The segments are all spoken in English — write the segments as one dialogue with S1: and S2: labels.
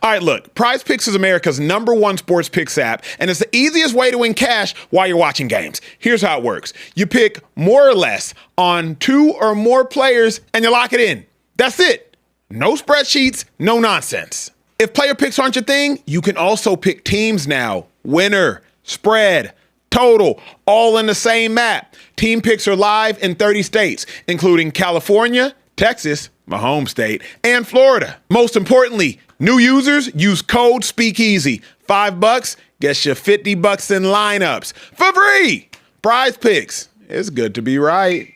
S1: All right, look, PrizePicks is America's #1 sports picks app, and it's the easiest way to win cash while you're watching games. Here's how it works. You pick more or less on 2 or more players, and you lock it in. That's it. No spreadsheets, no nonsense. If player picks aren't your thing, you can also pick teams now. Winner, spread, total, all in the same app. Team picks are live in 30 states, including California, Texas, my home state, and Florida. Most importantly, new users use code Speakeasy. $5 gets you $50 in lineups for free. PrizePicks. It's good to be right.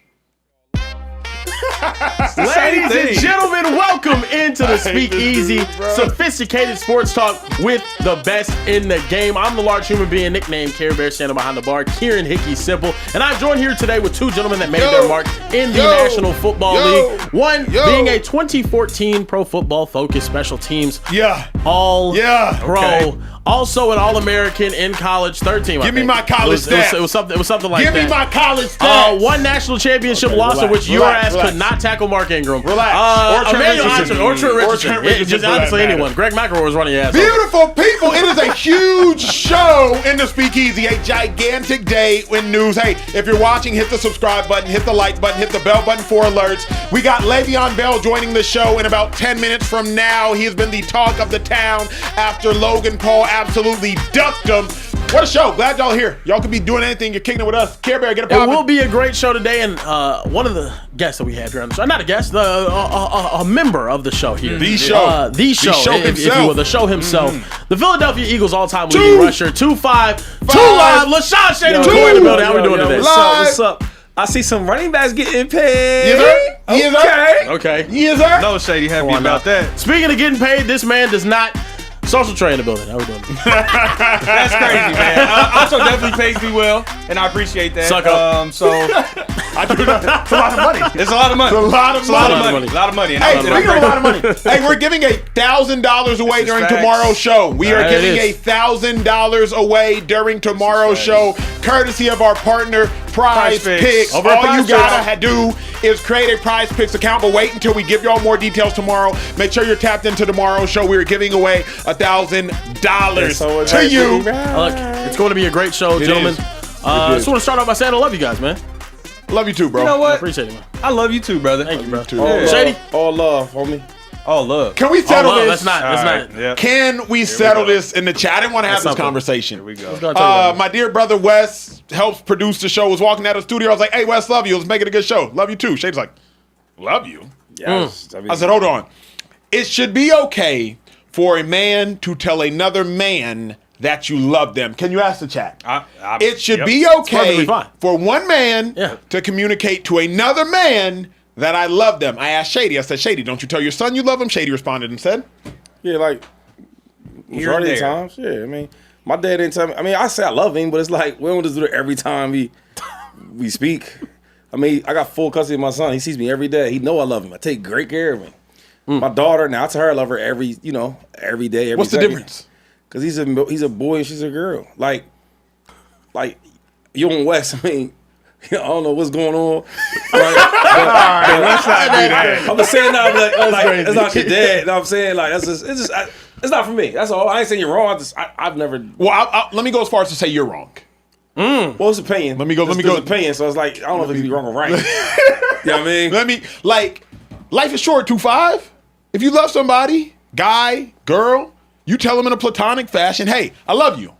S2: Ladies and gentlemen, welcome into the Speakeasy, sophisticated sports talk with the best in the game. I'm the large human being nicknamed Carebear, standing behind the bar, Kieran Hickey Simple, and I'm joined here today with 2 gentlemen that made their mark in the National Football League. One being a 2014 Pro Football Focus Special Teams All-Pro. Also an All-American in college, 13.
S1: Give me my college stats.
S2: It was something like that.
S1: Give me my college stats.
S2: 1 national championship loss in which your ass could not tackle Mark Ingram.
S1: Relax.
S2: Or Trent Richardson. Just honestly anyone. Greg McElroy was running your ass.
S1: Beautiful people. It is a huge show in the Speakeasy. A gigantic day in news. Hey, if you're watching, hit the subscribe button, hit the like button, hit the bell button for alerts. We got Le'Veon Bell joining the show in about 10 minutes from now. He has been the talk of the town after Logan Paul absolutely ducked him. What a show. Glad y'all here. Y'all could be doing anything. You're kicking it with us. Carebear, get it poppin'.
S2: It will be a great show today, and one of the guests that we have here on the show, not a guest, a member of the show here.
S1: The show.
S2: If you will, the show himself. The Philadelphia Eagles all-time leading rusher, 2-5, 2 live, LaShawn Shady in the building. How we doing today?
S3: What's up? I see some running backs getting paid.
S1: Yes, sir.
S2: Okay.
S1: Yes, sir.
S3: No, Shady, happy about that.
S2: Speaking of getting paid, this man does not. Social Tray in the building. How we doing?
S3: That's crazy, man. Acho definitely pays me well, and I appreciate that.
S2: Suck up.
S3: So
S1: I do that. It's a lot of money.
S3: It's a lot of money.
S1: It's a lot of money.
S3: A lot of money.
S1: Hey, speaking of a lot of money, hey, we're giving $1,000 away during tomorrow's show. We are giving $1,000 away during tomorrow's show, courtesy of our partner, PrizePicks. All you gotta do is create a PrizePicks account, but wait until we give y'all more details tomorrow. Make sure you're tapped into tomorrow's show. We are giving away $1,000 to you.
S2: Look, it's going to be a great show, gentlemen. I just want to start off by saying I love you guys, man.
S1: Love you too, bro.
S3: You know what?
S2: I appreciate it, man.
S3: I love you too, brother.
S2: Thank you, bro.
S3: Shady?
S4: All love, homie.
S3: All love.
S1: Can we settle this?
S2: That's not.
S3: Yeah.
S1: Can we settle this in the chat? I didn't want to have this conversation.
S3: Here we go.
S1: My dear brother Wes helps produce the show. Was walking out of the studio. I was like, "Hey, Wes, love you. Let's make it a good show. Love you too." Shady's like, "Love you."
S4: Yes.
S1: I said, "Hold on. It should be okay for a man to tell another man that you love them." Can you ask the chat? It should be okay for one man to communicate to another man that I love them. I asked Shady. I said, "Shady, don't you tell your son you love him?" Shady responded and said,
S4: Yeah, like majority of times. Yeah, I mean, my dad didn't tell me. I mean, I say I love him, but it's like we don't just do it every time we speak. I mean, I got full custody of my son. He sees me every day. He know I love him. I take great care of him. My daughter, now I tell her I love her every day, every
S1: What's the difference?
S4: Because he's a boy and she's a girl. Like you and Wes, I mean, I don't know what's going on. Right?
S1: Let's not do that.
S4: I'm just saying that, like it's not your dad. You know what I'm saying? Like, it's not for me. That's all. I ain't saying you're wrong. I've never.
S1: Well, let me go as far as to say you're wrong.
S4: Well, it's opinion.
S1: Let me go.
S4: Opinion. So it's like, I don't know if it'd be wrong or right. You know what I mean?
S1: Life is short, 2-5. If you love somebody, guy, girl, you tell them in a platonic fashion, "Hey, I love you."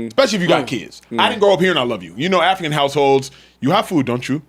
S1: Especially if you got kids. I didn't grow up here and I love you. You know, African households, you have food, don't you?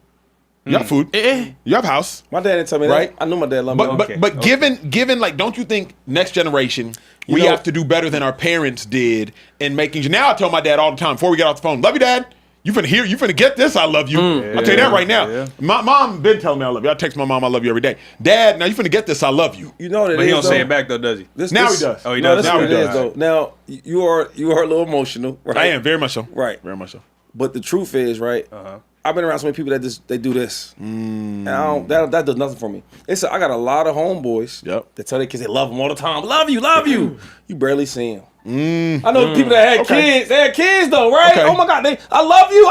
S1: You have food. You have house.
S4: My dad didn't tell me that. I knew my dad loved me.
S1: But given like, don't you think next generation, we have to do better than our parents did in making. Now I tell my dad all the time before we get off the phone, "Love you, Dad. You finna get this, I love you." I'll tell you that right now. Yeah. My mom been telling me I love you. I text my mom I love you every day. "Dad, now you finna get this, I love you."
S4: You know that.
S3: But he don't say it back though, does he?
S1: Now he does.
S3: Oh, he does.
S4: Now he does. Now you are a little emotional, right?
S1: I am very much so.
S4: Right.
S1: Very much so.
S4: But the truth is, right? I've been around so many people that they do this. And that does nothing for me. I got a lot of homeboys that tell their kids they love them all the time. "Love you, love you." You barely see them. I know people that had kids. They had kids though, right? Okay. Oh my God, I love you,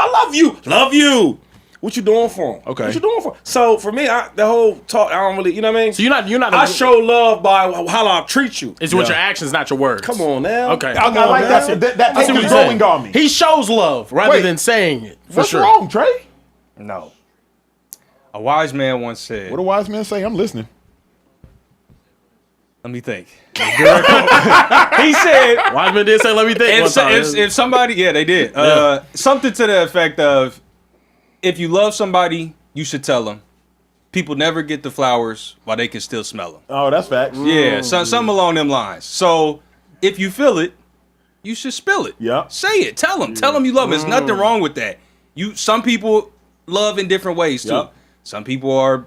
S4: love you. What you doing for them?
S1: Okay.
S4: What you doing for 'em? So for me, the whole talk, I don't really, you know what I mean?
S2: So you're not.
S4: I show love by how I treat you.
S2: It's with your actions, not your words.
S4: Come on now.
S2: Okay.
S1: I like that. That
S2: I see
S1: take
S2: what
S1: is
S2: you're
S1: growing
S2: saying.
S1: on me.
S2: He shows love rather
S1: Wait.
S2: than saying it. For
S1: What's
S2: sure.
S1: wrong, Trey?
S3: No. A wise man once said,
S1: What do wise men say? I'm listening.
S3: let me think. He said,
S2: Wiseman did say, "Let me think." One time.
S3: if somebody, yeah, they did. Something to the effect of, if you love somebody, you should tell them. People never get the flowers while they can still smell them.
S1: Oh, that's facts.
S3: Yeah, something along them lines. So if you feel it, you should spill it.
S1: Yeah.
S3: Say it. Tell them. Tell them you love them. There's nothing wrong with that. Some people love in different ways too.
S1: Yep.
S3: Some people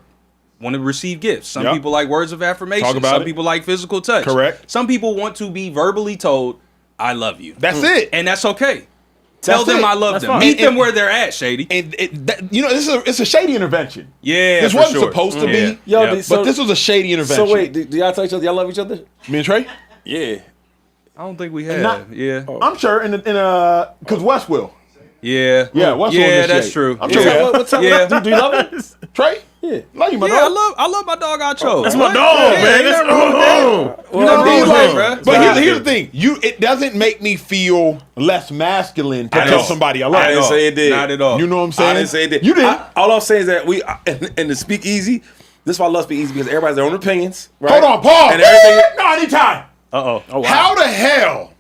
S3: want to receive gifts. Some
S1: Yep.
S3: people like words of affirmation.
S1: Talk about
S3: Some
S1: it.
S3: people like physical touch.
S1: Correct.
S3: Some people want to be verbally told, I love you.
S1: That's it.
S3: And that's okay. Tell
S1: That's
S3: them
S1: it.
S3: I love
S2: That's
S3: them.
S2: fine.
S3: Meet them
S1: And-
S3: where they're at, Shady.
S1: And it's a shady intervention.
S3: Yeah,
S1: This
S3: for
S1: wasn't
S3: sure.
S1: supposed to be.
S4: Yo,
S3: Yeah.
S4: so,
S1: But this was a shady intervention.
S4: so wait, do y'all tell each other y'all love each other?
S1: Me and Trey?
S4: Yeah.
S3: I don't think we have.
S1: Not-
S3: yeah.
S1: I'm sure because Wes will.
S3: Yeah.
S1: Yeah, Wes will.
S3: Yeah,
S1: in this
S3: that's
S1: shade.
S3: true.
S1: I'm
S3: Yeah.
S1: sure.
S4: What's up?
S3: Yeah.
S4: Do you love him?
S1: Trey?
S4: Yeah.
S1: Love you, my
S3: Yeah,
S1: dog.
S3: I love my dog Acho.
S2: That's my
S3: What?
S2: dog,
S3: Yeah,
S2: man.
S3: ain't nothing wrong with that.
S1: You know what I mean?
S3: wrong with
S1: Like,
S3: that, bruh.
S1: but here's the thing. It doesn't make me feel less masculine to
S3: At
S1: tell
S3: all.
S1: somebody I love
S4: I
S1: you.
S4: didn't say it did.
S3: Not at all.
S1: You know what I'm saying?
S4: I didn't say it did.
S1: You did.
S4: All I'm saying is that in the Speakeasy, this is why I love Speakeasy, because everybody's their own opinions. Right?
S1: Hold on, pause.
S4: And everything.
S1: No, anytime.
S2: Oh wow.
S1: How the hell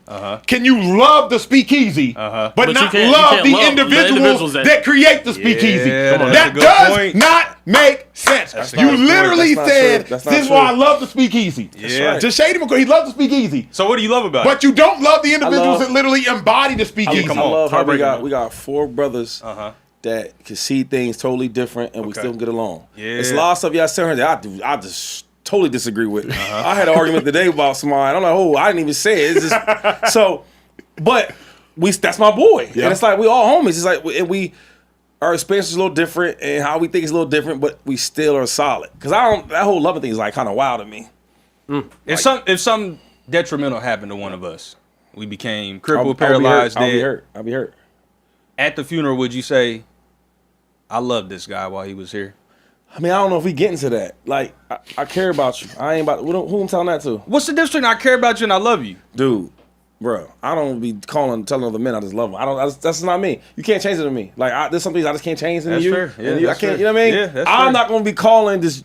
S1: can you love the Speakeasy, but
S2: But you
S1: not
S2: can't
S1: love the
S2: love the
S1: individuals
S2: individuals
S1: that create the Speakeasy?
S3: Yeah, that's a
S1: That
S3: good
S1: does
S3: point.
S1: not make sense.
S3: a
S1: You
S3: good point.
S1: literally
S4: That's not
S1: said,
S4: true. That's
S1: this
S4: not
S1: is why I
S4: true.
S1: love the Speakeasy.
S3: Yeah.
S1: To Shady McCoy, he loves the Speakeasy.
S3: So what do you love about
S1: But you don't love the individuals
S4: love-
S1: that literally embody the Speakeasy.
S3: come
S4: I
S3: on.
S4: love how
S2: Heartbreaking,
S4: we got 4 brothers that can see things totally different, and we still get along.
S3: Yeah.
S4: It's a lot of stuff y'all saying that I just totally disagree with. I had an argument today about somebody. I'm like, oh, I didn't even say it. It's just so, but that's my boy,
S1: Yeah.
S4: and it's like we all homies. It's like our experience is a little different, and how we think is a little different, but we still are solid. Because that whole loving thing is like kind of wild to me.
S3: If something detrimental happened to one of us, we became crippled,
S4: I'll be hurt.
S3: paralyzed,
S4: I'll be
S3: dead.
S4: hurt. I'll be hurt.
S3: At the funeral, would you say, I love this guy while he was here?
S4: I mean, I don't know if we get into that. Like, I care about you. I ain't about who I'm telling that to.
S3: What's the difference between I care about you and I love you?
S4: Dude, bro, I don't be telling other men I just love them. That's not me. You can't change it to me. Like, there's some things I just can't change in
S3: That's
S4: you.
S3: fair. Yeah,
S4: and you, I
S3: that's
S4: can't.
S3: fair.
S4: You know what I mean?
S3: Yeah, that's
S4: I'm
S3: fair.
S4: not gonna be calling this.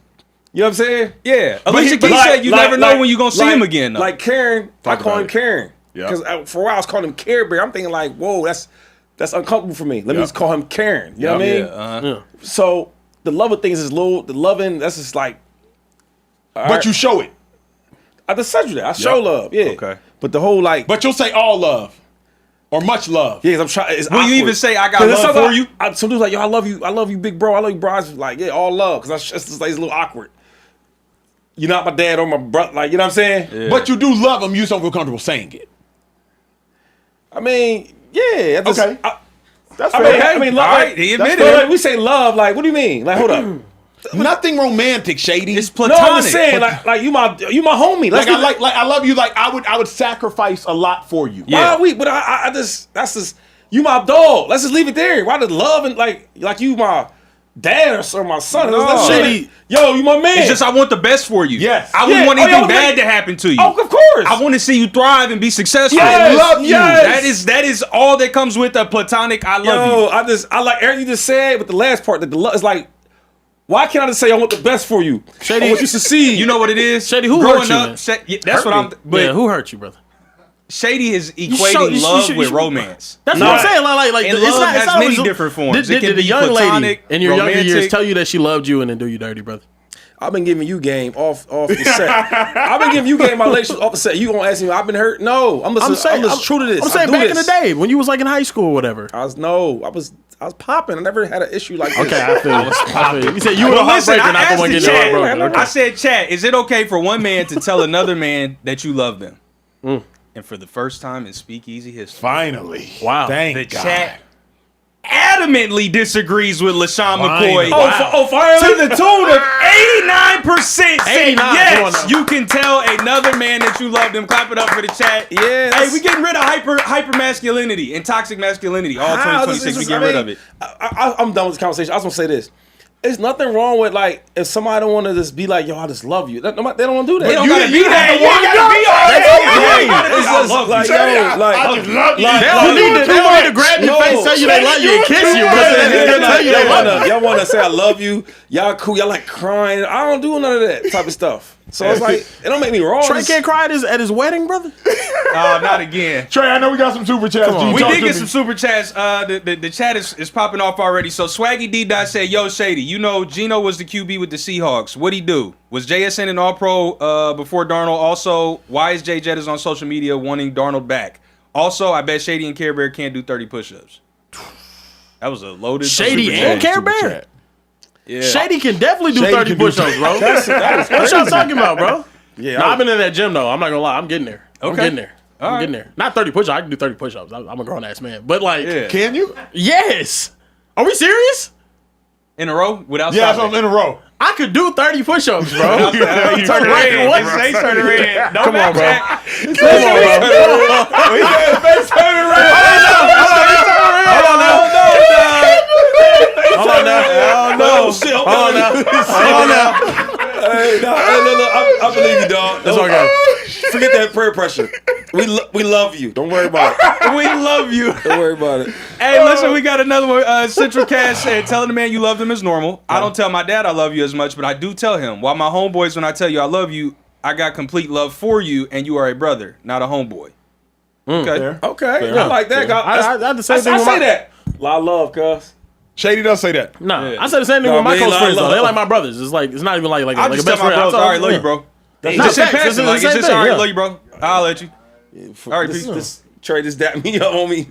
S4: You know what I'm saying?
S3: Yeah. Alicia
S4: But
S3: Keys said you never know when you're going to see him again, though.
S4: Like Karen, I call
S1: about
S4: him
S1: it.
S4: Karen.
S1: Yeah.
S4: Because for a while I was calling him Carebear. I'm thinking like, whoa, that's uncomfortable for me. Let me
S1: Yeah.
S4: just call him Karen. You know what I mean?
S2: Yeah.
S4: So the loving things is low. The loving, that's just like.
S1: But you show it.
S4: I just said you that. I show love. Yeah.
S3: Okay.
S4: But the whole like.
S1: But you'll say all love or much love.
S4: Yeah, 'cause I'm trying. It's
S3: Will you
S4: awkward.
S3: even say, I got
S4: 'Cause it's
S3: love
S4: something
S3: for you?
S4: Some dudes like, yo, I love you, big bro. I love you, bro. I was like, yeah, all love. Because it's just like, it's a little awkward. You're not my dad or my brother. Like, you know what I'm saying?
S3: Yeah.
S1: But you do love them. You just don't feel comfortable saying it.
S4: I mean, yeah.
S1: Okay. That's
S4: I
S1: fair.
S4: mean, love.
S3: All right,
S4: Like,
S3: he
S4: that's
S3: admitted
S4: fair.
S3: it.
S4: Like, we say love. Like, what do you mean? Like, hold up.
S1: Nothing romantic, Shady.
S3: It's
S4: No,
S3: platonic.
S4: I'm just saying, like you my homie. Let's
S1: I love you. Like I would sacrifice a lot for you.
S3: Yeah.
S4: Why are we? But I just that's just you my dog. Let's just leave it there. Why the love and like you my dad or my son?
S3: No.
S4: Let's
S3: Shady.
S4: shady. Yo, you my man.
S3: It's just I want the best for you.
S1: Yes.
S3: I wouldn't
S4: Yeah.
S3: want
S4: Oh,
S3: anything
S4: yo,
S3: bad
S4: man.
S3: to happen to you.
S4: Oh, of course.
S3: I want to see you thrive and be successful.
S4: Yes,
S1: I love you.
S4: yes.
S3: That is all that comes with a platonic I love
S4: Yo,
S3: you.
S4: I like everything you just said, but the last part that the love is like, why can't I just say I want the best for you?
S2: Shady,
S4: I want you to succeed.
S3: You know what it is?
S2: Shady, who
S3: Growing
S2: hurt you,
S3: up,
S2: man?
S3: that's what I'm. But
S2: Yeah, who hurt you, brother?
S3: Shady is
S2: show-
S3: equating
S2: you
S3: love
S2: should-
S3: with
S2: you should-
S3: romance.
S2: That's
S4: Nah.
S2: what I'm saying. Like
S3: And
S2: it's
S3: love
S2: not, it's
S3: has
S2: not
S3: many
S2: always-
S3: different forms.
S2: Did
S3: It can
S2: the
S3: be
S2: young lady
S3: platonic,
S2: in your younger years
S3: romantic.
S2: tell you that she loved you and then do you dirty, brother?
S4: I've been giving you game off the set. I've been giving you game my relationship off the set. You gonna ask me, I've been hurt? No, I'm just true to this.
S2: I'm saying
S4: I do
S2: back in
S4: this.
S2: the day when you was like in high school or whatever.
S4: I was popping. I never had an issue like this.
S2: Okay, I feel you. You said you were a
S3: Well, listen,
S2: heartbreaker,
S3: I
S2: not the
S3: asked
S2: one
S3: the
S2: getting your
S3: chat.
S2: heart broken.
S3: I said, chat, is it okay for one man to tell another man that you love them? And for the first time in Speakeasy history,
S1: Finally.
S2: Wow.
S1: Thank
S3: the
S1: God.
S3: chat adamantly disagrees with LaShawn McCoy.
S2: finally.
S3: To the tune of 89% saying
S2: 89. Come on
S3: yes.
S2: now.
S3: You can tell another man that you love them. Clap it up for the chat.
S4: Yeah,
S3: Hey, we getting rid of hyper masculinity and toxic masculinity. All 2026, we get rid of it.
S4: I'm done with this conversation. I just want to say this. There's nothing wrong with, like, if somebody don't want to just be like, yo, I just love you. They don't want to do that.
S3: They don't gotta be that. You ain't gotta be all that.
S4: It's just like, yo, like,
S1: I just love you.
S2: They don't need to grab your face, tell you they love you, and kiss you, but they tell you they love you.
S4: y'all want to say I love you. Y'all cool. Y'all like crying. I don't do none of that type of stuff. So it's like, it don't make me wrong.
S2: Trey can't cry at his wedding, brother.
S3: Not again.
S1: Trey, I know we got some super chats.
S3: We did get some super chats. The chat is popping off already. So Swaggy D. said, yo, Shady, you know Geno was the QB with the Seahawks. What'd he do? Was JSN an all-pro before Darnold? Also, why is Jay Jettas on social media wanting Darnold back? Also, I bet Shady and Carebear can't do 30 push-ups. That was a loaded
S2: Shady and Carebear?
S3: Yeah.
S2: Shady can definitely do 30
S1: can do
S2: push-ups, bro.
S4: That is
S2: What y'all talking about, bro?
S4: Yeah,
S2: Nah, I've been in that gym, though. I'm not gonna lie. I'm getting there. I'm
S3: Okay.
S2: getting there.
S3: All right.
S2: Getting there. Not 30 push-ups. I can do 30 push-ups. I'm a grown-ass man. But, like,
S3: Yeah.
S1: Can you?
S2: yes. Are we serious?
S3: In a row? Without
S1: Yeah,
S3: stopping?
S1: I'm in a row.
S2: I could do 30 push-ups, bro.
S3: Turn it red.
S2: What?
S3: Just say turn it red. Don't
S2: Come on, bro.
S3: backtrack.
S2: Come on, bro. Hold on now. Hold on now.
S4: Hey, look, I believe you, dog.
S2: That's okay.
S4: Forget that prayer pressure. We love you. Don't worry about it.
S3: We love you.
S4: Don't worry about it.
S3: Hey, listen, we got another one. Central Cash said, telling the man you love them is normal. I don't tell my dad I love you as much, but I do tell him. While my homeboys, when I tell you I love you, I got complete love for you, and you are a brother, not a homeboy. Okay.
S4: Okay, I like that.
S2: I had the same thing
S4: I
S2: with
S4: say that. La love, cuz.
S1: Shady does say that.
S2: Nah,
S3: Yeah.
S2: I said the same thing
S4: No,
S2: with my
S4: man,
S2: close
S4: I
S2: friends, though.
S4: love-
S2: They're like my brothers. It's like, it's not even like
S3: I
S2: a
S3: just
S2: best
S3: tell my
S2: friend.
S3: bros, all right, love you, bro.
S2: That's
S3: Just
S2: text.
S3: pass
S2: This
S3: it.
S2: is
S3: Like,
S2: the
S3: it's
S2: same
S3: just,
S2: thing,
S3: all right,
S2: yeah.
S3: love you, bro. I'll let you. All right, peace.
S4: This Trey just dapped me up on me.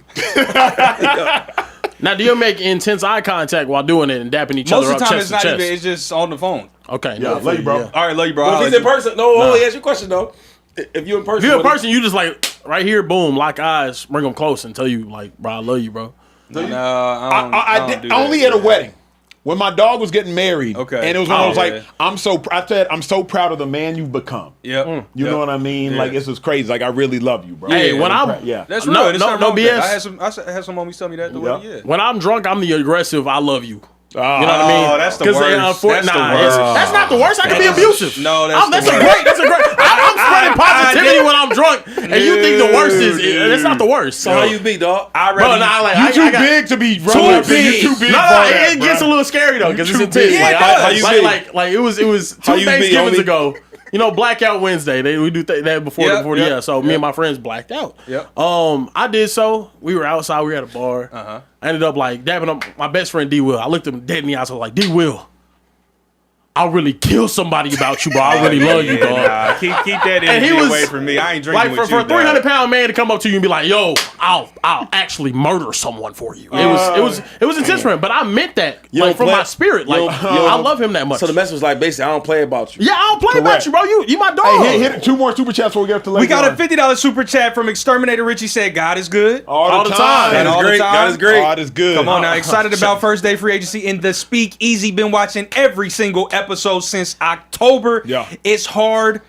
S2: Now, do you make intense eye contact while doing it and dapping each
S3: Most
S2: other
S3: of the
S2: up
S3: time,
S2: chest
S3: it's
S2: to
S3: not
S2: chest?
S3: even, it's just on the phone.
S2: Okay.
S1: Yeah,
S2: no,
S1: love you, bro.
S2: yeah.
S3: All right, love you, bro.
S4: But
S3: I'll
S4: if he's
S3: let
S4: in
S3: you.
S4: person, no, ask your question though. If you in person,
S2: If you're in
S4: what
S2: person, you just like, right here, boom, lock eyes, bring them close and tell you, like, bro, I love you, bro.
S3: No, I don't do that.
S1: Only at a wedding. When my dog was getting married,
S3: Okay.
S1: and it was when I was
S3: yeah.
S1: like, I'm so proud of the man you've become.
S3: Yep.
S1: You know what I mean?
S3: Yeah.
S1: Like, it's just crazy. Like, I really love you, bro.
S2: Hey, when I'm
S3: That's
S2: No,
S3: real. There's
S2: no,
S3: nothing
S2: no
S3: wrong with
S2: BS.
S3: that. I had some homies tell me that at the wedding. Yeah.
S2: when I'm drunk, I'm the aggressive. I love you. You know what I
S3: Oh,
S2: mean?
S3: that's the
S2: 'Cause,
S3: worst.
S2: That's the worst. That's not the worst. I can be abusive.
S3: No, that's
S2: That's
S3: the
S2: a
S3: worst.
S2: great. That's a great. I'm spreading positivity when I'm drunk, and you think the worst is. It's not the worst.
S4: So how you be, dog?
S3: I
S2: Bro,
S3: ready.
S2: nah, like,
S1: You
S2: I
S1: too
S2: got-
S1: big to be
S2: Too
S1: running.
S2: big.
S1: You're too big.
S2: No,
S1: for that,
S2: it gets a
S1: bro.
S2: little scary though because it's
S1: too
S2: intense.
S1: big.
S2: Like,
S4: How you be?
S2: like it was
S4: How
S2: two
S4: you be,
S2: Thanksgivings
S4: homie?
S2: ago. You know, Blackout Wednesday. We do that before
S3: Yep,
S2: the
S3: yep,
S2: yeah. So me and my friends blacked out.
S3: Yep.
S2: I did so. We were outside. We were at a bar. I ended up like dabbing up my best friend D Will. I looked him dead in the eyes. I was like, D Will, I'll really kill somebody about you, bro. I really love you, dog.
S3: Nah, keep that
S2: And he
S3: energy
S2: was-
S3: away from me. I ain't drinking
S2: Like
S3: with
S2: for
S3: you.
S2: a 300-pound man to come up to you and be like, "Yo, I'll actually murder someone for you." It was intense for him, but I meant that
S4: don't
S2: from
S4: play-
S2: my spirit. Like
S4: you
S2: I love him that much.
S4: So the message was like, basically, I don't play about you.
S2: Yeah, I don't play about
S1: Correct.
S2: you, bro. You my dog.
S1: Hey, hit 2 more super chats before we get up to later.
S3: We got a
S1: on.
S3: $50 super chat from Exterminator Richie. Said, "God is good."
S1: all the time.
S3: And all the time.
S4: God is great.
S1: God is good.
S3: Come on now, excited about first day free agency in the Speakeasy. Been watching every single episode since October.
S1: Yeah.
S3: It's hard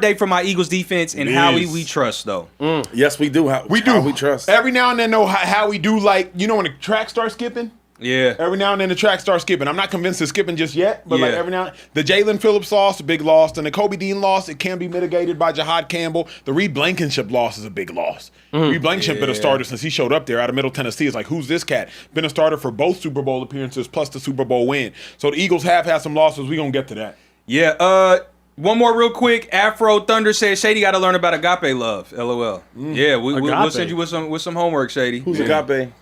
S3: day for my Eagles defense and
S1: It
S3: Howie
S1: is.
S3: we trust though.
S4: Yes, we do.
S1: We do.
S4: We trust.
S1: Every now and then, though, how we do, like, you know, when the track starts skipping?
S3: Yeah.
S1: Every now and then the track starts skipping. I'm not convinced it's skipping just yet, but like
S3: Yeah.
S1: every now and the Jalen Phillips loss, a big loss, and the Kobe Dean loss, it can be mitigated by Jahad Campbell. The Reed Blankenship loss is a big loss. Reed Blankenship been a starter since he showed up there out of Middle Tennessee. It's like, who's this cat? Been a starter for both Super Bowl appearances plus the Super Bowl win. So the Eagles have had some losses. We're going to get to that.
S3: Yeah, one more real quick. Afro Thunder says Shady got to learn about agape love. LOL. Yeah, we'll
S2: Agape.
S3: send you with some homework, Shady.
S4: Who's Agape?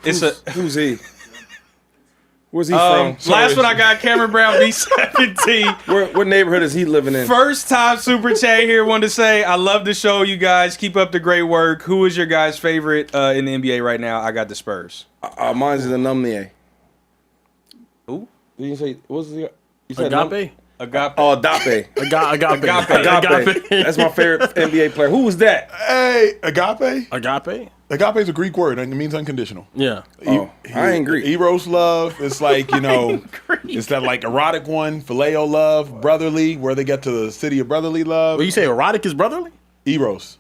S3: It's a
S4: Who's he? Where's he from?
S3: last one I got Cameron Brown B17.
S4: What neighborhood is he living in?
S3: First time super chat here. Wanted to say I love the show, you guys. Keep up the great work. Who is your guys' favorite in the NBA right now? I got the Spurs.
S4: Mine's the Numnier.
S3: Who?
S4: Did you say what's the? You said
S2: Agape.
S3: Agape.
S4: Oh, Agape.
S2: Agape.
S4: That's my favorite NBA player. Who was that?
S1: Hey, agape?
S2: Agape?
S1: Agape is a Greek word and it means unconditional.
S2: Yeah.
S4: I ain't Greek.
S1: Eros love. It's like, it's that like erotic one. Phileo love, brotherly, where they get to the city of brotherly love.
S2: Well, you say erotic is brotherly?
S1: Eros.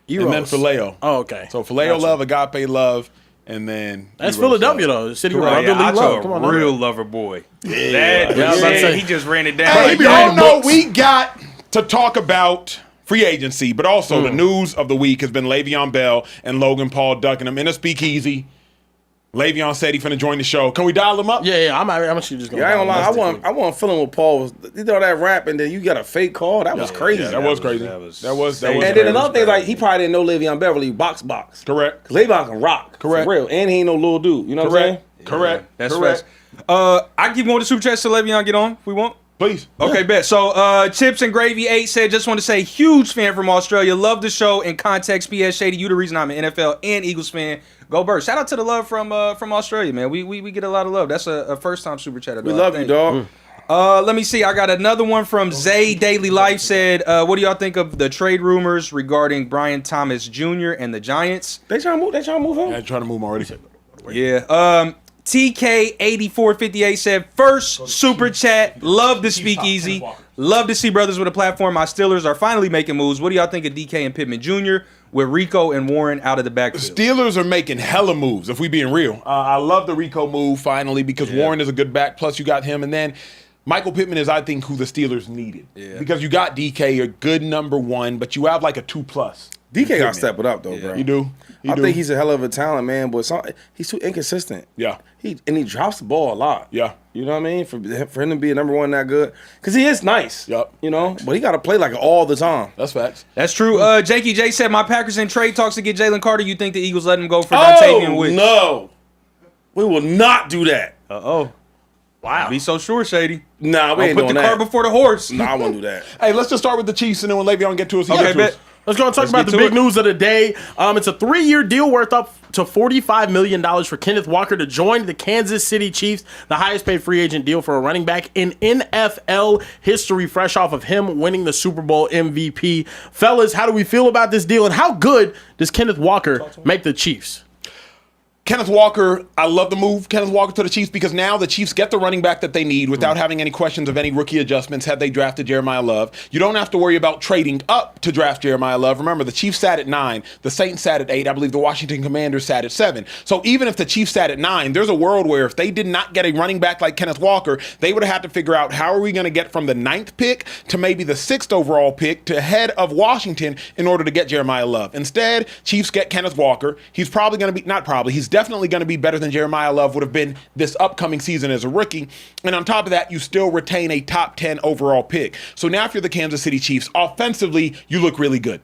S1: And then phileo.
S2: Oh, okay.
S1: So phileo love, agape love, and then
S2: that's
S1: Eros
S2: Philadelphia
S1: love.
S2: though. The city of
S3: Right,
S2: brotherly
S3: Acho,
S2: love. Come on,
S3: real lover boy.
S2: I was about to say.
S3: He just ran it down.
S1: Hey,
S3: like
S1: we
S3: that.
S1: all know we got to talk about free agency, but also the news of the week has been Le'Veon Bell and Logan Paul ducking him in a speakeasy. Le'Veon said he's finna join the show. Can we dial him up?
S2: Yeah. I'm actually just gonna.
S4: Yeah, I ain't gonna lie. I wasn't feeling what Paul was. You know that rap, and then you got a fake call. That was crazy.
S1: Yeah, that was crazy.
S3: That was
S4: And then another thing, like he probably didn't know Le'Veon Beverly box.
S1: Correct.
S4: Cause Le'Veon can rock.
S1: Correct.
S4: For real, and he ain't no little dude. You know what I'm saying?
S1: Correct.
S3: That's
S1: correct.
S3: facts. I keep going to super chats to Le'Veon get on. If we want.
S1: Please.
S3: Okay, bet. So, Chips and Gravy 8 said, just want to say, huge fan from Australia. Love the show. In context, P.S. Shady, you the reason I'm an NFL and Eagles fan. Go Birds. Shout out to the love from Australia, man. We get a lot of love. That's a first-time super chatter.
S4: We love you, dog.
S3: Let me see. I got another one from Zay Daily Life said, what do y'all think of the trade rumors regarding Brian Thomas Jr. and the Giants?
S4: They trying to move him.
S1: Yeah, trying to move him already.
S3: Yeah. TK8458 said, first super chat. Love the speakeasy. Love to see brothers with a platform. My Steelers are finally making moves. What do y'all think of DK and Pittman Jr. with Rico and Warren out of the backfield?
S1: Steelers are making hella moves, if we being real. I love the Rico move finally because Warren is a good back. Plus you got him. And then Michael Pittman is, I think, who the Steelers needed. Yeah. Because you got DK, a good number one, but you have like a 2+.
S4: DK got to step it up, though, bro.
S1: You do.
S4: I think he's a hell of a talent, man, but he's too inconsistent.
S1: Yeah.
S4: He drops the ball a lot.
S1: Yeah.
S4: You know what I mean? For him to be a number one that good. Because he is nice.
S1: Yep.
S4: You know? But he got to play like all the time.
S1: That's facts.
S3: That's true. Jakey J said, my Packers in trade talks to get Jalen Carter. You think the Eagles let him go for Dontavian Wicks?
S4: No. We will not do that.
S3: Uh-oh. Wow. Be so sure, Shady.
S4: Nah, we ain't
S3: Put
S4: doing
S3: the
S4: that.
S3: cart before the horse.
S4: Nah, I won't do that.
S1: Hey, let's just start with the Chiefs and then when Le'Veon get to us,
S3: Okay, bet.
S2: Let's go and talk about the big news of the day. It's a 3-year deal worth up to $45 million for Kenneth Walker to join the Kansas City Chiefs, the highest paid free agent deal for a running back in NFL history, fresh off of him winning the Super Bowl MVP. Fellas, how do we feel about this deal, and how good does Kenneth Walker make the Chiefs?
S1: Kenneth Walker, I love the move, Kenneth Walker to the Chiefs, because now the Chiefs get the running back that they need without having any questions of any rookie adjustments had they drafted Jeremiah Love. You don't have to worry about trading up to draft Jeremiah Love. Remember, the Chiefs sat at 9, the Saints sat at 8, I believe the Washington Commanders sat at 7. So even if the Chiefs sat at 9, there's a world where if they did not get a running back like Kenneth Walker, they would have had to figure out how are we going to get from the 9th pick to maybe the 6th overall pick to head of Washington in order to get Jeremiah Love. Instead, Chiefs get Kenneth Walker. He's probably going to be, not probably, he's definitely going to be better than Jeremiah Love would have been this upcoming season as a rookie. And on top of that, you still retain a top 10 overall pick. So now if you're the Kansas City Chiefs, offensively, you look really good.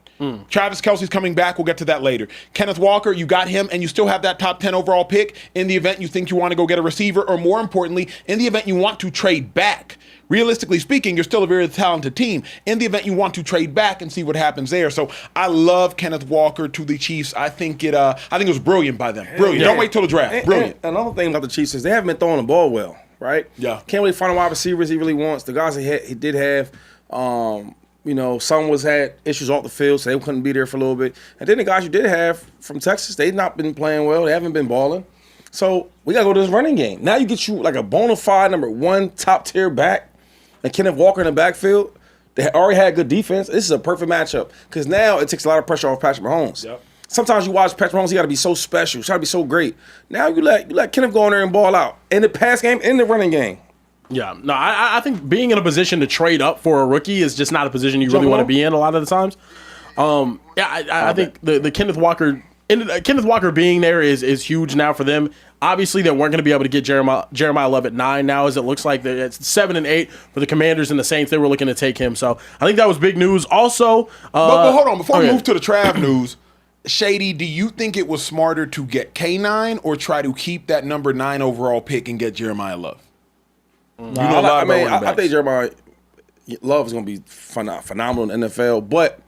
S1: Travis Kelce's coming back. We'll get to that later. Kenneth Walker, you got him, and you still have that top 10 overall pick in the event you think you want to go get a receiver, or more importantly, in the event you want to trade back. Realistically speaking, you're still a very talented team. In the event you want to trade back and see what happens there. So I love Kenneth Walker to the Chiefs. I think it was brilliant by them. Brilliant. Don't wait till the draft. Brilliant.
S4: And another thing about the Chiefs is they haven't been throwing the ball well, right?
S1: Yeah.
S4: Can't really find the wide receivers he really wants. The guys he did have, some had issues off the field, so they couldn't be there for a little bit. And then the guys you did have from Texas, they've not been playing well. They haven't been balling. So we got to go to this running game. Now you get you like a bona fide number 1 top tier back and Kenneth Walker in the backfield. They already had good defense. This is a perfect matchup because now it takes a lot of pressure off Patrick Mahomes. Yep. Sometimes you watch Patrick Mahomes, he got to be so special, he's got to be so great. Now you let Kenneth go in there and ball out in the pass game, in the running game.
S2: Yeah, no, I think being in a position to trade up for a rookie is just not a position you really want to be in a lot of the times. I think the Kenneth Walker being there is huge now for them. Obviously, they weren't going to be able to get Jeremiah Love at 9 now, as it looks like it's 7 and 8 for the Commanders and the Saints. They were looking to take him, so I think that was big news. Also,
S1: but hold on, before we move to the Trav news, Shady, do you think it was smarter to get K9 or try to keep that number 9 overall pick and get Jeremiah Love?
S4: I think Jeremiah Love is going to be phenomenal in the NFL, but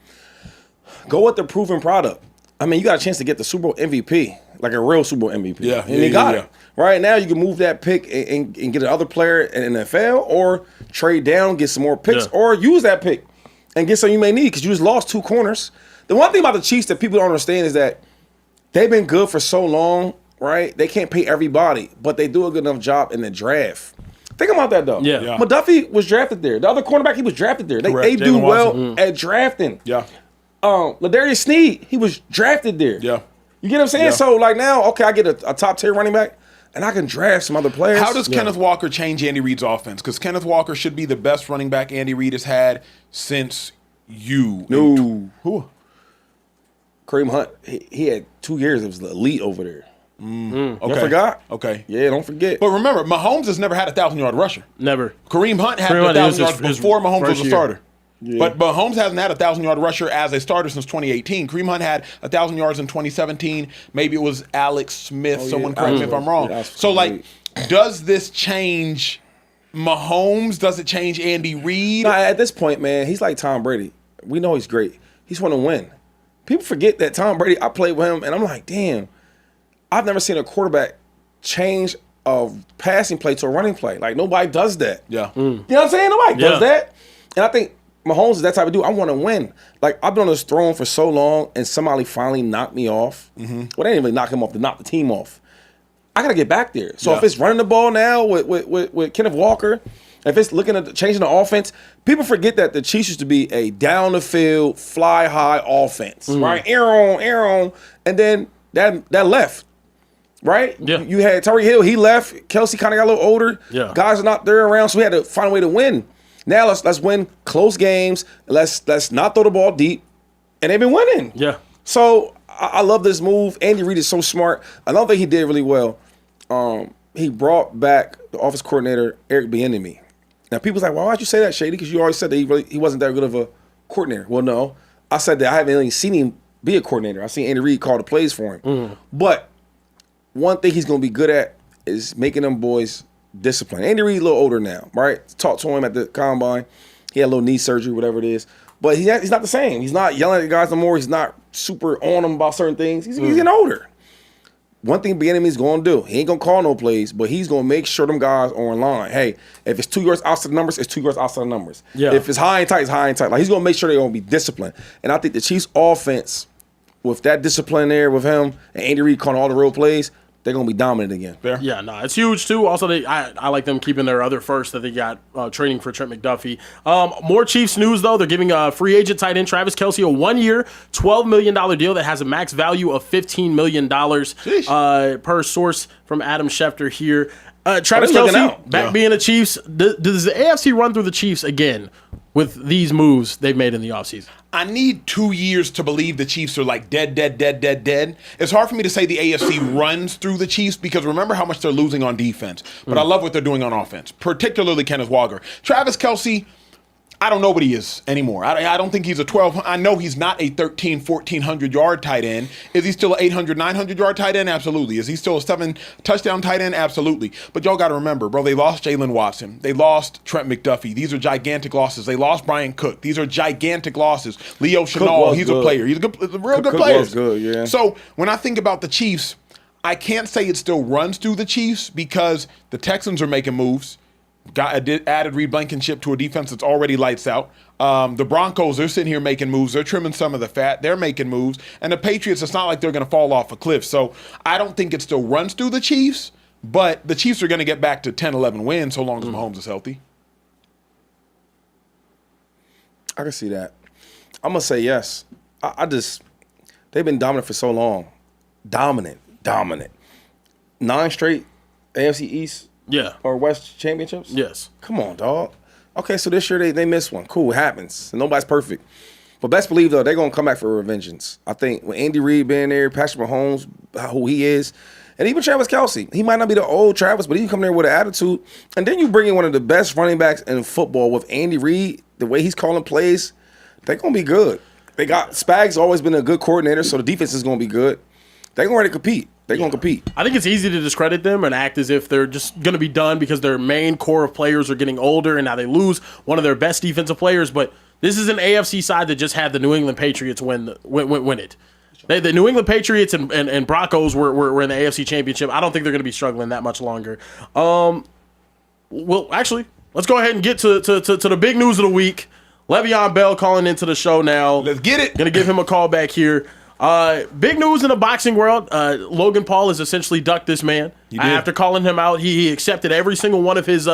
S4: go with the proven product. I mean, you got a chance to get the Super Bowl MVP. like a real Super Bowl MVP.
S1: Yeah,
S4: and he got it. Right now, you can move that pick and get another player in the NFL, or trade down, get some more picks, or use that pick and get something you may need because you just lost 2 corners. The one thing about the Chiefs that people don't understand is that they've been good for so long, right? They can't pay everybody, but they do a good enough job in the draft. Think about that, though.
S2: Yeah.
S4: McDuffie was drafted there. The other cornerback, he was drafted there. They do well at drafting.
S1: Yeah.
S4: Ladarius Sneed, he was drafted there.
S1: Yeah.
S4: You get what I'm saying?
S1: Yeah.
S4: So, like, now, okay, I get a top-tier running back, and I can draft some other players.
S1: How does Kenneth Walker change Andy Reid's offense? Because Kenneth Walker should be the best running back Andy Reid has had since you.
S4: No.
S1: Who?
S4: Kareem Hunt, he had 2 years. It was elite over there.
S1: Okay.
S4: You forgot?
S1: Okay.
S4: Yeah, don't forget.
S1: But remember, Mahomes has never had a 1,000-yard rusher.
S2: Never.
S1: Kareem Hunt had
S2: Kareem Hunt
S1: 1,000
S2: is
S1: yards before Mahomes was a
S2: first year.
S1: starter.
S4: Yeah.
S1: But Mahomes hasn't had a 1,000-yard rusher as a starter since 2018. Kareem Hunt had 1,000 yards in 2017. Maybe it was Alex Smith. Someone correct me if I'm wrong.
S4: Yeah,
S1: so, like, does this change Mahomes? Does it change Andy Reid?
S4: No, at this point, man, he's like Tom Brady. We know he's great. He's want to win. People forget that Tom Brady, I played with him, and I'm like, damn, I've never seen a quarterback change a passing play to a running play. Like, nobody does that.
S1: Yeah.
S4: You know what I'm saying? Nobody does that. And I think Mahomes is that type of dude. I want to win. Like, I've been on this throne for so long, and somebody finally knocked me off. Well, they didn't really knock him off. They knocked the team off. I got to get back there. So if it's running the ball now with Kenneth Walker, if it's looking at changing the offense, people forget that the Chiefs used to be a down-the-field, fly-high offense, right? Air on, and then that left. Right?
S2: Yeah.
S4: You had Tyreek Hill, he left. Kelsey kind of got a little older.
S2: Yeah.
S4: Guys are not there around, so we had to find a way to win. Now let's win close games. Let's not throw the ball deep. And they've been winning.
S2: Yeah.
S4: So I love this move. Andy Reid is so smart. Another thing he did really well, he brought back the offense coordinator, Eric Bieniemy. Now people's like, well, why'd you say that, Shady? Because you always said that he wasn't that good of a coordinator. Well, no. I said that I haven't really seen him be a coordinator. I've seen Andy Reid call the plays for him. But one thing he's going to be good at is making them boys disciplined. Andy Reid's a little older now, right? Talked to him at the combine. He had a little knee surgery, whatever it is. But he's not the same. He's not yelling at the guys no more. He's not super on them about certain things. He's getting older. One thing Bieniemy's going to do, he ain't going to call no plays, but he's going to make sure them guys are in line. Hey, if it's 2 yards outside the numbers, it's 2 yards outside the numbers.
S2: Yeah.
S4: If it's high and tight, it's high and tight. Like, he's going to make sure they're going to be disciplined. And I think the Chiefs' offense, with that discipline there with him and Andy Reid calling all the real plays, they're going to be dominant again.
S1: Fair.
S2: Yeah, no, it's huge, too. Also, I like them keeping their other first that they got trading for Trent McDuffie. More Chiefs news, though. They're giving free agent tight end Travis Kelce a 1-year, $12 million deal that has a max value of $15 million per source from Adam Schefter here. Travis Kelce, being the Chiefs. Does the AFC run through the Chiefs again with these moves they've made in the offseason?
S1: I need 2 years to believe the Chiefs are like dead. It's hard for me to say the AFC runs through the Chiefs because remember how much they're losing on defense. But I love what they're doing on offense, particularly Kenneth Walker. Travis Kelce, I don't know what he is anymore. I don't think he's a 12. I know he's not a 1,400-yard tight end. Is he still an 800, 900-yard tight end? Absolutely. Is he still a 7-touchdown tight end? Absolutely. But y'all got to remember, bro, they lost Jalen Watson. They lost Trent McDuffie. These are gigantic losses. They lost Brian Cook. These are gigantic losses. Leo Chenal, he's a player. He's a real good player.
S4: Was good, yeah.
S1: So when I think about the Chiefs, I can't say it still runs through the Chiefs because the Texans are making moves. Added Reed Blankenship to a defense that's already lights out. The Broncos, they're sitting here making moves. They're trimming some of the fat. They're making moves. And the Patriots, it's not like they're going to fall off a cliff. So I don't think it still runs through the Chiefs, but the Chiefs are going to get back to 10, 11 wins so long as Mahomes is healthy.
S4: I can see that. I'm going to say yes. They've been dominant for so long. Dominant. 9 straight AFC East.
S2: Yeah.
S4: Or West championships?
S2: Yes.
S4: Come on, dog. Okay, so this year they missed one. Cool, it happens. Nobody's perfect. But best believe, though, they're going to come back for revengeance. I think with Andy Reid being there, Patrick Mahomes, who he is, and even Travis Kelce. He might not be the old Travis, but he can come there with an attitude. And then you bring in one of the best running backs in football with Andy Reid, the way he's calling plays, they're going to be good. They got Spags always been a good coordinator, so the defense is going to be good. They're going to compete. They're going to compete.
S2: I think it's easy to discredit them and act as if they're just going to be done because their main core of players are getting older and now they lose one of their best defensive players. But this is an AFC side that just had the New England Patriots win it. The New England Patriots and Broncos were in the AFC Championship. I don't think they're going to be struggling that much longer. Well, actually, let's go ahead and get to the big news of the week. Le'Veon Bell calling into the show now.
S1: Let's get it.
S2: Going to give him a call back here. Big news in the boxing world. Logan Paul has essentially ducked this man. After calling him out, he accepted every single one of his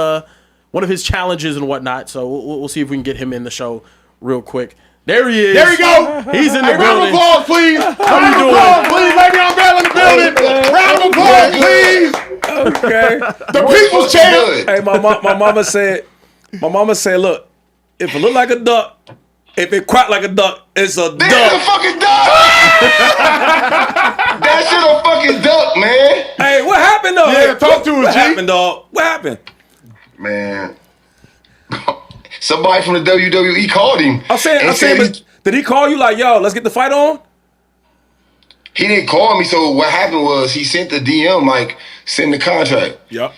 S2: challenges and whatnot. So we'll see if we can get him in the show real quick. There he is.
S1: There you go.
S2: He's in the building.
S1: Round of applause, please.
S2: How you doing?
S1: Please, Le'Veon Bell in the building. Round of applause, please.
S4: Okay.
S1: The people's champ.
S4: Hey, my mama said, look, if it look like a duck, if it quack like a duck, it's a duck.
S5: That's a fucking duck. That shit a fucking duck, man.
S4: Hey, what happened though?
S1: Yeah, talk to us,
S4: What
S1: G.
S4: happened, dog? What happened?
S5: Man. Somebody from the WWE called him.
S4: I'm saying, but did he call you like, yo, let's get the fight on?
S5: He didn't call me, so what happened was he sent the DM, like, send the contract.
S4: Yep.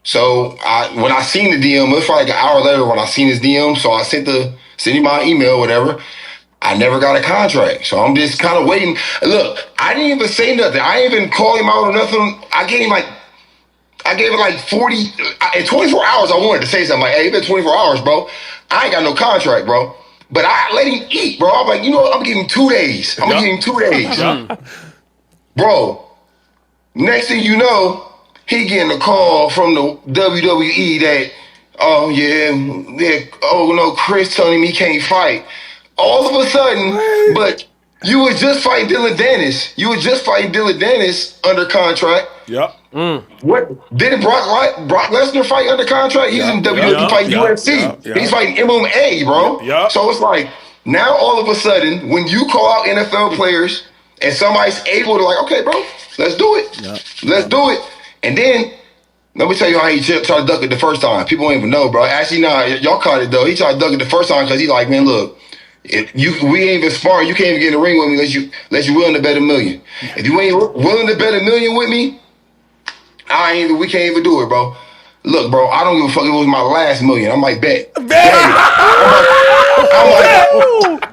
S5: So when I seen the DM, it was probably like an hour later when I seen his DM, so I sent him my email, whatever. I never got a contract, so I'm just kind of waiting. Look, I didn't even say nothing. I didn't even call him out or nothing. I gave it like 40, in 24 hours I wanted to say something. Like, hey, it's been 24 hours, bro. I ain't got no contract, bro. But I let him eat, bro. I'm like, you know what? I'm giving him 2 days. I'm giving him 2 days. Bro, next thing you know, he getting a call from the WWE that, Chris telling him he can't fight. All of a sudden, but you was just fighting Dylan Dennis. Under contract.
S4: Yep.
S5: What didn't Brock Lesnar fight under contract? He's in WWE fighting UFC. He's fighting MMA, bro. So it's like now all of a sudden when you call out NFL players and somebody's able to like, okay, bro, let's do it. Let's do it. And then let me tell you how he tried to duck it the first time. People don't even know, bro. Actually, y'all caught it though. He tried to duck it the first time because he's like, man, look. We ain't even sparring. You can't even get in the ring with me unless you're willing to bet $1 million. If you ain't willing to bet $1 million with me, we can't even do it, bro. Look, bro, I don't give a fuck. It was my last $1 million. I'm like, bet. I'm like,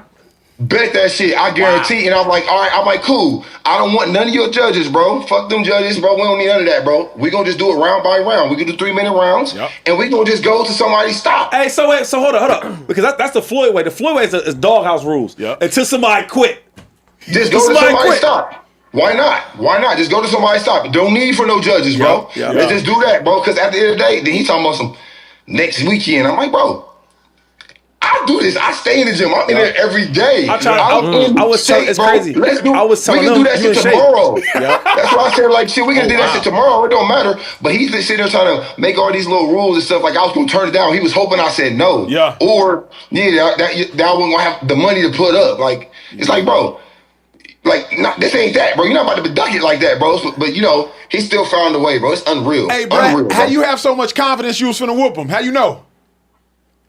S5: bet that shit. I guarantee. And I'm like, all right. I'm like, cool. I don't want none of your judges, bro. Fuck them judges, bro. We don't need none of that, bro. We gonna just do it round by round. We can do 3-minute rounds, and we gonna just go to somebody's stop.
S4: Hey, so hold up, because that's the Floyd way. The Floyd way is doghouse rules. Until somebody quit.
S5: Just go to somebody's stop. Why not? Just go to somebody's stop. Don't need for no judges, bro. Let's just do that, bro. Because at the end of the day, then he talking about some next weekend. I'm like, bro. I do this. I stay in the gym. I'm in there every day.
S4: I was telling it's crazy.
S5: We can do that shit tomorrow. That's why I said, like, shit, we can do that shit tomorrow. It don't matter. But he's sitting there trying to make all these little rules and stuff. Like, I was going to turn it down. He was hoping I said no. Or, that I wasn't going to have the money to put up. Like, it's like, bro, like, this ain't that, bro. You're not about to duck it like that, bro. But, he still found a way, bro. It's unreal.
S1: Hey, bro, how you have so much confidence you was finna whoop him? How you know?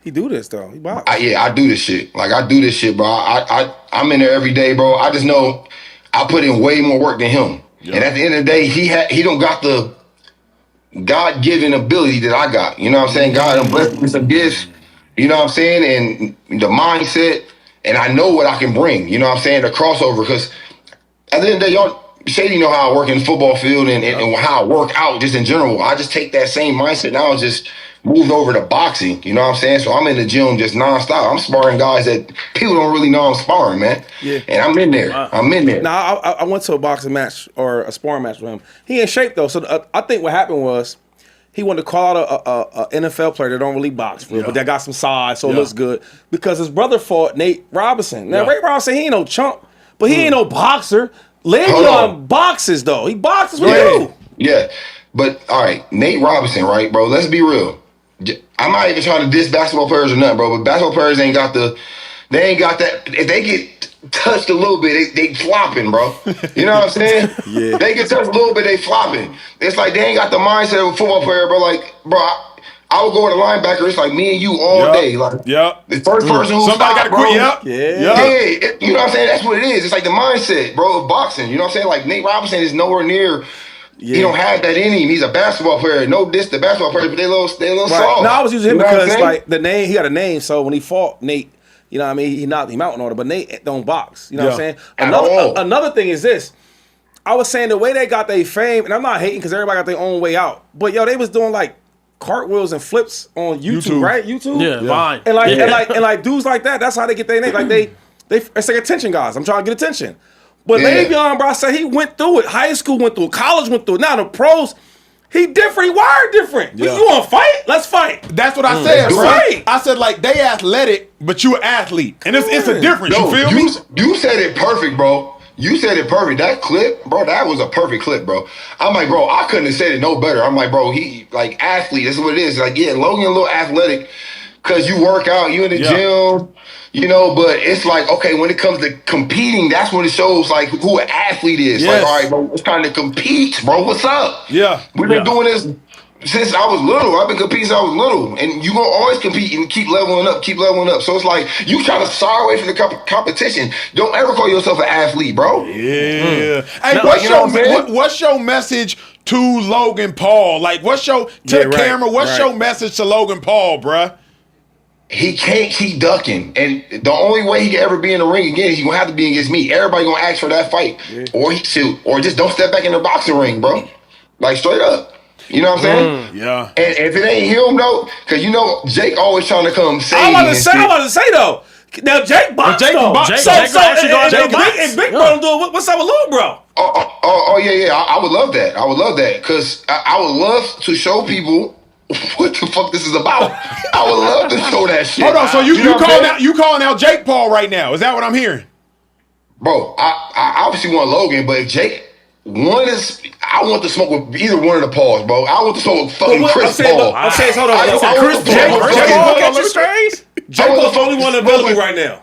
S4: He do this though. He box.
S5: I do this shit. Like I do this shit, bro. I'm in there every day, bro. I just know I put in way more work than him. And at the end of the day, he don't got the God-given ability that I got. You know what I'm saying? God done blessed me with some gifts. You know what I'm saying? And the mindset, and I know what I can bring. You know what I'm saying? The crossover, because at the end of the day, y'all. Shady know how I work in the football field and how I work out just in general. I just take that same mindset now and just moved over to boxing. You know what I'm saying? So I'm in the gym just nonstop. I'm sparring guys that people don't really know I'm sparring, man. And I'm in there. I'm in there.
S4: Now, I went to a boxing match or a sparring match with him. He in shape, though. So I think what happened was he wanted to call out a NFL player that don't really box for real, but that got some size, so it looks good. Because his brother fought Nate Robinson. Now, Nate Robinson, he ain't no chump, but he ain't no boxer. Le'Veon boxes, though. He boxes with you.
S5: Yeah. But, all right, Nate Robinson, right, bro? Let's be real. I'm not even trying to diss basketball players or nothing, bro, but basketball players ain't got that. If they get touched a little bit, they flopping, bro. You know what I'm saying? They get touched a little bit, they flopping. It's like they ain't got the mindset of a football player, bro. Like, bro, I would go with a linebacker. It's like me and you all day. Like, the first person who
S1: somebody got to quit.
S5: You know what I'm saying? That's what it is. It's like the mindset, bro, of boxing. You know what I'm saying? Like Nate Robinson is nowhere near. He don't have that in him. He's a basketball player. No diss the basketball players, but they little soft.
S4: No, I was using him because like the name. He got a name. So when he fought Nate, You know what I mean? He knocked him out and all that, but Nate don't box. You know what I'm saying? Another thing is this. I was saying the way they got their fame, and I'm not hating because everybody got their own way out. But yo, they was doing like cartwheels and flips on YouTube. Right? YouTube?
S2: Yeah, fine.
S4: And like dudes like that, that's how they get their name. Like they it's like attention guys. I'm trying to get attention. But Le'Veon, bro, I said he went through it. High school went through it. College went through it. Now the pros, he different. He wired different. Yeah. You want to fight? Let's fight.
S1: That's what I said, bro. Right. I said, like, they athletic, but you an athlete. And it's a difference. You feel me?
S5: You said it perfect, bro. You said it perfect. That clip, bro, that was a perfect clip, bro. I'm like, bro, I couldn't have said it no better. I'm like, bro, he, like, athlete. That's what it is. Like, yeah, Logan a little athletic because you work out, you in the gym. You know, but it's like, okay, when it comes to competing, that's when it shows, like, who an athlete is. Yes. Like, all right, bro, it's time to compete, bro. What's up? Yeah. We've been doing this since I was little. I've been competing since I was little. And you're going to always compete and keep leveling up. So it's like, you try to shy away from the competition. Don't ever call yourself an athlete, bro.
S1: Yeah. Hey, what's your message to Logan Paul? Like, what's your, camera, what's your message to Logan Paul, bruh?
S5: He can't keep ducking. And the only way he can ever be in the ring again is he's going to have to be against me. Everybody going to ask for that fight. Yeah. Or just don't step back in the boxing ring, bro. Like, straight up. You know what I'm saying?
S1: Yeah.
S5: And if it ain't him, though, because, you know, Jake always trying to come save
S4: I'm about to say, though. Now, Jake boxed, though. And Big Bro do it. What's up with Lil Bro?
S5: Oh, yeah. I would love that. Because I would love to show people what the fuck this is about. I would love to show that shit.
S1: Hold on, so you calling out Jake Paul right now? Is that what I'm hearing?
S5: Bro, I obviously want Logan, but if Jake I want to smoke with either one of the Pauls, bro. I want to smoke with fucking Chris Paul.
S4: I'm saying, hold on. Chris Paul catch you strays? Jake Paul's the only one available right now.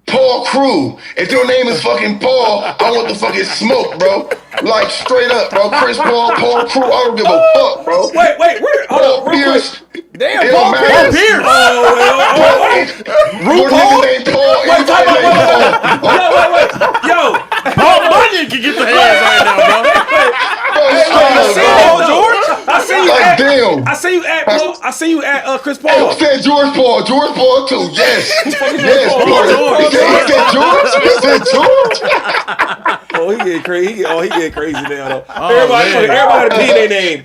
S5: Paul Crew. If your name is fucking Paul, I want the fucking smoke, bro. Like, straight up, bro. Chris Paul Crew, I don't give a fuck, bro.
S4: Wait, hold on,
S5: Pierce.
S4: Damn, Paul Pierce.
S5: RuPaul? Wait,
S4: Yo, Paul Bunyan can get the hands right now, bro. I see you at Chris Paul.
S5: Hey, said George Paul too. Yes. He said George.
S4: Oh, he get crazy. He get crazy now though. Everybody P their name.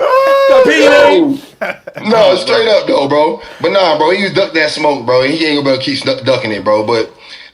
S5: No, straight up though, bro. But nah, bro, he was duck that smoke, bro. He ain't gonna be able to keep ducking it, bro. But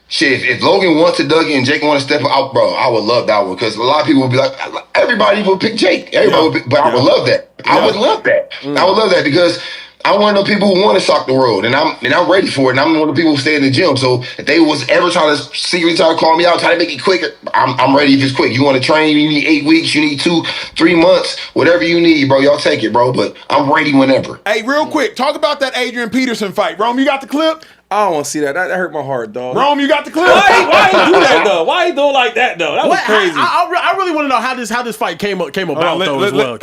S5: shit, if Logan wants to duck it and Jake want to step out, bro, I would love that one because a lot of people would be like, everybody would pick Jake. Everybody would pick, but I would love that. I would love that. I would love that because I'm one of the people who want to shock the world, and I'm ready for it. And I'm one of the people who stay in the gym. So if they was ever trying to secretly try to call me out, try to make it quicker, I'm ready if it's quick. You want to train? You need 8 weeks. You need 2-3 months. Whatever you need, bro. Y'all take it, bro. But I'm ready whenever.
S1: Hey, real quick, talk about that Adrian Peterson fight. Rome, you got the clip?
S4: I don't want to see that. That hurt my heart, dog.
S1: Rome, you got the clip?
S4: Why he do that though? Why he do it like that though? That was crazy.
S2: I really want to know how this fight came about though as well.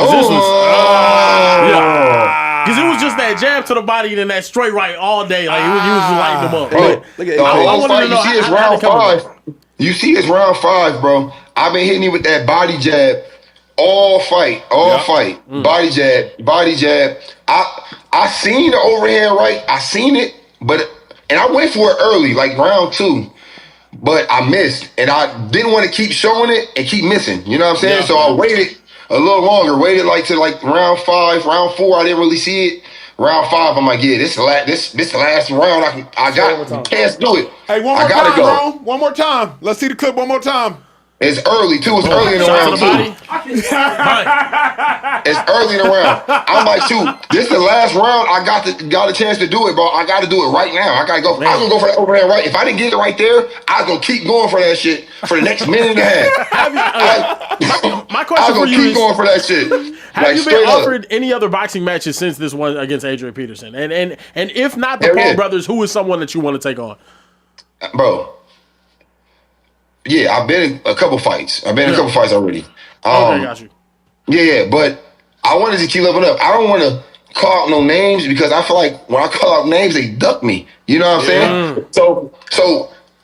S2: Because it was just that jab to the body and then that straight right all day. Like he was lighting them up.
S5: Bro, I wanted to know you see it's round 5. You see it's round 5, bro. I've been hitting you with that body jab all fight. Body jab. I seen the overhand right. I seen it, and I went for it early, like round 2. But I missed. And I didn't want to keep showing it and keep missing. You know what I'm saying? So I waited a little longer. Waited to round 5, round 4. I didn't really see it. Round 5, I'm like, yeah, this the last round. I got chance to do it.
S1: Hey, one more time, Rome. One more time. Let's see the clip one more time.
S5: It's early too. It's early in the round too. It's early in the round. I'm like, shoot, this is the last round. I got a chance to do it, bro. I got to do it right now. I gotta go. I'm gonna go for that overhand right. If I didn't get it right there, I was gonna keep going for that shit for the next minute and a half.
S2: My question for you
S5: keep going for that shit.
S2: Have you been offered any other boxing matches since this one against Adrian Peterson? And if not the Paul brothers, who is someone that you want to take on,
S5: bro? Yeah, I've been in a couple fights. I've been in a couple fights already.
S2: Okay, got you.
S5: Yeah, but I wanted to keep leveling up. I don't want to call out no names because I feel like when I call out names, they duck me. You know what I'm saying? So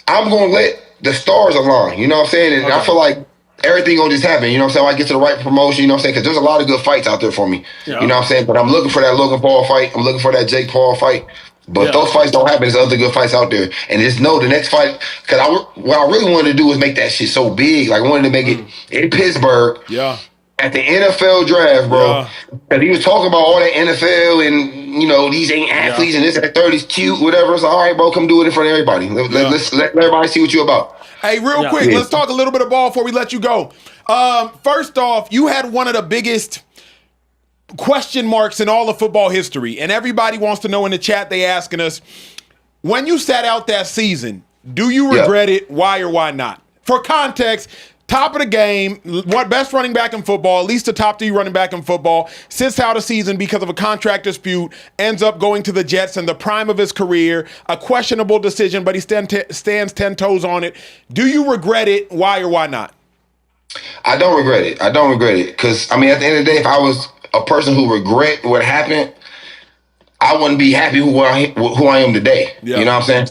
S5: I'm going to let the stars align. You know what I'm saying? And I feel like everything going to just happen. You know what I'm saying? When I get to the right promotion, you know what I'm saying? Because there's a lot of good fights out there for me. Yeah. You know what I'm saying? But I'm looking for that Logan Paul fight. I'm looking for that Jake Paul fight. But those fights don't happen. There's other good fights out there. And just know the next fight, because what I really wanted to do was make that shit so big. Like, I wanted to make it in Pittsburgh.
S1: Yeah.
S5: At the NFL draft, bro. And he was talking about all that NFL and, these ain't athletes and this and that 30's cute, whatever. It's like, all right, bro, come do it in front of everybody. Let's let everybody see what you're about.
S1: Hey, real quick, let's talk a little bit of ball before we let you go. First off, you had one of the biggest question marks in all of football history. And everybody wants to know in the chat, they asking us, when you sat out that season, do you regret it? Why or why not? For context, top of the game, what best running back in football, at least the top 3 running back in football, sits out a season because of a contract dispute, ends up going to the Jets in the prime of his career, a questionable decision, but he stands 10 toes on it. Do you regret it? Why or why not?
S5: I don't regret it. Because, at the end of the day, if I was a person who regret what happened, I wouldn't be happy who I am today. Yeah. You know what I'm saying?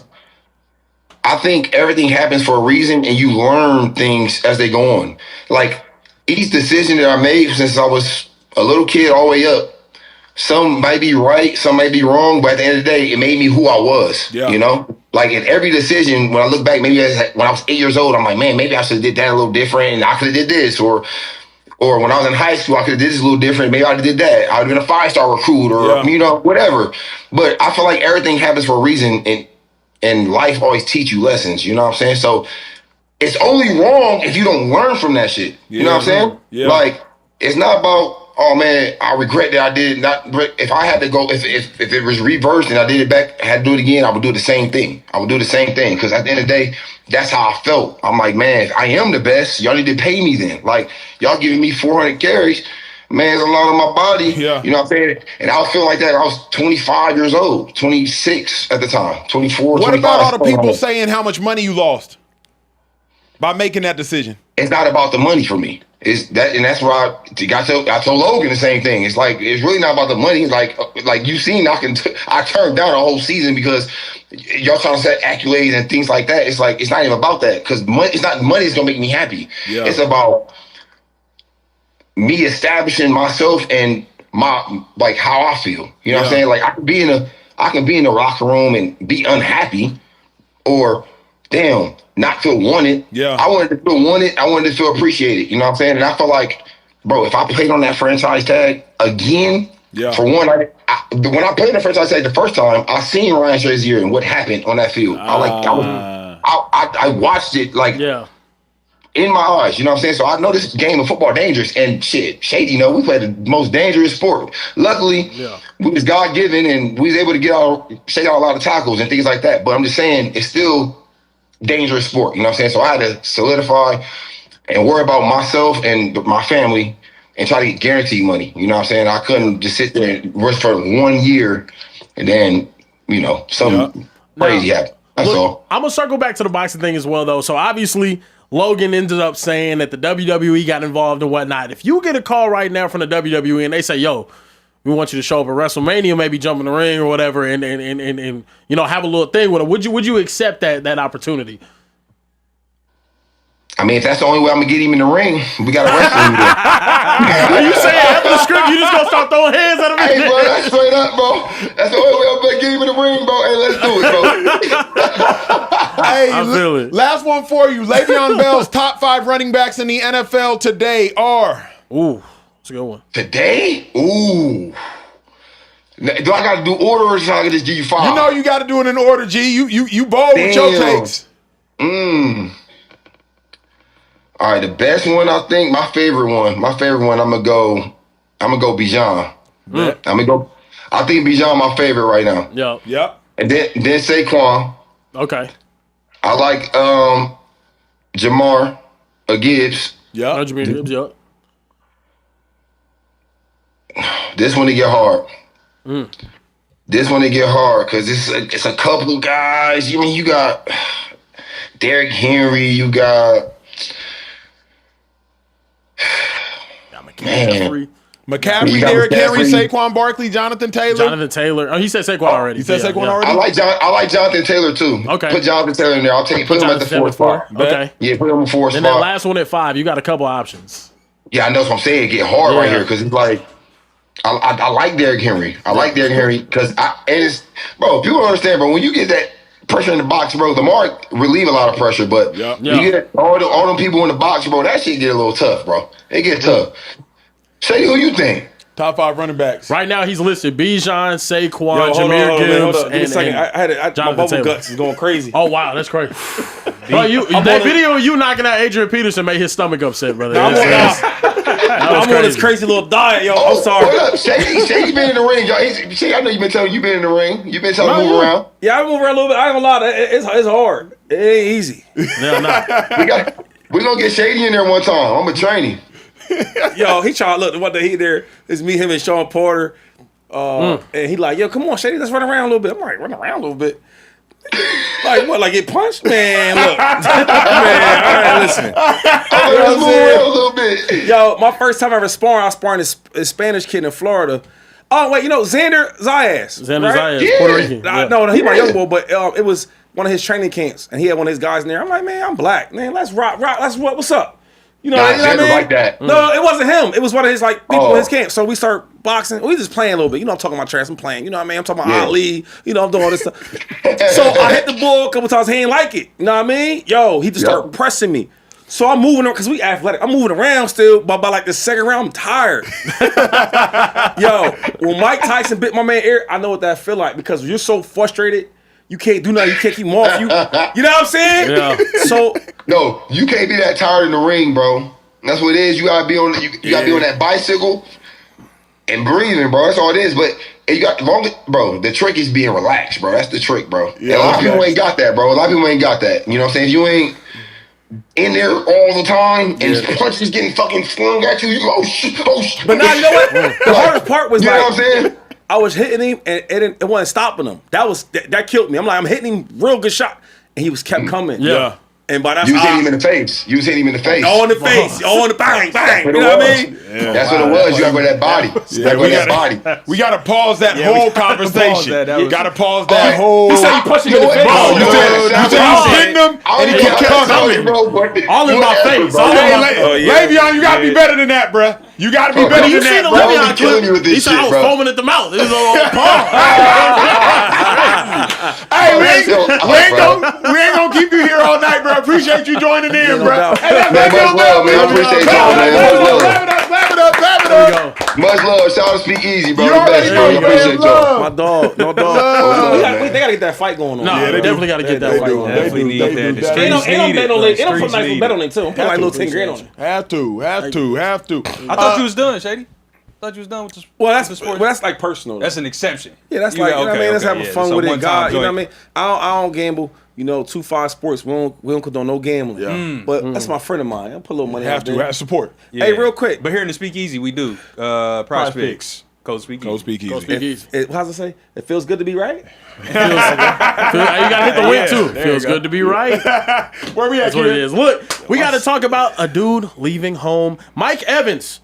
S5: I think everything happens for a reason, and you learn things as they go on. Like, each decision that I made since I was a little kid all the way up, some might be right, some might be wrong, but at the end of the day, it made me who I was, Like, in every decision, when I look back, maybe when I was 8 years old, I'm like, man, maybe I should have did that a little different, and I could have did this, or when I was in high school, I could have did this a little different. Maybe I would have did that. I would have been a 5-star recruit, or, whatever. But I feel like everything happens for a reason, and life always teach you lessons, you know what I'm saying? So it's only wrong if you don't learn from that shit. You know what I'm saying? Yeah. Like, it's not about, oh man, I regret that I did not. If I had to go, if it was reversed and I did it back, I had to do it again, I would do the same thing. Because at the end of the day, that's how I felt. I'm like, man, if I am the best, y'all need to pay me then. Like, y'all giving me 400 carries. Man, it's a lot on my body. Yeah. You know what I'm saying? And I was feeling like that. I was 25 years old, 26 at the time, 24,
S1: What about all the people saying how much money you lost by making that decision?
S5: It's not about the money for me. It's that, and that's why I told Logan the same thing. It's like, it's really not about the money. Like you seen, I turned down a whole season because y'all trying to set accolades and things like that. It's like, it's not even about that, because money is gonna make me happy. Yeah. It's about me establishing myself and my, like, how I feel. You know what I'm saying? Like, I can be in the locker room and be unhappy, or not feel wanted. Yeah. I wanted to feel wanted. I wanted to feel appreciated. You know what I'm saying? And I feel like, bro, if I played on that franchise tag again, for one, when I played on the franchise tag the first time, I seen Ryan Shazier and what happened on that field. I watched it in my eyes, you know what I'm saying? So I know this game of football dangerous, and shit, Shady, we played the most dangerous sport. Luckily, we was God-given, and we was able to shake out a lot of tackles and things like that. But I'm just saying, it's still dangerous sport, you know what I'm saying? So I had to solidify and worry about myself and my family and try to get guaranteed money, you know what I'm saying? I couldn't just sit there and rush for 1 year and then, something crazy happened. That's all.
S2: I'm going to circle back to the boxing thing as well, though. So obviously, Logan ended up saying that the WWE got involved and whatnot. If you get a call right now from the WWE and they say, yo, we want you to show up at WrestleMania, maybe jump in the ring or whatever, and have a little thing with it, would you accept that opportunity?
S5: I mean, if that's the only way I'm gonna get him in the ring, we gotta wrestle him.
S2: Are you saying after the script you just gonna start throwing hands at him?
S5: Hey, bro, that's straight up, bro. That's the only way I'm gonna get him in the ring, bro. Hey, let's do it, bro.
S1: Hey, I feel it. Last one for you. Le'Veon Bell's top 5 running backs in the NFL today are.
S2: Ooh, that's a good one.
S5: Today? Ooh. Do I gotta do order, or should I just give you 5?
S1: You know you gotta do it in order, G. You bold with your takes.
S5: All right, the best one, I think, my favorite one, I'm gonna go Bijan. I think Bijan my favorite right now.
S2: Yep.
S5: And then Saquon.
S2: Okay.
S5: I like Jamar Gibbs.
S2: Yeah. Jamar Gibbs, yep.
S5: This one to get hard. This one to get hard, because it's a couple of guys. I mean, you got Derrick Henry, you got
S1: McCaffrey, Derrick Henry, Saquon Barkley, Jonathan Taylor.
S2: Oh, he said Saquon already.
S1: You said Saquon already?
S5: I like Jonathan Taylor too.
S2: Okay.
S5: Put Jonathan Taylor in there. Put him at the 4th spot.
S2: Okay.
S5: Yeah, put him in the 4th spot.
S2: And that last one at 5, you got a couple options.
S5: Yeah, I know what I'm saying. Get hard right here, because it's like, I like Derrick Henry. I like Derrick Henry because people don't understand, bro. When you get that pressure in the box, bro, Lamar relieve a lot of pressure, but you get all them people in the box, bro. That shit get a little tough, bro. It get tough. Shady, who you think?
S1: Top 5 running backs.
S2: Right now, he's listed Bijan, Saquon, Jahmyr Gibbs, and
S4: my bubble guts is going crazy.
S2: Oh, wow, that's crazy. Bro, that video of you knocking out Adrian Peterson made his stomach upset, brother.
S4: I'm on this crazy little diet, yo. I'm sorry.
S5: Hold up. Shady been in the ring, y'all. Shady, I know you've been telling you been in the ring. You've been telling him to move around.
S4: Yeah, I move around a little bit. I ain't gonna lie. It's hard. It ain't easy.
S5: We're going to get Shady in there one time. I'm going to train him.
S4: Yo, he trying to look. One day he there. It's me, him, and Sean Porter. And he like, yo, come on, Shady, let's run around a little bit. I'm like, run around a little bit. Like what? Like get punched? Man, look. Man, all right, listen.
S5: Let's move around a little bit.
S4: Yo, my first time ever sparring, I was sparring this Spanish kid in Florida. Oh, wait, Xander Zayas.
S2: Zayas,
S5: Yeah.
S2: Puerto Rican.
S4: No, he my young boy, but it was one of his training camps, and he had one of his guys in there. I'm like, man, I'm black. Man, let's rock. What's up? You know,
S5: Xander
S4: what I mean?
S5: like that.
S4: No, it wasn't him. It was one of his people in his camp. So we start boxing. We just playing a little bit. You know, I'm talking about trash. I'm playing. You know what I mean? I'm talking about Ali. You know, I'm doing all this stuff. So I hit the bull a couple times. He ain't like it. You know what I mean? Yo, he just started pressing me. So I'm moving around because we athletic. I'm moving around still, but by like the second round, I'm tired. Yo, when Mike Tyson bit my man ear, I know what that feel like because you're so frustrated. You can't do nothing. You can't keep him off you. You know what I'm saying? Yeah. So
S5: no, you can't be that tired in the ring, bro. That's what it is. You gotta be on. You gotta be on that bicycle and breathing, bro. That's all it is. But you got bro. The trick is being relaxed, bro. That's the trick, bro. Yeah, a lot of people ain't got that, bro. A lot of people ain't got that. You know what I'm saying? If you ain't in there all the time and punches getting fucking flung at you, you go, oh shit.
S4: But now you know what? The hardest part was
S5: you know what I'm saying?
S4: I was hitting him and it wasn't stopping him. That killed me. I'm like, I'm hitting him real good shot, and he kept coming.
S2: Yeah.
S4: And by that
S5: you was hitting him in the face. You was hitting him in the face.
S4: All in the face. All in the bang, bang. You know what I mean?
S5: Yeah. That's what it was. You got to go that body. You got to go that body.
S1: We got to pause that whole conversation. You got to pause that whole.
S4: You said you punched him in the face.
S1: You said you was hitting him and he kept coming.
S2: All in my face.
S1: Le'Veon, you got to be better than that, bruh. You got to be better than that, bro.
S2: He said I was foaming at the mouth. It was all palm.
S1: Hey, we ain't gonna keep you here all night, bro. Appreciate you joining in, bro.
S5: Hey, much love, man. I appreciate y'all, man.
S1: Clap it up.
S5: Much love. Shout out to Speakeasy, bro.
S1: You
S5: The best, bro. I appreciate y'all.
S4: My dog. No dog. They gotta get that fight going on.
S2: No, they definitely gotta get that fight going on.
S3: Definitely need that. The
S4: Ain't
S3: streets
S4: no
S3: need
S4: bet on it. They don't put
S3: Streets
S4: nice
S3: need
S4: bet on
S3: it.
S4: it too. Put like little 10 grand on it.
S1: Have to.
S3: I thought you was done, Shady. I thought you was done with this.
S4: Well, that's like personal.
S3: That's an exception.
S4: Yeah, that's like, you know what I mean? Let's have fun with it. God, you know what I mean? I don't gamble. You know, 2-5 Sports, we don't condone no gambling. Yeah. But that's my friend of mine. I'll put a little money out there.
S1: Have support.
S3: Yeah.
S4: Hey, real quick.
S3: But here in the Speakeasy, we do. PrizePicks. Code Speakeasy.
S4: How's it say? It feels good to be right?
S2: You gotta hit the win too. Feels good to be right.
S1: Where we at?
S2: That's what it is. Look, we gotta talk about a dude leaving home. Mike Evans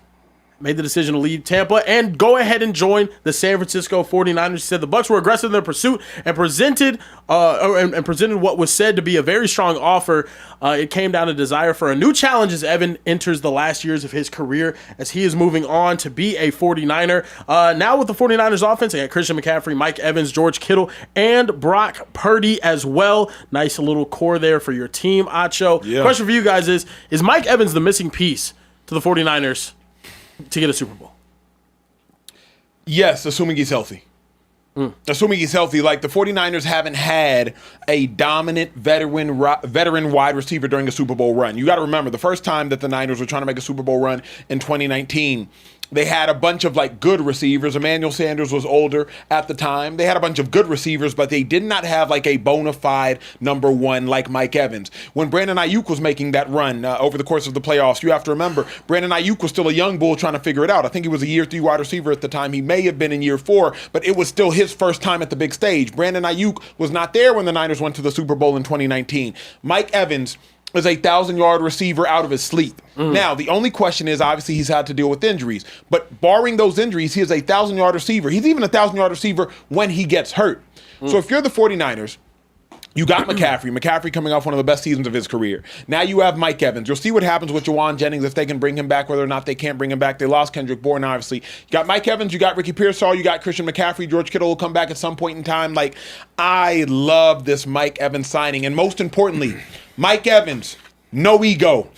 S2: made the decision to leave Tampa and go ahead and join the San Francisco 49ers. He said the Bucs were aggressive in their pursuit and presented what was said to be a very strong offer. It came down to desire for a new challenge as Evan enters the last years of his career as he is moving on to be a 49er. Now with the 49ers offense, they got Christian McCaffrey, Mike Evans, George Kittle, and Brock Purdy as well. Nice little core there for your team, Acho. Yeah. Question for you guys is Mike Evans the missing piece to the 49ers to get a Super Bowl?
S1: Yes, assuming he's healthy. Assuming he's healthy. Like, the 49ers haven't had a dominant veteran wide receiver during a Super Bowl run. You got to remember, the first time that the Niners were trying to make a Super Bowl run in 2019, they had a bunch of, like, good receivers. Emmanuel Sanders was older at the time. They had a bunch of good receivers, but they did not have, like, a bona fide number one like Mike Evans. When Brandon Ayuk was making that run over the course of the playoffs, you have to remember, Brandon Ayuk was still a young bull trying to figure it out. I think he was a year 3 wide receiver at the time. He may have been in year 4, but it was still his first time at the big stage. Brandon Ayuk was not there when the Niners went to the Super Bowl in 2019. Mike Evans is a 1,000-yard receiver out of his sleep. Now, the only question is, obviously, he's had to deal with injuries. But barring those injuries, he is a 1,000-yard receiver. He's even a 1,000-yard receiver when he gets hurt. So if you're the 49ers, You got McCaffrey. McCaffrey coming off one of the best seasons of his career. Now you have Mike Evans. You'll see what happens with Jawan Jennings if they can bring him back, whether or not they can't bring him back. They lost Kendrick Bourne, obviously. You got Mike Evans. You got Ricky Pearsall. You got Christian McCaffrey. George Kittle will come back at some point in time. Like, I love this Mike Evans signing. And most importantly, Mike Evans, no ego,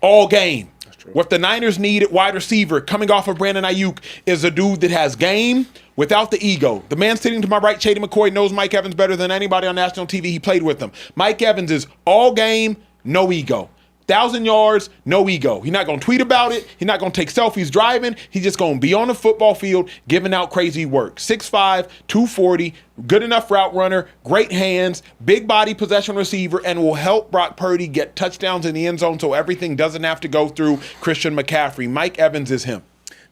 S1: all game. What the Niners need at wide receiver, coming off of Brandon Ayuk, is a dude that has game without the ego. The man sitting to my right, Shady McCoy, knows Mike Evans better than anybody on national TV. He played with him. Mike Evans is all game, no ego. 1,000 yards, no ego. He's not going to tweet about it. He's not going to take selfies driving. He's just going to be on the football field giving out crazy work. 6'5", 240, good enough route runner, great hands, big body possession receiver, and will help Brock Purdy get touchdowns in the end zone so everything doesn't have to go through Christian McCaffrey. Mike Evans is him.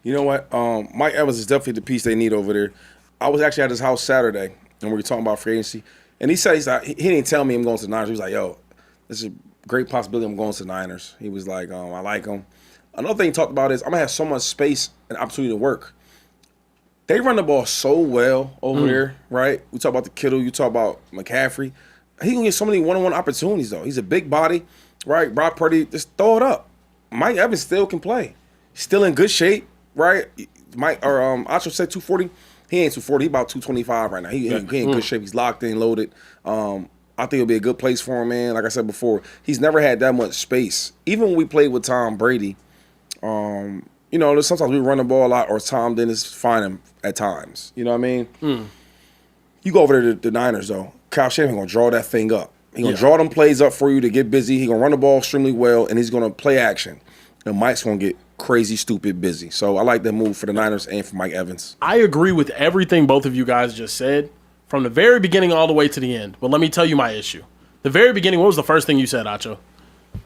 S4: You know what? Mike Evans is definitely the piece they need over there. I was actually at his house Saturday, and we were talking about free agency, and he said, he didn't tell me I'm going to the Niners. He was like, yo, this is great possibility I'm going to the Niners. He was like, I like him. Another thing he talked about is I'm going to have so much space and opportunity to work. They run the ball so well over there, right? We talk about the Kittle. You talk about McCaffrey. He can get so many one-on-one opportunities, though. He's a big body, right? Brock Purdy, just throw it up. Mike Evans still can play. He's still in good shape, right? Acho said 240. He ain't 240. He about 225 right now. He in good shape. He's locked in, loaded. I think it'll be a good place for him, man. Like I said before, he's never had that much space. Even when we played with Tom Brady, sometimes we run the ball a lot, or Tom Dennis find him at times. You know what I mean? You go over there to the Niners, though. Kyle Shanahan going to draw that thing up. He's going to draw them plays up for you to get busy. He's going to run the ball extremely well, and he's going to play action. And Mike's going to get crazy, stupid busy. So I like that move for the Niners and for Mike Evans.
S2: I agree with everything both of you guys just said, from the very beginning all the way to the end. But let me tell you my issue. The very beginning, what was the first thing you said, Acho?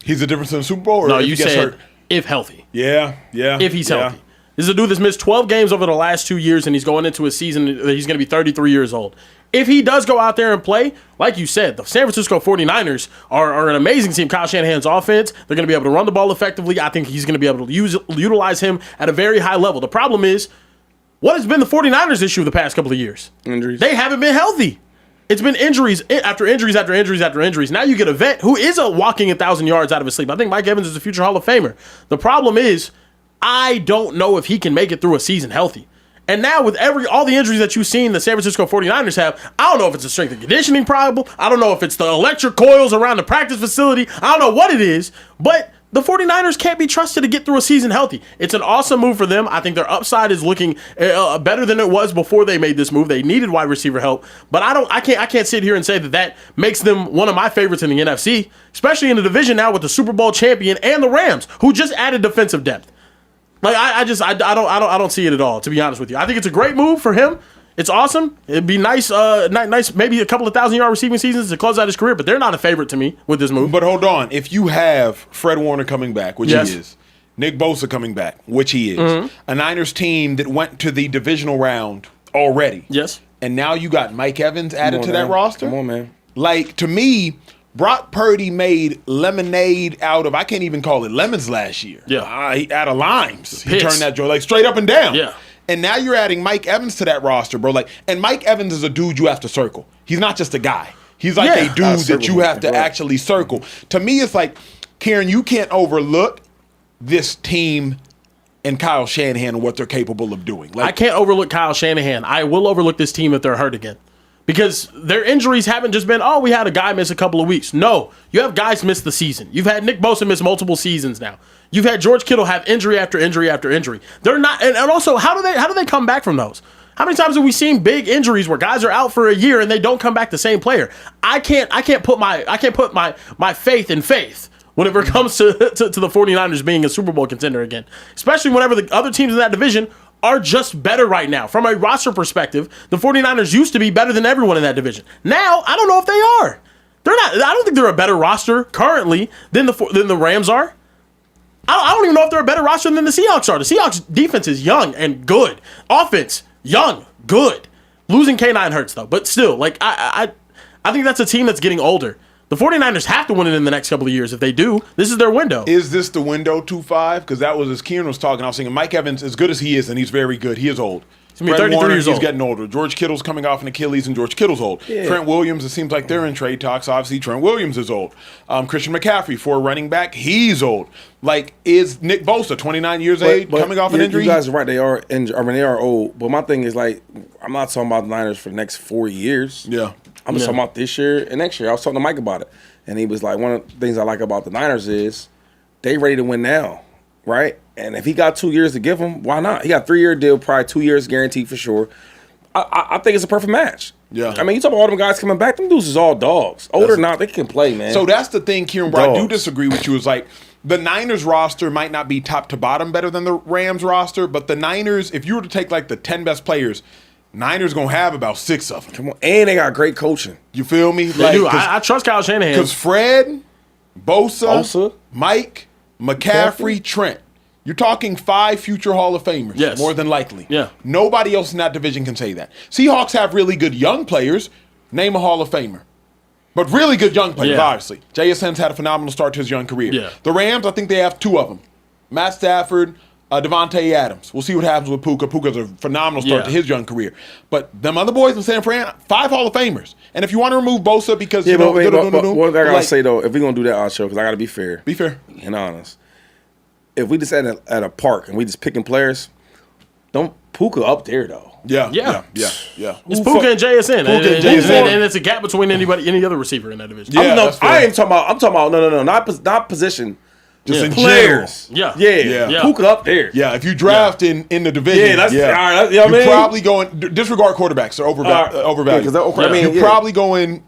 S1: He's the difference in the Super Bowl? Or
S2: no,
S1: if
S2: you
S1: he gets
S2: said
S1: hurt?
S2: If healthy.
S1: Yeah.
S2: If he's healthy. This is a dude that's missed 12 games over the last 2 years, and he's going into a season that he's going to be 33 years old. If he does go out there and play, like you said, the San Francisco 49ers are an amazing team. Kyle Shanahan's offense, they're going to be able to run the ball effectively. I think he's going to be able to utilize him at a very high level. The problem is, what has been the 49ers' issue the past couple of years?
S4: Injuries.
S2: They haven't been healthy. It's been injuries after injuries after injuries after injuries. Now you get a vet who is walking 1,000 yards out of his sleep. I think Mike Evans is a future Hall of Famer. The problem is, I don't know if he can make it through a season healthy. And now with all the injuries that you've seen the San Francisco 49ers have, I don't know if it's a strength and conditioning problem. I don't know if it's the electric coils around the practice facility. I don't know what it is, but the 49ers can't be trusted to get through a season healthy. It's an awesome move for them. I think their upside is looking better than it was before they made this move. They needed wide receiver help, but I can't sit here and say that makes them one of my favorites in the NFC, especially in the division now with the Super Bowl champion and the Rams, who just added defensive depth. Like I don't see it at all, to be honest with you. I think it's a great move for him. It's awesome. It'd be nice, maybe a couple of 1,000-yard receiving seasons to close out his career, but they're not a favorite to me with this move.
S1: But hold on. If you have Fred Warner coming back, which he is, Nick Bosa coming back, which he is, a Niners team that went to the divisional round already.
S2: Yes.
S1: And now you got Mike Evans added to that roster?
S4: Come on, man.
S1: Like, to me, Brock Purdy made lemonade out of, I can't even call it lemons last year.
S2: Yeah.
S1: Out of limes. He turned that joint, like, straight up and down.
S2: Yeah.
S1: And now you're adding Mike Evans to that roster, bro. Like, and Mike Evans is a dude you have to circle. He's not just a guy. He's like a dude that you have to actually circle. To me, it's like, Kieran, you can't overlook this team and Kyle Shanahan and what they're capable of doing. Like,
S2: I can't overlook Kyle Shanahan. I will overlook this team if they're hurt again. Because their injuries haven't just been, we had a guy miss a couple of weeks. No, you have guys miss the season. You've had Nick Bosa miss multiple seasons now. You've had George Kittle have injury after injury after injury. They're not, and also, how do they come back from those? How many times have we seen big injuries where guys are out for a year and they don't come back the same player? I can't put my faith in faith whenever it comes to the 49ers being a Super Bowl contender again. Especially whenever the other teams in that division are just better right now. From a roster perspective, the 49ers used to be better than everyone in that division. Now, I don't know if they are. They're not. I don't think they're a better roster currently than the Rams are. I don't even know if they're a better roster than the Seahawks are. The Seahawks defense is young and good. Offense, young, good. Losing K9 hurts, though. But still, like I think that's a team that's getting older. The 49ers have to win it in the next couple of years. If they do, this is their window.
S1: Is this the window 2-5? Because that was, as Kieran was talking, I was thinking Mike Evans, as good as he is, and he's very good, he is old. Fred Warner, he's getting older. George Kittle's coming off an Achilles, and George Kittle's old. Yeah. Trent Williams, it seems like they're in trade talks. Obviously, Trent Williams is old. Christian McCaffrey, for a running back, he's old. Like, is Nick Bosa, 29 years of age, coming off an injury?
S4: You guys are right. They are injured. I mean, they are old. But my thing is, like, I'm not talking about the Niners for the next 4 years.
S1: Yeah.
S4: I'm just talking about this year and next year. I was talking to Mike about it. And he was like, one of the things I like about the Niners is they ready to win now, right? And if he got 2 years to give him, why not? He got a 3-year deal, probably 2 years guaranteed for sure. I think it's a perfect match.
S1: Yeah.
S4: I mean, you talk about all them guys coming back, them dudes is all dogs. Older or not, they can play, man.
S1: So that's the thing, Kieran, where I do disagree with you, is like, the Niners roster might not be top to bottom better than the Rams roster, but the Niners, if you were to take like the 10 best players, Niners gonna have about 6 of them.
S4: Come on, and they got great coaching.
S1: You feel me?
S2: They do. I trust Kyle Shanahan.
S1: Because Fred, Bosa, Mike, McCaffrey, Trent. You're talking 5 future Hall of Famers, more than likely.
S2: Yeah.
S1: Nobody else in that division can say that. Seahawks have really good young players. Name a Hall of Famer. But really good young players, obviously. JSN's had a phenomenal start to his young career.
S2: Yeah.
S1: The Rams, I think they have 2 of them. Matt Stafford, Devontae Adams. We'll see what happens with Puka. Puka's a phenomenal start to his young career. But them other boys in San Fran, 5 Hall of Famers. And if you want to remove Bosa because,
S4: one thing I got to say, though, if we're going to do that, Acho, because I got to be fair.
S1: Be fair.
S4: And honest. If we just at a park and we just picking players, don't Puka up there, though.
S1: Yeah.
S2: It's Puka and JSN. And it's a gap between any other receiver in that division.
S4: Yeah, I'm talking about no, not position.
S1: Just in
S4: players.
S1: Yeah.
S4: Puka up there.
S1: Yeah, if you draft in the division,
S4: all right. You know what I mean?
S1: You're probably going, disregard quarterbacks, they're overvalued. You're probably going.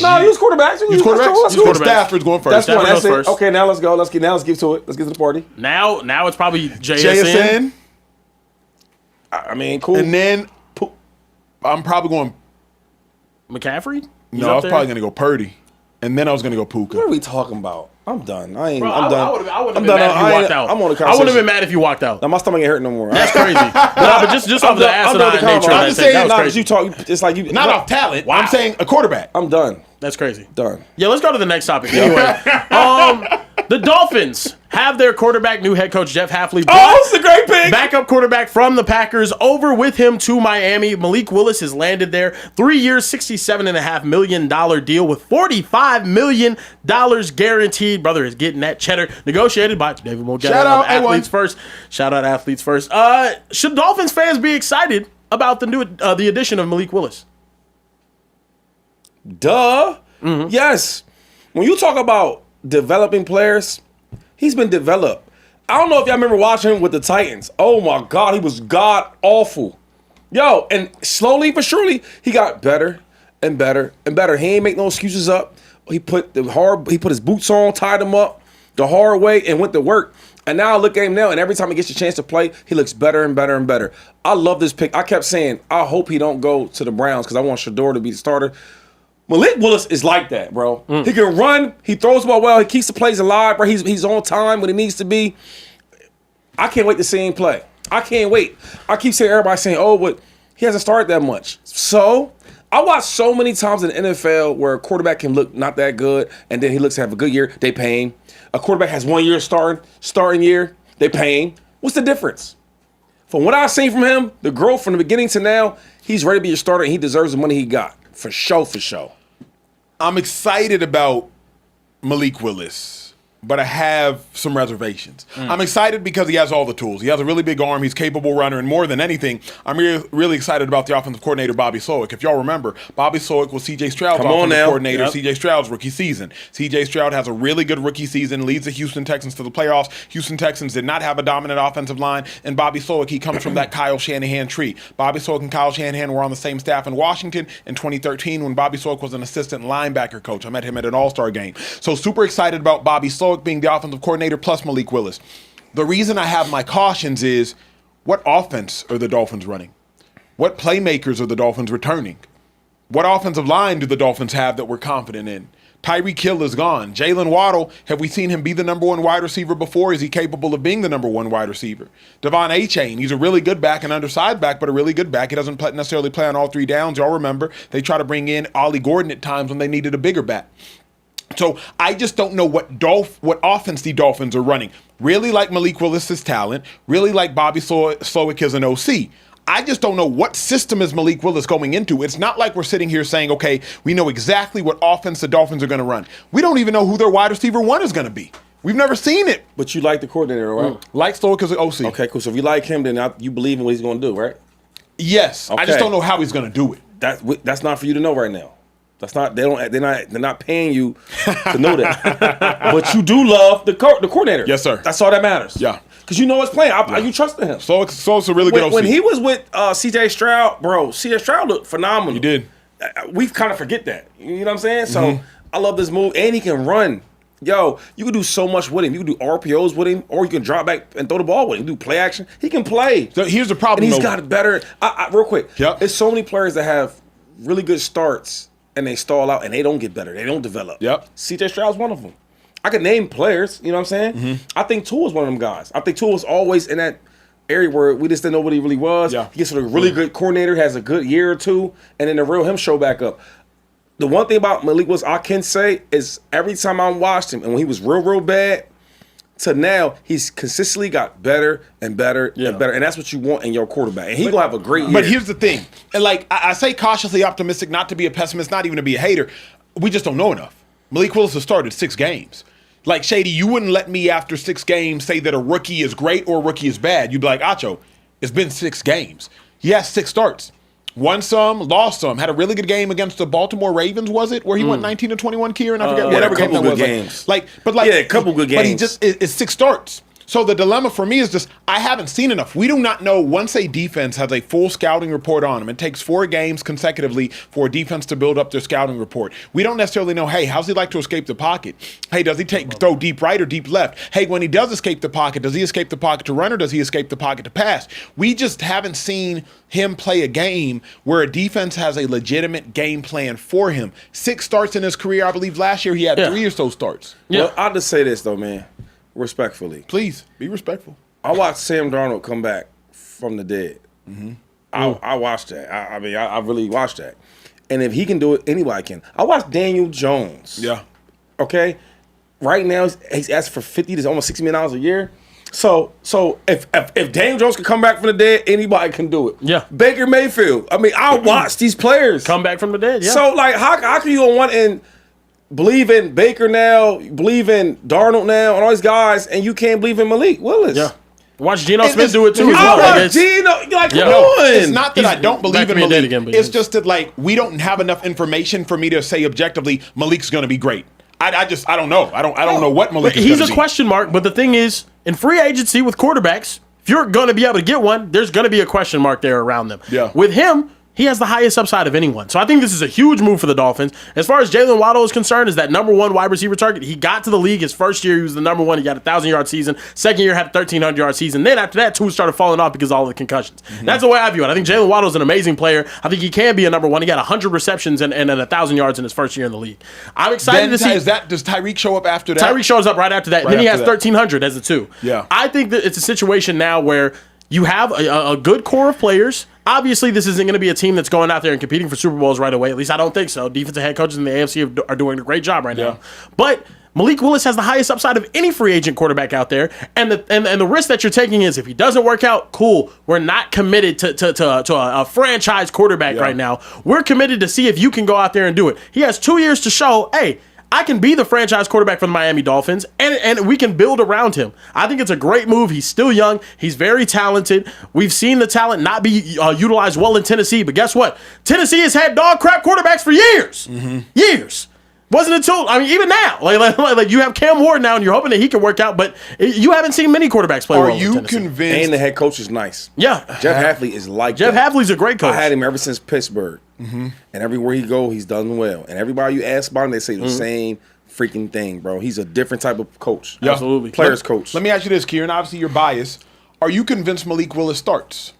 S4: No, use quarterbacks.
S1: Use quarterbacks. Stafford's going first.
S4: That's it. Okay, now let's go. Let's get to it. Let's get to the party.
S2: Now it's probably JSN.
S4: I mean, cool.
S1: And then I'm probably going
S2: McCaffrey.
S1: No, I was probably gonna go Purdy, and then I was gonna go Puka.
S4: What are we talking about? I'm done. I'm done.
S2: I wouldn't have been mad if you walked out.
S4: I'm on the conversation.
S2: I wouldn't have been mad if you walked out.
S4: Now my stomach ain't hurting no more.
S2: That's crazy. But just off the asinine nature of that thing, that was crazy.
S4: You talk. It's like you
S1: not off talent.
S2: Wow.
S1: I'm saying a quarterback.
S4: I'm done.
S2: That's crazy.
S4: Done.
S2: Yeah, let's go to the next topic. Anyway, the Dolphins have their quarterback, new head coach Jeff Hafley.
S4: It's a great pick.
S2: Backup quarterback from the Packers over with him to Miami. Malik Willis has landed there. 3 years, $67.5 million deal with $45 million guaranteed. Brother is getting that cheddar negotiated by David Montgomery.
S1: Shout out
S2: Athletes First. Shout out Athletes First. Should Dolphins fans be excited about the addition of Malik Willis?
S4: Duh. Mm-hmm. Yes. When you talk about developing players, he's been developed. I don't know if y'all remember watching him with the Titans. Oh my God, he was god awful. Yo, and slowly but surely, he got better and better and better. He ain't make no excuses up. He put his boots on, tied them up the hard way, and went to work. And now I look at him now, and every time he gets a chance to play, he looks better and better and better. I love this pick. I kept saying, I hope he don't go to the Browns because I want Shador to be the starter. Malik Willis is like that, bro. He can run. He throws the ball well. He keeps the plays alive, bro. He's on time when he needs to be. I can't wait to see him play. I can't wait. I keep saying everybody saying, oh, but he hasn't started that much. So I watched so many times in the NFL where a quarterback can look not that good, and then he looks to have a good year. They pay him. A quarterback has 1 year starting year. They pay him. What's the difference? From what I've seen from him, the growth from the beginning to now, he's ready to be a starter, and he deserves the money he got. For sure.
S1: I'm excited about Malik Willis, but I have some reservations. I'm excited because he has all the tools. He has a really big arm. He's a capable runner. And more than anything, I'm really excited about the offensive coordinator, Bobby Slowick. If y'all remember, Bobby Slowick was C.J. Stroud's offensive coordinator, C.J. Stroud's rookie season. C.J. Stroud has a really good rookie season, leads the Houston Texans to the playoffs. Houston Texans did not have a dominant offensive line, and Bobby Slowick, he comes from that Kyle Shanahan tree. Bobby Slowick and Kyle Shanahan were on the same staff in Washington in 2013 when Bobby Slowick was an assistant linebacker coach. I met him at an All-Star game. So super excited about Bobby Slowick being the offensive coordinator plus Malik Willis. The reason I have my cautions is, what offense are the Dolphins running? What playmakers are the Dolphins returning? What offensive line do the Dolphins have that we're confident in? Tyreek Hill is gone. Jalen Waddle, have we seen him be the number one wide receiver before? Is he capable of being the number one wide receiver? Devon Achane, he's a really good back, an undersized back, but a really good back. He doesn't necessarily play on all 3 downs. Y'all remember, they try to bring in Ollie Gordon at times when they needed a bigger back. So I just don't know what offense the Dolphins are running. Really like Malik Willis' talent. Really like Bobby Slowick as an OC. I just don't know what system is Malik Willis going into. It's not like we're sitting here saying, okay, we know exactly what offense the Dolphins are going to run. We don't even know who their wide receiver one is going to be. We've never seen it.
S4: But you like the coordinator, right?
S1: Like Stoic as an OC.
S4: Okay, cool. So if you like him, then you believe in what he's going to do, right?
S1: Yes. Okay. I just don't know how he's going to do it.
S4: That's not for you to know right now. That's not. They're not paying you to know that. But you do love the coordinator.
S1: Yes, sir.
S4: That's all that matters.
S1: Yeah.
S4: Because you know his plan. You trusted him.
S1: Stoic's a really good OC.
S4: When he was with C.J. Stroud, bro, C.J. Stroud looked phenomenal.
S1: He did.
S4: We kind of forget that. You know what I'm saying? So I love this move, and he can run. Yo, you can do so much with him. You can do RPOs with him, or you can drop back and throw the ball with him. Do play action. He can play.
S1: So here's the problem.
S4: And he's got better. Real quick.
S1: Yep.
S4: There's so many players that have really good starts and they stall out and they don't get better. They don't develop.
S1: Yep.
S4: C.J. Stroud's one of them. I could name players. You know what I'm saying? I think Tua's one of them guys. I think Tua's always in that area where we just didn't know what he really was.
S1: Yeah.
S4: He gets with a really good coordinator, has a good year or two, and then the real him show back up. The one thing about Malik Willis I can say is every time I watched him, and when he was real bad, to now, he's consistently got better and better and better. And that's what you want in your quarterback. And he's going to have a great year.
S1: But here's the thing. And like I say cautiously optimistic, not to be a pessimist, not even to be a hater. We just don't know enough. Malik Willis has started 6 games. Like, Shady, you wouldn't let me after 6 games say that a rookie is great or a rookie is bad. You'd be like, Acho, it's been 6 games. He has 6 starts. Won some, lost some. Had a really good game against the Baltimore Ravens, was it? Where he went 19-21, Kieran? I forget whatever game that was.
S4: Games.
S1: A
S4: couple good games.
S1: But he just it's 6 starts. So the dilemma for me is just I haven't seen enough. We do not know once a defense has a full scouting report on them. It takes 4 games consecutively for a defense to build up their scouting report. We don't necessarily know, hey, how's he like to escape the pocket? Hey, does he throw deep right or deep left? Hey, when he does escape the pocket, does he escape the pocket to run or does he escape the pocket to pass? We just haven't seen him play a game where a defense has a legitimate game plan for him. 6 starts in his career. I believe last year he had 3 or so starts.
S4: Yeah. Well, I'll just say this, though, man. Respectfully.
S1: Please, be respectful.
S4: I watched Sam Darnold come back from the dead. I watched that. I really watched that. And if he can do it, anybody can. I watched Daniel Jones.
S1: Yeah.
S4: Okay? Right now, he's asking for $50 to almost $60 million a year. So if Daniel Jones can come back from the dead, anybody can do it.
S2: Yeah.
S4: Baker Mayfield. I mean, I watch these players
S2: come back from the dead. Yeah.
S4: So, like, how can you on one end believe in Baker now, believe in Darnold now, and all these guys, and you can't believe in Malik Willis?
S2: Yeah. Watch Geno Smith do it too.
S4: I watch Geno. Like, come on.
S1: It's not that I don't believe in Malik. It's just that, like, we don't have enough information for me to say objectively Malik's going to be great. I don't know. I don't know what Malik is going to be.
S2: He's a question mark, but the thing is, in free agency with quarterbacks, if you're going to be able to get one, there's going to be a question mark there around them.
S1: Yeah.
S2: With him, he has the highest upside of anyone. So I think this is a huge move for the Dolphins. As far as Jalen Waddle is concerned, is that number 1 wide receiver target. He got to the league his first year. He was the number 1. He got a 1,000-yard season. Second year had a 1,300-yard season. Then after that, 2 started falling off because of all the concussions. That's the way I view it. I think Jalen Waddle is an amazing player. I think he can be a number 1. He got 100 receptions and 1,000 yards in his first year in the league. I'm excited to see.
S1: Does Tyreek show up after that?
S2: Tyreek shows up right after that. Then he has 1,300 as a 2.
S1: Yeah.
S2: I think that it's a situation now where you have a good core of players. Obviously, this isn't going to be a team that's going out there and competing for Super Bowls right away. At least I don't think so. Defensive head coaches in the AFC are doing a great job right now. But Malik Willis has the highest upside of any free agent quarterback out there. And the risk that you're taking is if he doesn't work out, cool. We're not committed to a franchise quarterback right now. We're committed to see if you can go out there and do it. He has 2 years to show, hey, I can be the franchise quarterback for the Miami Dolphins, and we can build around him. I think it's a great move. He's still young. He's very talented. We've seen the talent not be utilized well in Tennessee, but guess what? Tennessee has had dog crap quarterbacks for years. Years. Wasn't until, even now. Like you have Cam Ward now, and you're hoping that he can work out, but you haven't seen many quarterbacks play well in Tennessee. Are you
S1: convinced?
S4: And the head coach is nice.
S2: Yeah.
S4: Jeff Hafley is like
S2: Jeff Hafley's a great coach.
S4: I had him ever since Pittsburgh. And everywhere he go, he's done well. And everybody you ask about him, they say the same freaking thing, bro. He's a different type of coach.
S1: Yeah.
S2: Absolutely.
S4: Players coach.
S1: Let me ask you this, Kieran. Obviously, you're biased. Are you convinced Malik Willis starts?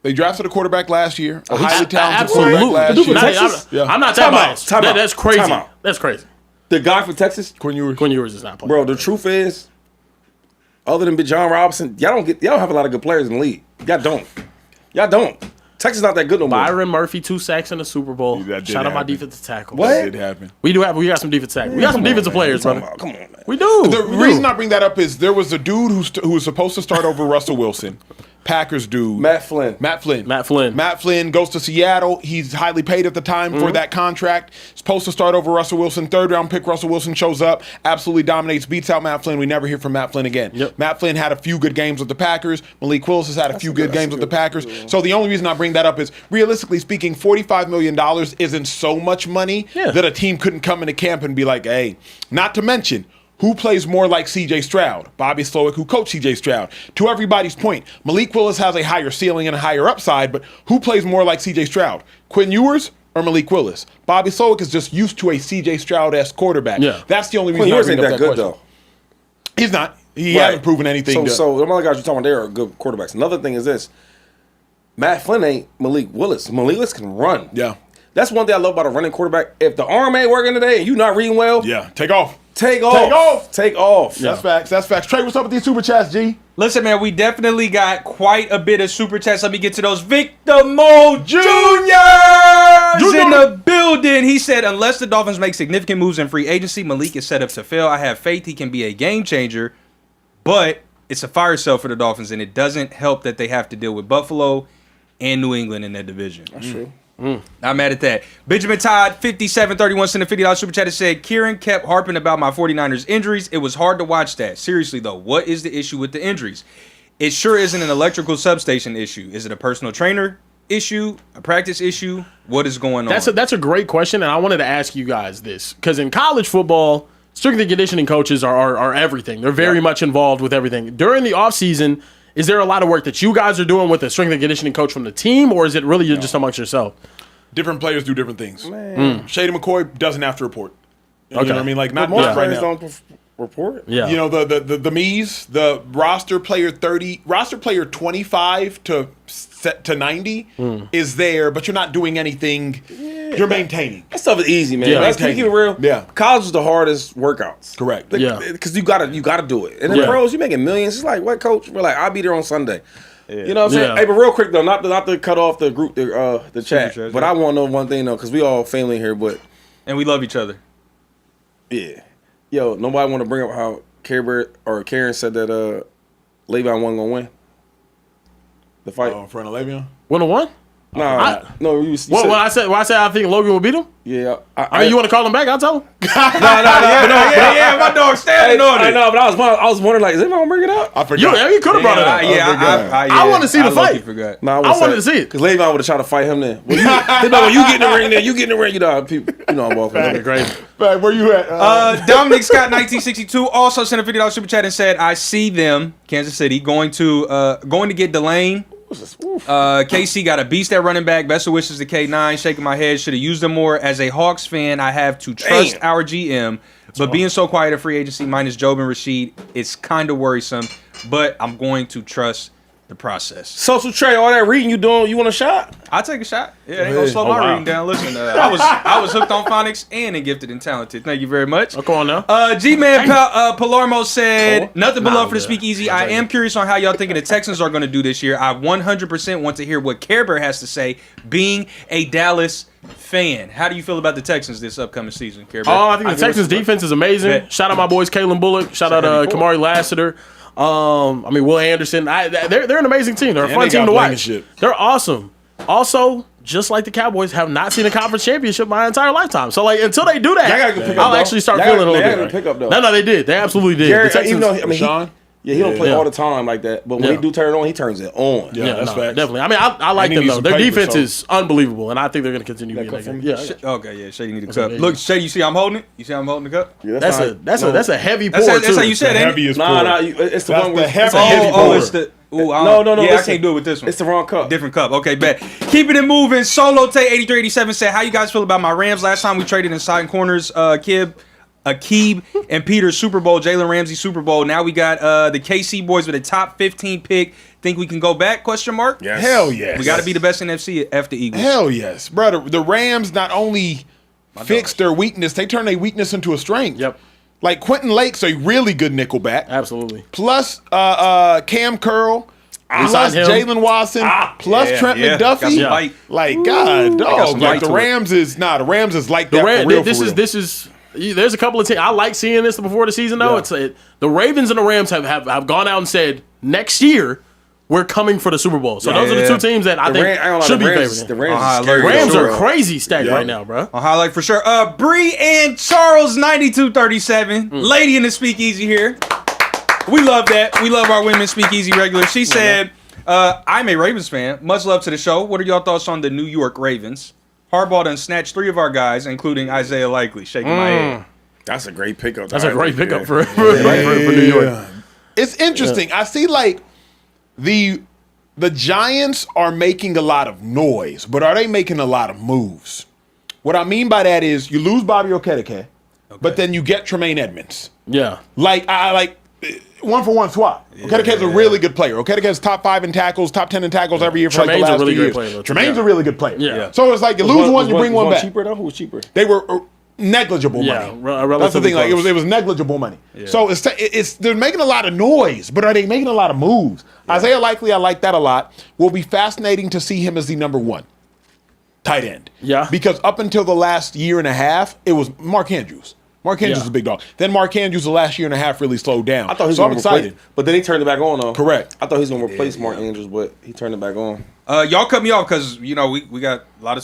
S1: They drafted a quarterback last year. A highly talented quarterback last year.
S2: I'm not that biased. That's crazy. That's crazy.
S4: The guy from Texas?
S1: Quinn
S2: Ewers is not playing.
S4: Bro, the truth is, other than John Robinson, y'all don't have a lot of good players in the league. Y'all don't. Texas not that good no more.
S2: Byron Murphy, 2 sacks in the Super Bowl. Shout out my defensive tackle.
S4: What?
S1: That did happen.
S2: We got some defensive tackles. We got some defensive players, brother.
S4: Come on, man.
S2: We do.
S1: The reason I bring that up is there was a dude who was supposed to start over Russell Wilson. Packers dude.
S4: Matt Flynn.
S1: Matt Flynn goes to Seattle. He's highly paid at the time for that contract. Supposed to start over Russell Wilson. 3rd round pick Russell Wilson shows up, absolutely dominates, beats out Matt Flynn. We never hear from Matt Flynn again.
S2: Yep.
S1: Matt Flynn had a few good games with the Packers. Malik Willis has had a few good games with the Packers. So the only reason I bring that up is, realistically speaking, $45 million isn't so much money that a team couldn't come into camp and be like, hey, not to mention, who plays more like C.J. Stroud? Bobby Slowick, who coached C.J. Stroud. To everybody's point, Malik Willis has a higher ceiling and a higher upside, but who plays more like C.J. Stroud? Quinn Ewers or Malik Willis? Bobby Slowick is just used to a C.J. Stroud-esque quarterback.
S2: Yeah.
S1: That's the only reason
S4: Quinn
S1: I
S4: Ewers
S1: bring
S4: ain't
S1: up
S4: that
S1: that
S4: good,
S1: question.
S4: though.
S1: He's not. He hasn't proven anything.
S4: So the other guys you're talking about there are good quarterbacks. Another thing is this. Matt Flynn ain't Malik Willis. Malik Willis can run.
S1: Yeah.
S4: That's one thing I love about a running quarterback. If the arm ain't working today and you not reading well,
S1: Take off.
S4: Take off.
S1: That's facts. Trey, what's up with these super chats, G?
S3: Listen, man, we definitely got quite a bit of super chats. Let me get to those. Victor Mo Jr. in the building. He said, unless the Dolphins make significant moves in free agency, Malik is set up to fail. I have faith he can be a game changer, but it's a fire sale for the Dolphins, and it doesn't help that they have to deal with Buffalo and New England in that division.
S4: That's true.
S3: Not mad at that. Benjamin Todd, 5731, sent a $50 super chat and said, Kieran kept harping about my 49ers injuries. It was hard to watch that. Seriously, though, what is the issue with the injuries? It sure isn't an electrical substation issue. Is it a personal trainer issue, a practice issue? What is going on?
S2: That's a great question, and I wanted to ask you guys this. Because in college football, strength and conditioning coaches are everything. They're very much involved with everything. During the offseason, is there a lot of work that you guys are doing with a strength and conditioning coach from the team, or is it really just amongst yourself?
S1: Different players do different things. Shady McCoy doesn't have to report. You know what I mean? Like, not
S4: most
S1: right
S4: players
S1: now.
S4: don't report.
S2: Yeah.
S1: You know, the me's, the roster player 25 to 90 is there, but you're not doing anything. You're maintaining.
S4: That stuff is easy, man.
S2: Yeah.
S4: Let's keep it real.
S1: Yeah.
S4: College is the hardest workouts.
S1: Correct.
S4: Because you gotta do it. And then pros, you making millions. It's like, what, coach? We're like, I'll be there on Sunday. Yeah. You know what I'm saying?
S2: Yeah.
S4: Hey, but real quick though, not to cut off the group, the chat. But I want to know one thing though, because we all family here. But
S3: and we love each other.
S4: Yeah. Yo, nobody want to bring up how Carebear or Karen said that Le'Veon wasn't gonna win the fight.
S1: In front of Le'Veon?
S2: 1-1?
S4: No. You said,
S2: I said I think Logan will beat him?
S4: Yeah.
S2: I mean, you want to call him back? I'll tell him.
S3: Yeah, my dog standing on it.
S4: I know, but I was wondering, like, is anyone gonna bring it up?
S1: I forgot.
S2: You could have brought it up. I want to see the fight.
S4: No,
S2: I wanted to see it.
S4: Because Le'Veon would have tried to fight him then. When you get in the ring then, you get in the ring, people, I'm walking.
S2: That'd be great.
S1: Right, where you at?
S3: Dominic Scott 1962 also sent a $50 super chat and said, I see them, Kansas City, going to get Delane. KC got a beast at running back. Best of wishes to K9. Shaking my head. Should have used them more. As a Hawks fan, I have to trust our GM. But being so quiet at free agency, minus Job and Rashid, it's kind of worrisome. But I'm going to trust the process.
S4: So Trey, all that reading you doing, you want a shot?
S3: I'll take a shot. Yeah, they ain't gonna slow my reading down. Listen, I was hooked on phonics and in gifted and talented. Thank you very much.
S2: Come on now.
S3: G-Man Palermo said, nothing below for the Speakeasy. I am curious on how y'all thinking the Texans are going to do this year. I 100% want to hear what Carebear has to say, being a Dallas fan. How do you feel about the Texans this upcoming season, Carebear?
S2: I think the Texans defense is amazing.
S3: Yeah.
S2: Shout out my boys, Kalen Bullock. Shout out Kamari Lassiter. Will Anderson. They're an amazing team. They're a fun team to watch. They're awesome. Also, just like the Cowboys, have not seen a conference championship my entire lifetime. So, like, until they do that, I'll actually start feeling a little bit.
S4: Pick up, though.
S2: No, they did. They absolutely did.
S4: Jared,
S2: the Texans,
S4: even though, he don't play all the time like that. But when he do turn it on, he turns it on.
S1: Yeah, that's facts.
S2: Definitely. I mean, I like them, though. Their defense is unbelievable, and I think they're going to continue being that good.
S3: Okay, Shady need a cup. Look, Shady, you see I'm holding it? You see I'm holding the cup?
S4: Yeah,
S2: that's a heavy pour,
S3: That's how you said it, ain't it?
S4: It's the one with
S1: heavy
S3: Oh, it's the... Ooh,
S4: no.
S3: Yeah, I can't do it with this one.
S4: It's the wrong cup.
S3: Different cup. Okay, bet. Keeping it moving. Solo Tay 8387 said, how you guys feel about my Rams? Last time we traded in side corners, Akib and Peter Super Bowl, Jalen Ramsey Super Bowl. Now we got the KC boys with a top 15 pick. Think we can go back? Question mark.
S1: Yes. Hell yes.
S3: We got to be the best in NFC after Eagles.
S1: Hell yes, brother. The Rams not only fixed their weakness, they turned their weakness into a strength.
S2: Yep.
S1: Like Quentin Lake's a really good nickelback.
S2: Absolutely.
S1: Plus Cam Curl. Plus Jalen Watson, plus Trent McDuffie. Like, God, dog. Like the Rams is like that for real.
S2: This is. There's a couple of teams. I like seeing this before the season, though. Yeah. The Ravens and the Rams have gone out and said next year we're coming for the Super Bowl. So those are the two teams that I think should be favored.
S4: The Rams
S2: are crazy stacked right now, bro.
S3: On highlight for sure. Bree and Charles 9237, lady in the Speakeasy here. We love that. We love our women Speakeasy regulars. She said, I'm a Ravens fan. Much love to the show. What are y'all thoughts on the New York Ravens? Harbaugh done snatched 3 of our guys, including Isaiah Likely. Shaking my head.
S4: That's a great pickup.
S2: That's a great pickup for New York.
S1: It's interesting. I see like the Giants are making a lot of noise, but are they making a lot of moves? What I mean by that is you lose Bobby Okereke, but then you get Tremaine Edmonds.
S2: Yeah.
S1: Like I like 1-for-1 swap. Okedeke's a really good player. Okedeke's top 5 in tackles, top 10 in tackles every year for like the last 2 years. Tremaine's a really good player.
S2: Yeah.
S1: So it's like you lose one, you bring one back.
S4: Cheaper though? Who was cheaper?
S1: They were negligible money. That's the thing. Like it was negligible money. Yeah. So it's they're making a lot of noise, but are they making a lot of moves? Yeah. Isaiah Likely, I like that a lot. Will be fascinating to see him as the number 1 tight end.
S2: Yeah.
S1: Because up until the last year and a half, it was Mark Andrews. Mark Andrews was a big dog. Then Mark Andrews, the last year and a half, really slowed down.
S4: I thought he was going to replace, but then he turned it back on though.
S1: Correct.
S4: I thought he was going to replace Mark Andrews, but he turned it back on.
S3: Y'all cut me off because we got a lot of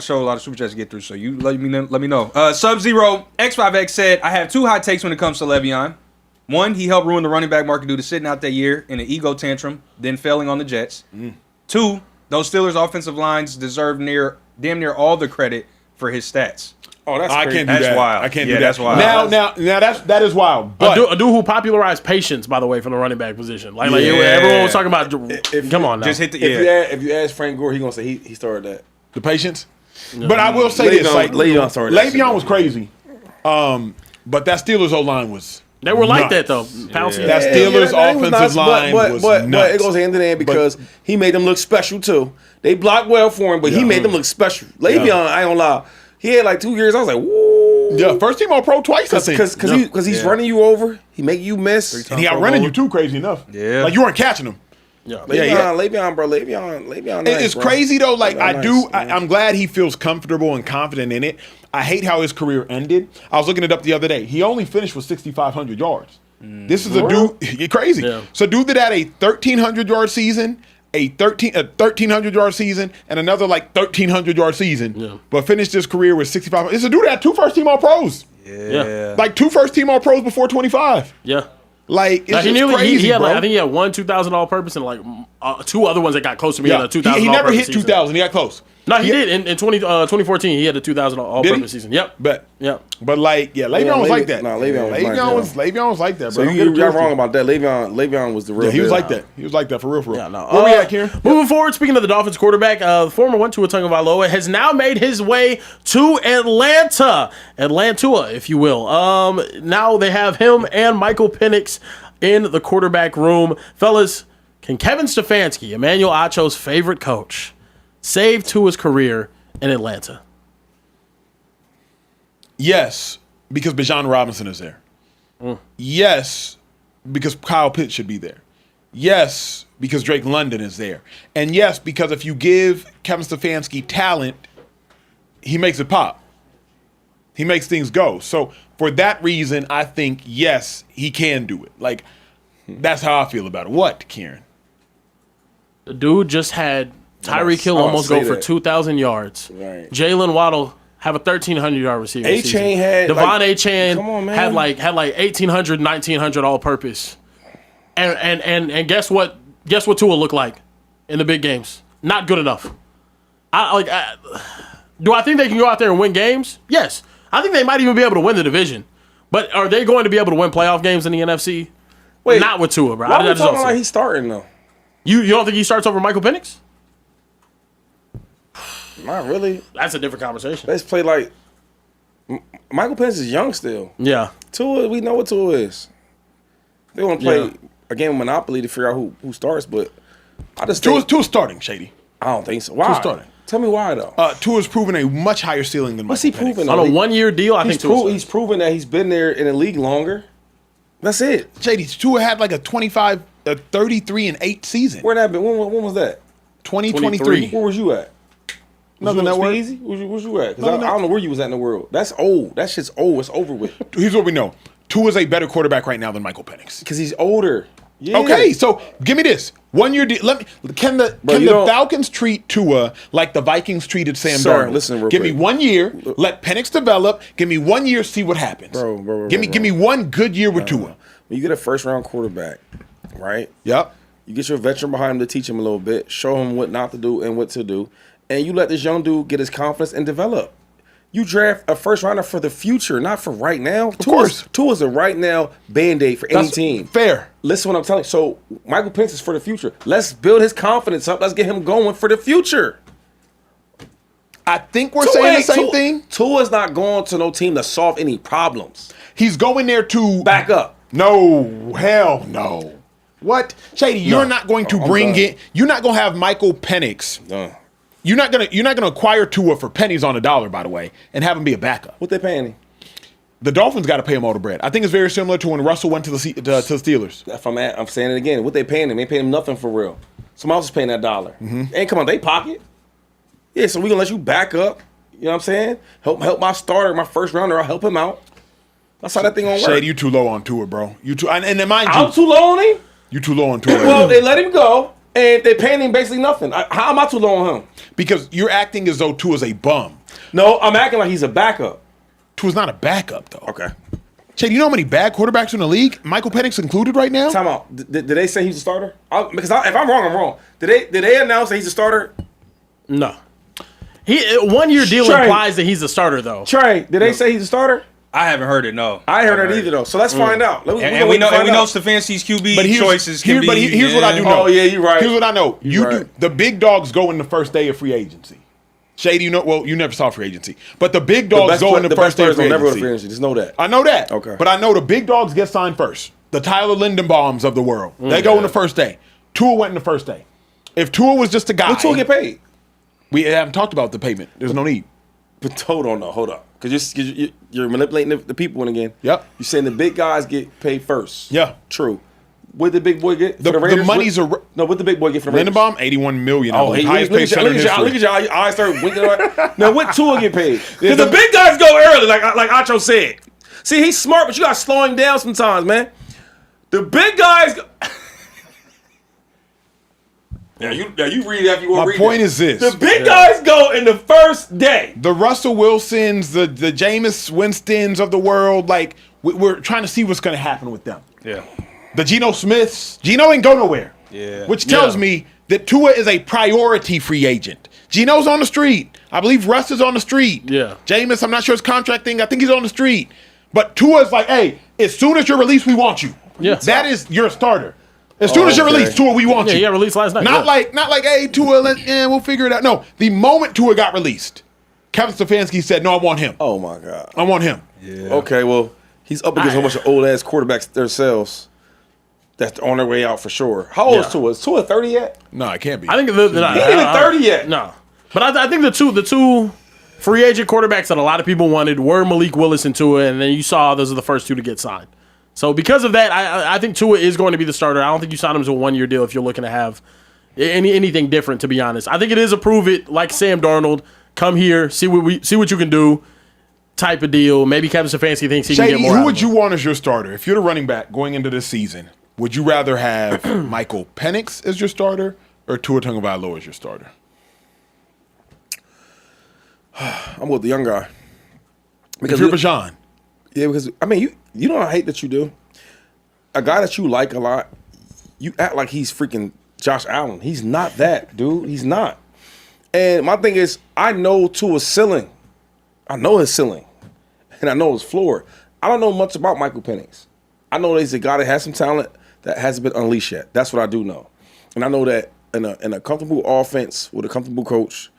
S3: show, a lot of super chats to get through. So you let me know. Sub-Zero X5X said, I have 2 hot takes when it comes to Le'Veon. 1, he helped ruin the running back market due to sitting out that year in an ego tantrum, then failing on the Jets. 2, those Steelers offensive lines deserve damn near all the credit for his stats.
S4: Oh, that's
S1: I
S4: crazy.
S1: can't do that.
S3: That's wild.
S1: I can't do that.
S3: That's wild.
S1: Now that is wild. But
S2: a dude who popularized patience, by the way, from the running back position. Like everyone was talking about. Come on now.
S3: Just hit the
S4: if you ask Frank Gore, he gonna say he started that.
S1: The patience. But I will say this: like Le'Veon was crazy. But that Steelers O-line was.
S2: They were like
S1: nuts.
S2: that though. Pouncey.
S1: That Steelers offensive line was nuts.
S4: But it goes hand in hand because he made them look special too. They blocked well for him, but he made them look special. Le'Veon, I ain't gonna lie. He had like 2 years. I was like, woo.
S1: Yeah, first team All Pro twice, I think.
S4: Because he's running you over. He make you miss.
S1: And he outrunning you too, crazy enough.
S3: Yeah.
S1: Like you weren't catching him.
S4: Yeah. Le'Veon, bro. Le'Veon.
S1: It's crazy though. Like I'm glad he feels comfortable and confident in it. I hate how his career ended. I was looking it up the other day. He only finished with 6,500 yards. This is a dude. You're crazy. Yeah. So dude that had a 1,300 yard season, a 1,300 yard season, and another like 1,300 yard season, but finished his career with 6,500. It's a dude that had 2 first team All Pros.
S3: Yeah.
S1: Like 2 first team All Pros before 25.
S2: Yeah.
S1: Like it's just crazy,
S2: he had
S1: bro.
S2: I think he had 1 2,000 all purpose and like 2 other ones that got close to me. Yeah. 2,000.
S1: He never hit 2,000. He got close.
S2: No, he did in 2014. He had a 2,000 all-purpose season. Yep.
S1: But
S2: yep.
S1: But like, Le'Veon was like that.
S4: No, Le'Veon
S1: was like that, bro.
S4: So you're wrong about that. Le'Veon was the real.
S1: Yeah, he was like that. He was like that for real.
S2: Yeah, no.
S1: Where we at, Kieran?
S2: Moving forward, speaking of the Dolphins quarterback, the former one, Tua Tagovailoa, has now made his way to Atlanta, if you will. Now they have him and Michael Penix in the quarterback room, fellas. Can Kevin Stefanski, Emmanuel Acho's favorite coach, save Tua's career in Atlanta?
S1: Yes, because Bijan Robinson is there. Yes, because Kyle Pitts should be there. Yes, because Drake London is there. And yes, because if you give Kevin Stefanski talent, he makes it pop. He makes things go. So for that reason, I think, yes, he can do it. Like, that's how I feel about it. What, Kieran?
S2: The dude just had Tyreek Hill almost go for 2,000 yards.
S4: Right.
S2: Jalen Waddle have a 1,300-yard receiver.
S4: A-Chain had
S2: Devon A-Chain had like 1,800, 1,900 all-purpose. And guess what? Guess what Tua looked like in the big games? Not good enough. Do I think they can go out there and win games? Yes. I think they might even be able to win the division. But are they going to be able to win playoff games in the NFC?
S4: Wait,
S2: not with Tua, bro.
S4: Why are you talking like he's starting though?
S2: You don't think he starts over Michael Penix?
S4: Not really.
S2: That's a different conversation.
S4: Let's play like Michael Penix is young still.
S2: Yeah.
S4: Tua, we know what Tua is. They want to play a game of Monopoly to figure out who starts, but I just think
S1: Tua's starting, Shady.
S4: I don't think so. Why?
S1: Tua's starting.
S4: Tell me why though.
S1: Tua's proven a much higher ceiling than
S4: What's
S1: Michael
S4: he proven?
S2: On a 1-year deal, I think
S4: he's proven that he's been there in the league longer. That's it.
S1: Shady, Tua had like a 33-8 season.
S4: Where that been? When was that?
S1: 2023.
S4: Where was you at?
S1: Nothing that worked.
S4: Easy. Where's you at? Because I don't know where you was at in the world. That's old. That shit's old. It's over with.
S1: Here's what we know. Tua's a better quarterback right now than Michael Penix.
S4: Because he's older. Yeah.
S1: Okay, so give me this 1 year deal. Can the Falcons treat Tua like the Vikings treated Sam Darnold?
S4: Listen real
S1: give
S4: quick.
S1: me 1 year. Let Penix develop. Give me 1 year. See what happens. Give me one good year with Tua.
S4: When you get a first round quarterback, right?
S1: Yep.
S4: You get your veteran behind him to teach him a little bit, show him what not to do and what to do, and you let this young dude get his confidence and develop. You draft a first rounder for the future, not for right now.
S1: Of course.
S4: Tua's a right now Band-Aid for any team.
S1: Fair.
S4: Listen what I'm telling you. So Michael Penix is for the future. Let's build his confidence up. Let's get him going for the future.
S1: I think we're saying the same thing.
S4: Tua's not going to no team to solve any problems.
S1: He's going there to
S4: back up.
S1: No, hell no. What? Shady, you're not going to bring it. You're not going to have Michael Penix.
S4: No.
S1: You're not gonna acquire Tua for pennies on the dollar, by the way, and have him be a backup.
S4: What they paying him?
S1: The Dolphins got to pay him all the bread. I think it's very similar to when Russell went to the Steelers.
S4: If I'm saying it again. What they paying him? They ain't paying him nothing for real. Someone else is paying that dollar.
S1: Mm-hmm.
S4: Ain't come on they pocket. Yeah, so we gonna let you back up. You know what I'm saying? Help my starter, my first rounder. I'll help him out. That's how that thing gonna work.
S1: Shady, you too low on Tua, bro. You too, and mind you,
S4: I'm too low on him.
S1: You too low on Tua.
S4: Well, they let him go. And they paying him basically nothing. How am I too low on him?
S1: Because you're acting as though Tua's a bum.
S4: No, I'm acting like he's a backup.
S1: Tua's not a backup, though.
S4: Okay.
S1: Shady, you know how many bad quarterbacks in the league? Michael Penix included right now?
S4: Time out. Did they say he's a starter? If I'm wrong, I'm wrong. Did they announce that he's a starter?
S2: No. 1 year deal implies that he's a starter, though.
S4: Trey, did they say he's a starter?
S3: I haven't heard it. No,
S4: I heard it either though. So let's find out.
S3: And we know Stefanski's QB choices can be.
S1: But here's what I do know.
S4: Oh yeah, you're right.
S1: Here's what I know. The big dogs go in the first day of free agency. Shady, you never saw free agency, but the big dogs go in the first day of free
S4: never go to
S1: agency.
S4: free agency. Just know that.
S1: I know that.
S4: Okay.
S1: But I know the big dogs get signed first. The Tyler Lindenbaums of the world. They go in the first day. Tua went in the first day. If Tua was just a guy,
S4: Will Tua get paid?
S1: We haven't talked about the payment. There's no need.
S4: But hold up. Because you're manipulating the people again.
S1: Yep.
S4: You're saying the big guys get paid first.
S1: Yeah.
S4: True. What did the big boy get?
S1: The money's
S4: what did the big boy get for the Raiders?
S1: Lindenbaum, $81 million.
S4: Oh, hey,
S1: highest paid center in history.
S4: Look at y'all. I start winking. Now, what Tua get paid? Because the big guys go early, like Acho said. See, he's smart, but you got to slow him down sometimes, man. The big guys. Now you read after you want to read.
S1: My point is this.
S4: The big guys go in the first day.
S1: The Russell Wilsons, the Jameis Winstons of the world, like, we're trying to see what's going to happen with them.
S3: Yeah.
S1: The Geno Smiths. Geno ain't go nowhere.
S3: Yeah.
S1: Which tells me that Tua is a priority free agent. Geno's on the street. I believe Russ is on the street.
S2: Yeah.
S1: Jameis, I'm not sure his contract thing. I think he's on the street. But Tua's like, hey, as soon as you're released, we want you.
S2: Yeah.
S1: That is your starter. As soon as you're released, Tua, we want you.
S2: Yeah, he got released last night.
S1: Not like, hey, Tua, we'll figure it out. No, the moment Tua got released, Kevin Stefanski said, no, I want him.
S4: Oh, my God.
S1: I want him.
S4: Yeah. Okay, well, he's up against a bunch of old-ass quarterbacks themselves that's on their way out for sure. How old is Tua? Is Tua 30 yet?
S1: No, it can't be.
S2: I think
S4: he ain't even 30 yet.
S2: No. But I think the two free agent quarterbacks that a lot of people wanted were Malik Willis and Tua, and then you saw those are the first two to get signed. So because of that, I think Tua is going to be the starter. I don't think you sign him to a 1 year deal if you're looking to have anything different, to be honest. I think it is a prove it, like Sam Darnold, come here, see what you can do type of deal. Maybe Kevin Stefanski thinks he
S1: Shady,
S2: can get more
S1: who
S2: out
S1: would
S2: of him.
S1: you want as your starter? If you're the running back going into this season, would you rather have Michael Penix as your starter or Tua Tagovailoa as your starter?
S4: I'm with the young guy.
S1: Because you're Bajan.
S4: Yeah, because, I mean, you know I hate that you do. A guy that you like a lot, you act like he's freaking Josh Allen. He's not that, dude. He's not. And my thing is, I know Tua's ceiling. I know his ceiling. And I know his floor. I don't know much about Michael Penix. I know he's a guy that has some talent that hasn't been unleashed yet. That's what I do know. And I know that in a comfortable offense with a comfortable coach,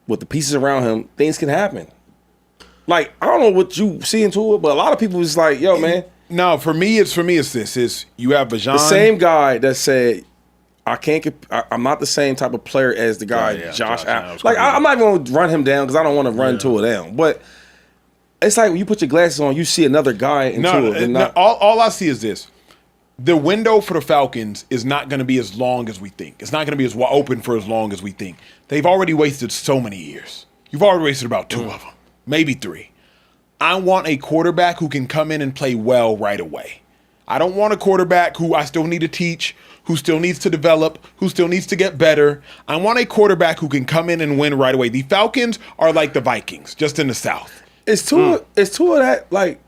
S4: with the pieces around him, things can happen. Like, I don't know what you see into it, but a lot of people is like, yo, man.
S1: No, for me, it's this. You have Bajan.
S4: The same guy that said, I'm not the same type of player as the guy, Josh Allen. Like, I'm not even going to run him down because I don't want to run Tua down. But it's like when you put your glasses on, you see another guy in Tua.
S1: All I see is this. The window for the Falcons is not going to be as long as we think. It's not going to be as open for as long as we think. They've already wasted so many years. You've already wasted about 2 of them, maybe 3. I want a quarterback who can come in and play well right away. I don't want a quarterback who I still need to teach, who still needs to develop, who still needs to get better. I want a quarterback who can come in and win right away. The Falcons are like the Vikings, just in the South.
S4: Is Tua of that, like,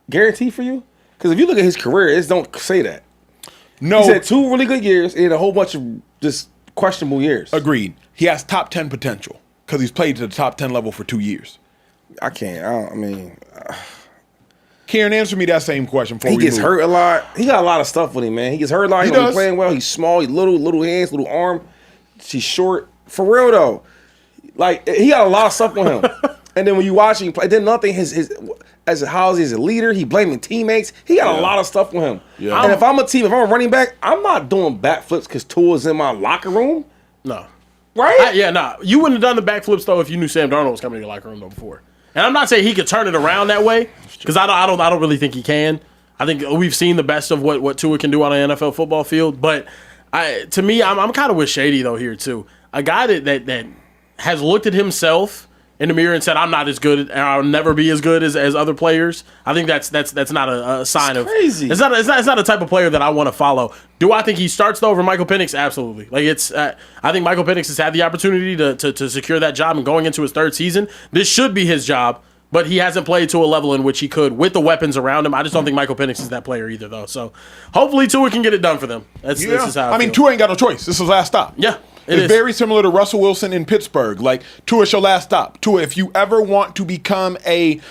S4: guaranteed for you? Because if you look at his career, it don't say that.
S1: No.
S4: He's had 2 really good years and a whole bunch of just questionable years.
S1: Agreed. He has top 10 potential because he's played to the top 10 level for 2 years. Kieran, answer me that same question before
S4: he gets hurt a lot. He got a lot of stuff with him, man. He gets hurt a lot. He's playing well. He's small. He's little hands, little arm. She's short. For real, though. Like, he got a lot of stuff on him. And then when you watch him play, then nothing, as a leader, he blaming teammates. He got a lot of stuff on him. Yeah. And if I'm a running back, I'm not doing backflips because Tua's in my locker room.
S2: No.
S4: Right?
S2: You wouldn't have done the backflips, though, if you knew Sam Darnold was coming to your locker room, though, before. And I'm not saying he could turn it around that way, because I don't really think he can. I think we've seen the best of what Tua can do on an NFL football field. But to me, I'm kind of with Shady though here too. A guy that has looked at himself in the mirror and said, "I'm not as good, and I'll never be as good as other players." I think that's not a sign of crazy. It's not a type of player that I want to follow. Do I think he starts though over Michael Penix? Absolutely. Like I think Michael Penix has had the opportunity to secure that job, and going into his 3rd season, this should be his job. But he hasn't played to a level in which he could with the weapons around him. I just don't think Michael Penix is that player either, though. So hopefully Tua can get it done for them. This is how I
S1: mean, Tua ain't got no choice. This is his last stop.
S2: Yeah.
S1: It's very similar to Russell Wilson in Pittsburgh. Like, Tua's your last stop. Tua, if you ever want to become a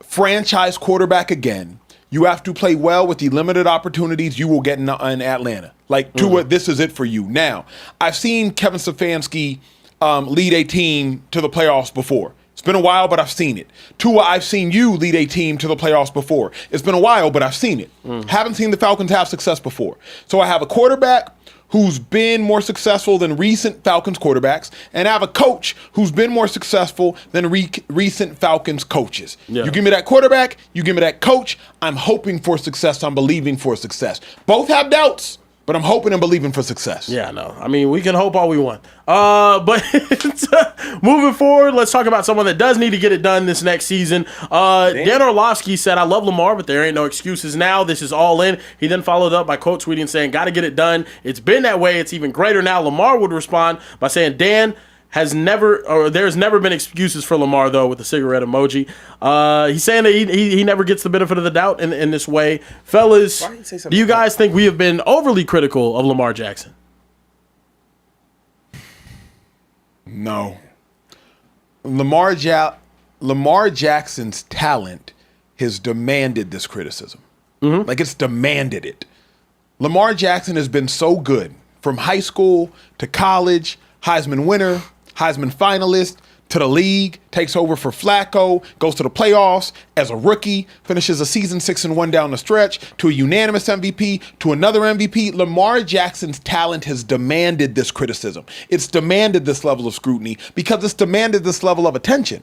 S1: franchise quarterback again, you have to play well with the limited opportunities you will get in Atlanta. Like, Tua, this is it for you. Now, I've seen Kevin Stefanski lead a team to the playoffs before. It's been a while, but I've seen it. Tua, I've seen you lead a team to the playoffs before. It's been a while, but I've seen it. Haven't seen the Falcons have success before. So I have a quarterback who's been more successful than recent Falcons quarterbacks, and I have a coach who's been more successful than recent Falcons coaches. Yeah. You give me that quarterback, you give me that coach, I'm hoping for success, I'm believing for success. Both have doubts, but I'm hoping and believing for success.
S2: Yeah, no. I mean, we can hope all we want. But moving forward, let's talk about someone that does need to get it done this next season. Dan Orlovsky said, "I love Lamar, but there ain't no excuses now. This is all in." He then followed up by quote tweeting saying, "Got to get it done. It's been that way. It's even greater now." Lamar would respond by saying, "Dan, there's never been excuses for Lamar, though," with the cigarette emoji. He's saying that he never gets the benefit of the doubt in this way. Fellas, do you guys think we have been overly critical of Lamar Jackson?
S1: No. Lamar Jackson's talent has demanded this criticism. Like, it's demanded it. Lamar Jackson has been so good from high school to college, Heisman winner, Heisman finalist, to the league, takes over for Flacco, goes to the playoffs as a rookie, finishes a season 6-1 down the stretch, to a unanimous MVP, to another MVP. Lamar Jackson's talent has demanded this criticism. It's demanded this level of scrutiny because it's demanded this level of attention.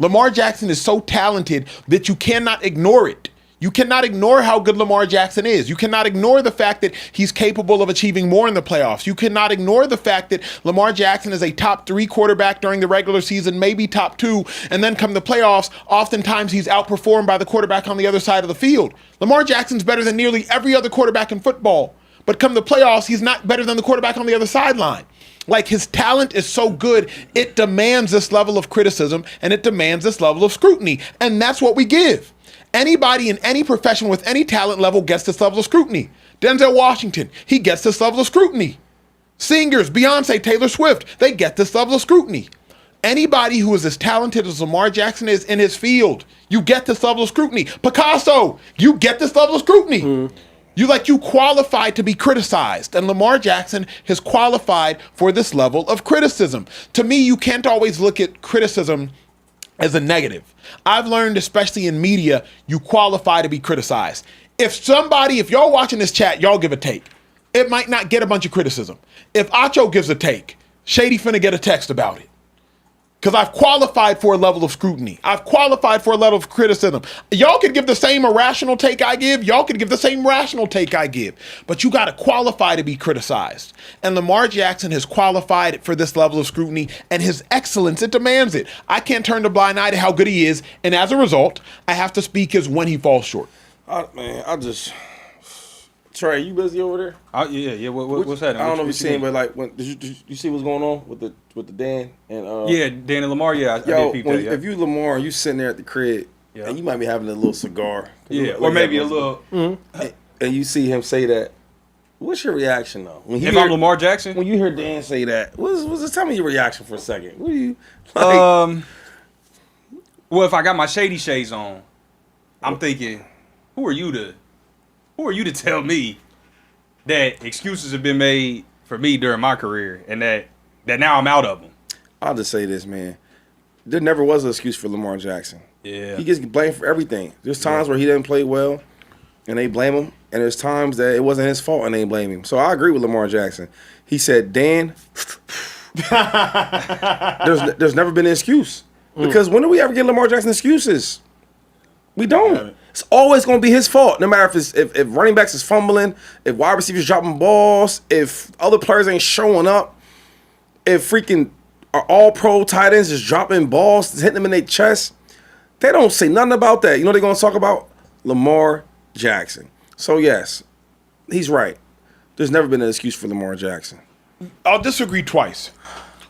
S1: Lamar Jackson is so talented that you cannot ignore it. You cannot ignore how good Lamar Jackson is. You cannot ignore the fact that he's capable of achieving more in the playoffs. You cannot ignore the fact that Lamar Jackson is a top 3 quarterback during the regular season, maybe top 2, and then come the playoffs, oftentimes he's outperformed by the quarterback on the other side of the field. Lamar Jackson's better than nearly every other quarterback in football, but come the playoffs, he's not better than the quarterback on the other sideline. Like, his talent is so good, it demands this level of criticism, and it demands this level of scrutiny, and that's what we give. Anybody in any profession with any talent level gets this level of scrutiny. Denzel Washington, he gets this level of scrutiny. Singers, Beyonce, Taylor Swift, they get this level of scrutiny. Anybody who is as talented as Lamar Jackson is in his field, you get this level of scrutiny. Picasso, you get this level of scrutiny. You qualify to be criticized, and Lamar Jackson has qualified for this level of criticism. To me, you can't always look at criticism as a negative. I've learned, especially in media, you qualify to be criticized. If y'all watching this chat, y'all give a take, it might not get a bunch of criticism. If Acho gives a take, Shady finna get a text about it. Because I've qualified for a level of scrutiny. I've qualified for a level of criticism. Y'all could give the same irrational take I give. Y'all could give the same rational take I give. But you got to qualify to be criticized. And Lamar Jackson has qualified for this level of scrutiny, and his excellence, it demands it. I can't turn a blind eye to how good he is, and as a result, I have to speak as when he falls short.
S4: I just Trey, you busy over there?
S3: Yeah. What's happening?
S4: I don't know if you've seen, but like, did you see what's going on with the Dan and
S3: yeah, Dan and Lamar. Yeah, I did peep that. Yeah.
S4: If you Lamar, you sitting there at the crib, and you might be having a little cigar,
S3: or maybe a little.
S4: And you see him say that. What's your reaction though?
S3: If I'm Lamar Jackson,
S4: when you hear Dan say that, what's tell me your reaction for a second? What do you like?
S3: Well, if I got my Shady shades on, I'm thinking, who are you to tell me that excuses have been made for me during my career and that now I'm out of them?
S4: I'll just say this, man. There never was an excuse for Lamar Jackson.
S3: Yeah.
S4: He gets blamed for everything. There's times where he didn't play well and they blame him, and there's times that it wasn't his fault and they blame him. So I agree with Lamar Jackson. He said, Dan, there's never been an excuse. Because when do we ever get Lamar Jackson excuses? We don't. It's always going to be his fault, no matter if running backs is fumbling, if wide receivers dropping balls, if other players ain't showing up, if freaking our all-pro tight ends is dropping balls, hitting them in their chest. They don't say nothing about that. You know what they're going to talk about? Lamar Jackson. So, yes, he's right. There's never been an excuse for Lamar Jackson.
S1: I'll disagree twice.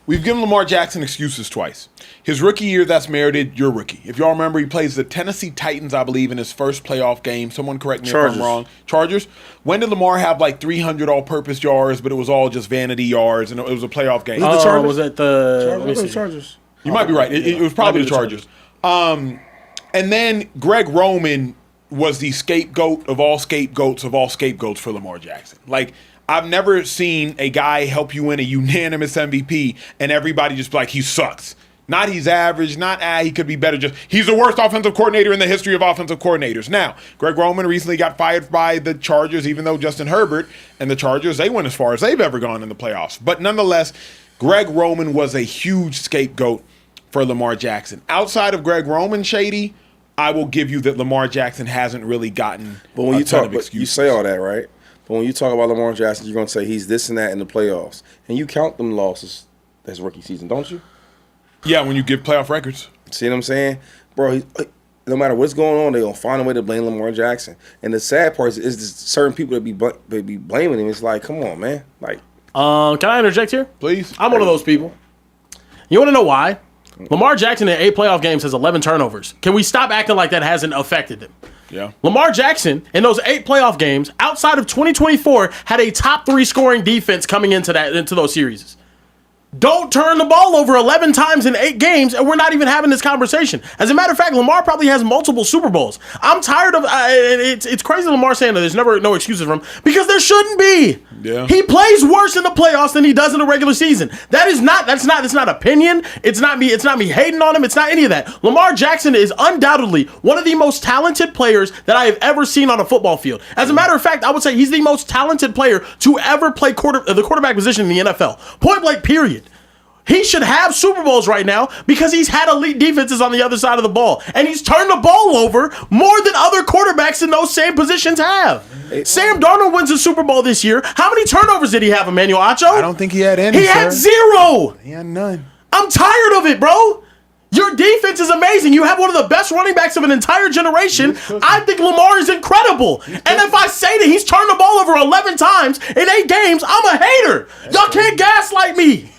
S1: We've given Lamar Jackson excuses twice. His rookie year, that's merited, you're rookie. If y'all remember, he plays the Tennessee Titans, I believe, in his first playoff game. Someone correct me if I'm wrong. Chargers. When did Lamar have like 300 all-purpose yards, but it was all just vanity yards, and it was a playoff game?
S2: The Chargers? Was it the
S4: Chargers?
S1: You might be right. It was probably the Chargers. And then Greg Roman was the scapegoat of all scapegoats for Lamar Jackson. Like, I've never seen a guy help you win a unanimous MVP and everybody just be like, he sucks. Not he's average, not he could be better. Just he's the worst offensive coordinator in the history of offensive coordinators. Now, Greg Roman recently got fired by the Chargers, even though Justin Herbert and the Chargers, they went as far as they've ever gone in the playoffs. But nonetheless, Greg Roman was a huge scapegoat for Lamar Jackson. Outside of Greg Roman, Shady, I will give you that Lamar Jackson hasn't really gotten
S4: but when you talk, but you say all that, right? But when you talk about Lamar Jackson, you're going to say he's this and that in the playoffs. And you count them losses as rookie season, don't you?
S1: Yeah, when you give playoff records.
S4: See what I'm saying? Bro, no matter what's going on, they're going to find a way to blame Lamar Jackson. And the sad part is certain people that be blaming him. It's like, come on, man. Like,
S2: can I interject here?
S1: Please.
S2: I'm one of those people. You want to know why? Lamar Jackson in 8 playoff games has 11 turnovers. Can we stop acting like that hasn't affected him?
S1: Yeah.
S2: Lamar Jackson, in those 8 playoff games, outside of 2024, had a top 3 scoring defense coming into those series. Don't turn the ball over 11 times in 8 games, and we're not even having this conversation. As a matter of fact, Lamar probably has multiple Super Bowls. I'm tired of it's crazy Lamar saying that there's never no excuses for him because there shouldn't be.
S1: Yeah.
S2: He plays worse in the playoffs than he does in the regular season. That's not opinion. It's not me hating on him. It's not any of that. Lamar Jackson is undoubtedly one of the most talented players that I have ever seen on a football field. As a matter of fact, I would say he's the most talented player to ever play the quarterback position in the NFL. Point blank, period. He should have Super Bowls right now because he's had elite defenses on the other side of the ball. And he's turned the ball over more than other quarterbacks in those same positions have. Sam Darnold wins a Super Bowl this year. How many turnovers did he have, Emmanuel Acho?
S1: I don't think he had any,
S2: He had 0.
S1: He had none.
S2: I'm tired of it, bro. Your defense is amazing. You have one of the best running backs of an entire generation. I think Lamar is incredible. And if I say that he's turned the ball over 11 times in 8 games, I'm a hater. Y'all can't gaslight me.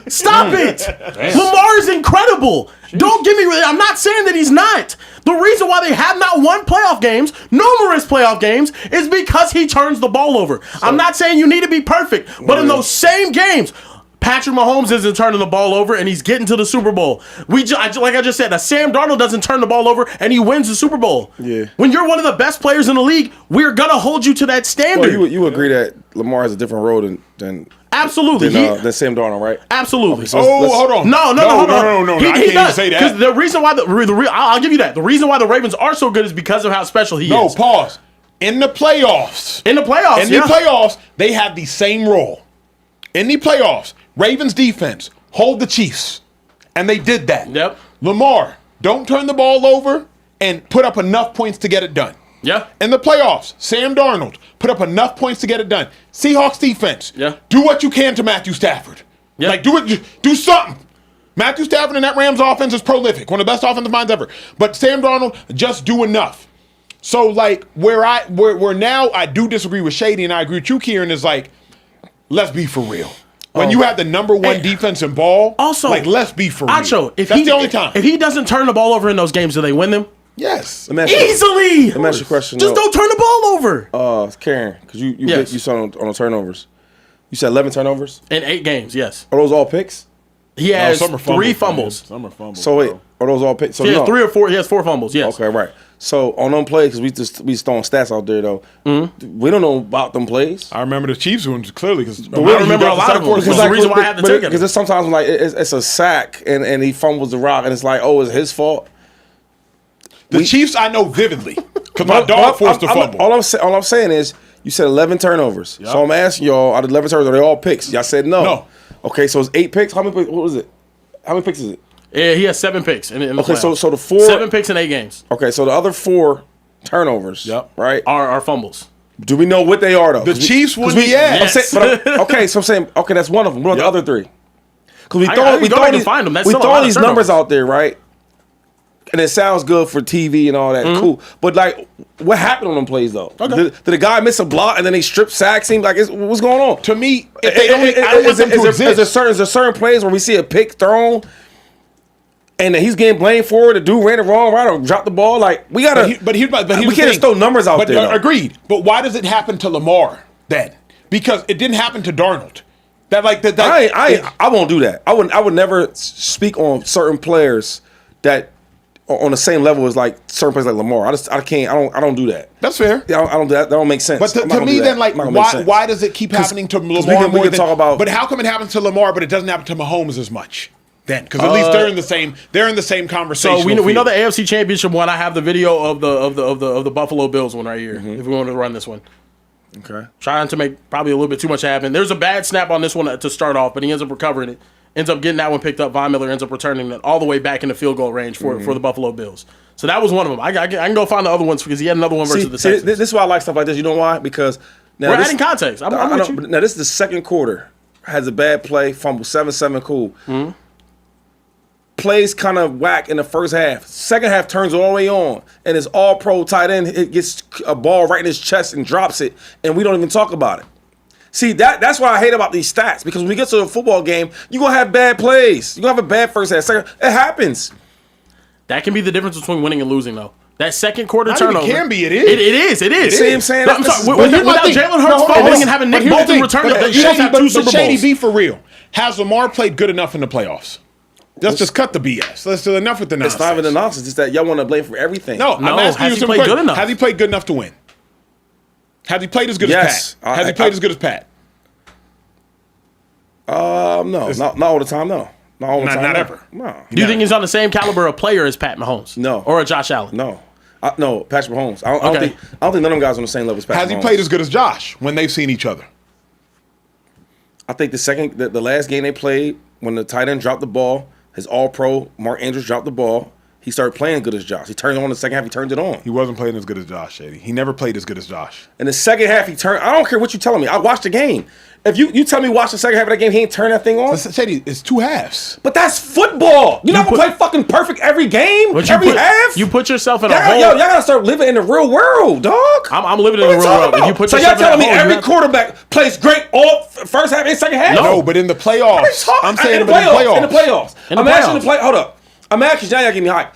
S2: Stop it. Lamar is incredible. Don't get me wrong. I'm not saying that he's not. The reason why they have not won playoff games, numerous playoff games, is because he turns the ball over. I'm not saying you need to be perfect, but in those same games, Patrick Mahomes isn't turning the ball over, and he's getting to the Super Bowl. Like I just said, Sam Darnold doesn't turn the ball over, and he wins the Super Bowl.
S4: Yeah.
S2: When you're one of the best players in the league, we're going to hold you to that standard.
S4: Well, you agree that Lamar has a different role than
S2: Absolutely.
S4: Than Sam Darnold, right?
S2: Absolutely.
S4: Okay, so
S1: hold on.
S2: No.
S1: I can't even say that.
S2: Because the reason why I'll give you that. The reason why the Ravens are so good is because of how special he is.
S1: No, pause. In the playoffs, they have the same role. In the playoffs, Ravens defense hold the Chiefs, and they did that.
S2: Yep.
S1: Lamar, don't turn the ball over and put up enough points to get it done.
S2: Yeah.
S1: In the playoffs, Sam Darnold put up enough points to get it done. Seahawks defense, do what you can to Matthew Stafford.
S2: Yeah.
S1: Like, do something. Matthew Stafford in that Rams offense is prolific, one of the best offensive minds ever. But Sam Darnold, just do enough. So like where now I do disagree with Shady and I agree with you, Kieran, is like, let's be for real. When you have the number one defense in ball,
S2: also,
S1: like let's be for real.
S2: Acho,
S1: that's the only time.
S2: If he doesn't turn the ball over in those games, do they win them?
S1: Yes.
S2: Easily.
S4: Let me ask you a question.
S2: Just don't turn the ball over.
S4: Karen, because you saw on the turnovers. You said 11 turnovers?
S2: In 8 games, yes.
S4: Are those all picks?
S2: He has 3 fumbles.
S3: Some are fumbles.
S4: So wait, are those all picks? So
S2: he has 3 or 4. He has 4 fumbles. Yes.
S4: Okay, right. So on them plays, because we just throwing stats out there though. Mm-hmm. We don't know about them plays.
S1: I remember the Chiefs ones clearly because
S2: I remember a lot of them. Because the reason why I had to take it.
S4: Because sometimes like it's a sack and he fumbles the rock and it's like, oh, it's his fault.
S1: The Chiefs I know vividly because my dog forced the fumble.
S4: All I'm saying is you said 11 turnovers. Yep. So I'm asking y'all, out of 11 turnovers, are they all picks? Y'all said no. No. Okay, so it's 8 picks. How many picks? What was it? How many picks is it?
S2: Yeah, he has 7 picks in the playoffs.
S4: So the 4
S2: 7 picks in 8 games.
S4: Okay, so the other 4 turnovers, right,
S2: are fumbles.
S4: Do we know what they are though?
S1: The Chiefs won the yes.
S4: Okay, so I'm saying that's one of them. What are the other 3? Because we throw these numbers out there, right? And it sounds good for TV and all that, cool. But like, what happened on them plays though? Okay. Did the guy miss a block and then they strip sacks him? Like, what's going on?
S1: To me, if they don't, I don't want them to exist.
S4: Is there certain plays where we see a pick thrown and he's getting blamed for it? The dude ran it wrong, right, or dropped the ball. Like, we gotta. But we can't just throw numbers out there.
S1: Agreed. But why does it happen to Lamar then? Because it didn't happen to Darnold. I
S4: won't do that. I would never speak on certain players that on the same level as like certain players like Lamar. I don't do that.
S1: That's fair.
S4: Yeah, I don't do that. That don't make sense.
S1: But to me, then, like, why does it keep happening to Lamar more than? But how come it happens to Lamar, but it doesn't happen to Mahomes as much? Then, because at least they're in the same conversation.
S2: So we know the AFC Championship one. I have the video of the Buffalo Bills one right here. If we want to run this one.
S4: Okay.
S2: Trying to make probably a little bit too much happen. There's a bad snap on this one to start off, but he ends up recovering it. Ends up getting that one picked up. Von Miller ends up returning it all the way back in the field goal range for the Buffalo Bills. So that was one of them. I can go find the other ones because he had another one versus the Texans.
S4: This is why I like stuff like this. You know why? Because
S2: now we're adding context.
S4: Now this is the second quarter. Has a bad play, fumble, 7-7, cool. Mm-hmm. Plays kind of whack in the first half. Second half turns all the way on, and it's all pro tight end. It gets a ball right in his chest and drops it, and we don't even talk about it. See, that's what I hate about these stats, because when we get to a football game, you're going to have bad plays. You're going to have a bad first half, second. It happens.
S2: That can be the difference between winning and losing, though. That second quarter turnover.
S1: It can be. It is.
S2: It is.
S4: See what I'm saying?
S2: I'm sorry. Without Jalen Hurts falling and having Nick Bolton return, the Eagles have 2 Super Bowls.
S1: Shady, be for real. Has Lamar played good enough in the playoffs? Let's just cut the BS. Let's do enough with the nonsense.
S4: It's not even the nonsense. It's that y'all want to blame for everything.
S1: No, I'm asking you some questions. Good enough? Has he played good enough to win? Has he played as good as Pat? Has he played as good as Pat?
S4: No, not all the time. No, not all the time.
S1: Not ever.
S4: No.
S2: Do you think he's on the same caliber of player as Pat Mahomes?
S4: No.
S2: Or a Josh Allen?
S4: No. No, Patrick Mahomes. I don't think none of them guys are on the same level as Patrick Mahomes.
S1: Has he played as good as Josh when they've seen each other?
S4: I think the last game they played, when the tight end dropped the ball, his all-pro Mark Andrews dropped the ball. He started playing good as Josh. He turned it on in the second half. He turned it on.
S1: He wasn't playing as good as Josh, Shady. He never played as good as Josh.
S4: In the second half, he turned. I don't care what you're telling me. I watched the game. If you tell me watch the second half of that game, he ain't turn that thing on.
S1: Shady, it's 2 halves.
S4: But that's football. You're not going to play fucking perfect every game, every half.
S2: You put yourself in a hole.
S4: Y'all got to start living in the real world, dog.
S2: I'm living in the real world. If you put
S4: so y'all telling me every quarterback plays great all first half and second half?
S1: No, but in the playoffs. I'm saying
S4: in the playoffs. I'm asking the play. Hold up. I'm asking y'all getting me hype.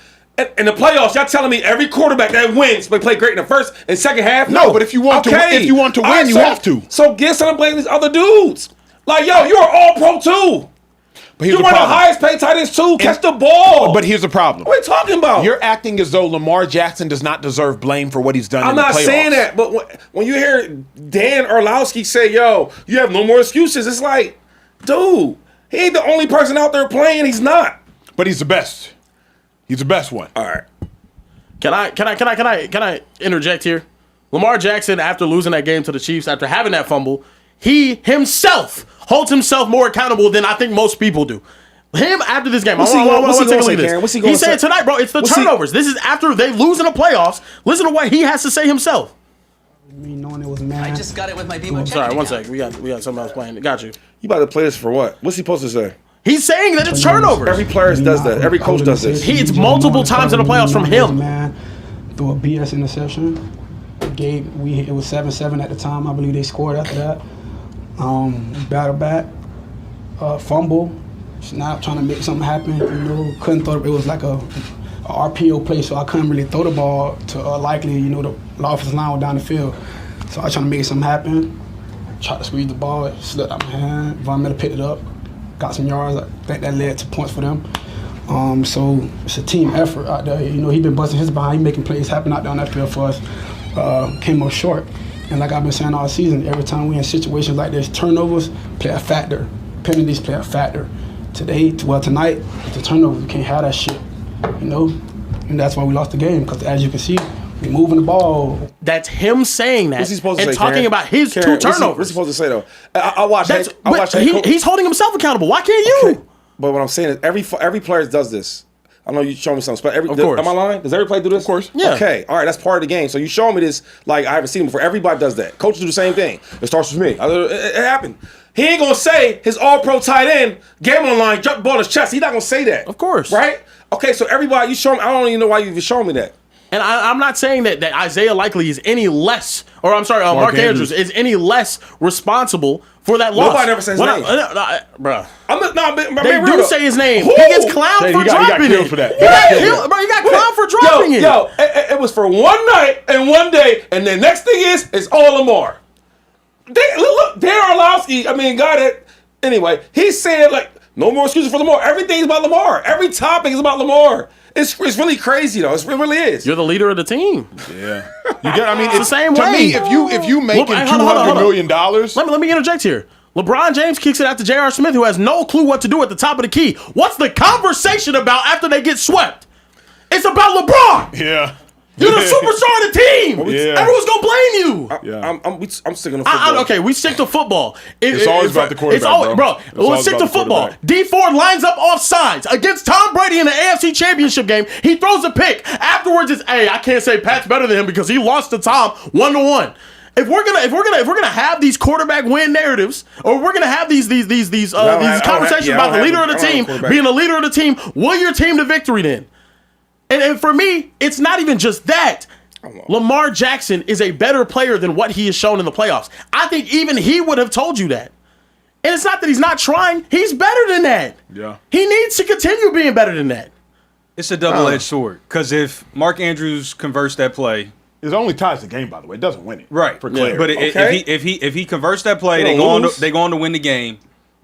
S4: In the playoffs, y'all telling me every quarterback that wins may play great in the first and second half?
S1: No, but if you want to win, you have to.
S4: So get some blame these other dudes. Like, yo, you're all pro too.
S1: But
S4: you're one of the highest paid tight ends too. Catch the ball.
S1: But here's the problem.
S4: What are you talking about?
S1: You're acting as though Lamar Jackson does not deserve blame for what he's done in the playoffs. I'm not
S4: saying that, but when you hear Dan Orlowski say, yo, you have no more excuses, it's like, dude, he ain't the only person out there playing. He's not.
S1: But he's the best. He's the best one.
S4: All right.
S2: Can I interject here? Lamar Jackson, after losing that game to the Chiefs, after having that fumble, he himself holds himself more accountable than I think most people do. Him after this game,
S4: what's he going to say?
S2: He's saying tonight, bro, it's the turnovers. This is after they lose in the playoffs. Listen to what he has to say himself.
S6: Me knowing it was mad.
S7: I just got it with my Bebo.
S2: Sorry, one sec. We got something else playing. Got you.
S4: You about to play this for what? What's he supposed to say?
S2: He's saying that it's turnovers.
S4: Every player does that. Every coach does this.
S2: It's multiple times in the playoffs from him.
S6: threw a BS interception. It was 7-7 at the time. I believe they scored after that. Battle back, fumble. Snap, trying to make something happen. Couldn't throw. It was like a RPO play, so I couldn't really throw the ball to likely. The offensive line was down the field, so I was trying to make something happen. Tried to squeeze the ball, it slipped out my hand. Von Miller picked it up, got some yards. I think that led to points for them. So it's a team effort out there. He been busting his behind, he making plays happen out there on that field for us. Came up short, and like I've been saying all season, every time we in situations like this, turnovers play a factor, penalties play a factor. Tonight, the turnovers, you can't have that shit, and that's why we lost the game. Because as you can see, we moving the ball.
S2: That's him saying that.
S4: What's he supposed to
S2: and
S4: say,
S2: talking
S4: Karen?
S2: about his
S4: Karen,
S2: 2 turnovers.
S4: What's he supposed to say though? I watch.
S2: He's holding himself accountable. Why can't you?
S4: Okay. But what I'm saying is, every player does this. I know you showed me something, but
S2: Of course.
S4: Am I lying? Does every player do this?
S2: Of course. Yeah.
S4: Okay. All right. That's part of the game. So you showing me this like I haven't seen before. Everybody does that. Coaches do the same thing. It starts with me. It happened. He ain't gonna say his All-Pro tight end game on the line, drop the ball in his chest. He's not gonna say that.
S2: Of course.
S4: Right? Okay. So everybody, you show me. I don't even know why you even showing me that.
S2: And I'm not saying that Isaiah Likely is any less, or I'm sorry, Mark Andrews is any less responsible for that loss.
S4: Nobody never says his name.
S2: Bruh.
S4: They
S2: do say his name.
S4: Who?
S2: He gets clowned for dropping it.
S1: For that.
S2: He got clowned for dropping it.
S4: It was for one night and one day, and the next thing is, it's all Lamar. Look, Darren Orlovsky, anyway, he's saying, like, no more excuses for Lamar. Everything's about Lamar. Every topic is about Lamar. It's really crazy, though. It really is.
S2: You're the leader of the team.
S1: Yeah. It's
S2: the same way.
S1: To me, if you making $200 million.
S2: Let me interject here. LeBron James kicks it out to J.R. Smith, who has no clue what to do at the top of the key. What's the conversation about after they get swept? It's about LeBron.
S1: Yeah.
S2: You're the superstar of the team.
S1: Yeah.
S2: Everyone's gonna blame
S1: Yeah.
S4: I'm sticking to football.
S2: Okay, we stick to football.
S1: It's always about the quarterback, bro.
S2: Let's stick to football. D Ford lines up off sides against Tom Brady in the AFC Championship game. He throws a pick. Afterwards, it's I can't say Pat's better than him because he lost to Tom 1-1. If we're gonna have these quarterback win narratives, or we're gonna have these conversations about the leader of the team being the leader of the team, will your team to victory then? And for me, it's not even just that. Lamar Jackson is a better player than what he has shown in the playoffs. I think even he would have told you that. And it's not that he's not trying. He's better than that.
S1: Yeah.
S2: He needs to continue being better than that.
S3: It's a double-edged sword. Because if Mark Andrews converts that play,
S1: it only ties the game, by the way. It doesn't win it.
S3: Right.
S1: For clarity.
S3: But if he converts that play, they go on to win the game.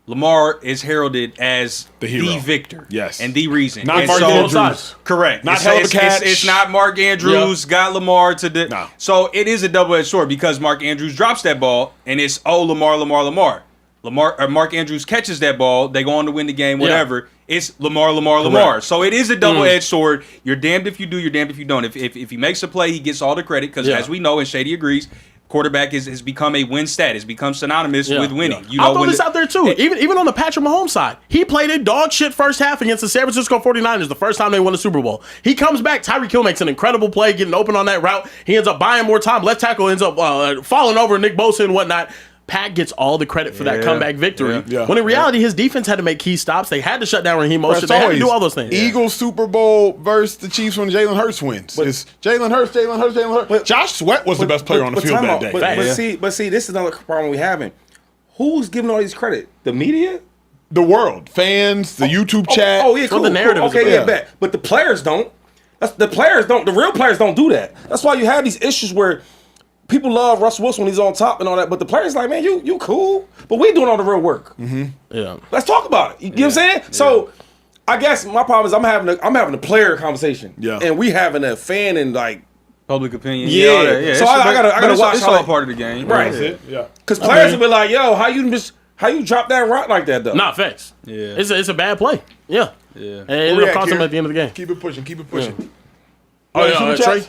S3: Lamar is heralded as the victor.
S1: Yes.
S3: And the reason.
S1: Not Mark Andrews.
S3: Correct.
S1: Not held the catch.
S3: It's not Mark Andrews got Lamar to the...
S1: No.
S3: So it is a double-edged sword because Mark Andrews drops that ball and it's, Lamar. Mark Andrews catches that ball. They go on to win the game, whatever. Yeah. It's Lamar. So it is a double-edged sword. You're damned if you do, you're damned if you don't. If he makes a play, he gets all the credit because as we know, and Shady agrees, quarterback has become a win stat. It's become synonymous with winning.
S2: Yeah. I'll throw this out there too. Even on the Patrick Mahomes side, he played a dog shit first half against the San Francisco 49ers the first time they won the Super Bowl. He comes back. Tyreek Hill makes an incredible play, getting open on that route. He ends up buying more time. Left tackle ends up falling over Nick Bosa and whatnot. Pat gets all the credit for that comeback victory. Yeah. When in reality, his defense had to make key stops. They had to shut down Raheem Mostert. They had to do all those things.
S1: Eagles Super Bowl versus the Chiefs when Jalen Hurts wins. It's Jalen Hurts. But Josh Sweat was the best player on the field that day.
S4: But see, this is another problem we're having. Who's giving all these credit? The media?
S1: The world. Fans, the YouTube chat.
S4: Oh, yeah, cool.
S2: The narrative is
S4: bet. But the players don't. The real players don't do that. That's why you have these issues where people love Russell Wilson when he's on top and all that, but the players like, man, you cool, but we doing all the real work.
S1: Mm-hmm.
S2: Yeah,
S4: let's talk about it. You know what I'm saying? Yeah. So, I guess my problem is I'm having a player conversation.
S1: Yeah,
S4: and we having a fan and like
S3: public opinion.
S4: Yeah. So I gotta watch.
S3: It's all part of the game,
S4: right? Yeah. Because players will be like, yo, how you drop that rock like that though?
S2: Not facts.
S3: Yeah,
S2: it's a bad play. Yeah. And it ended up costing him at the end of the game.
S1: Keep it pushing.
S2: Yeah.
S1: Oh yeah,
S2: Trey.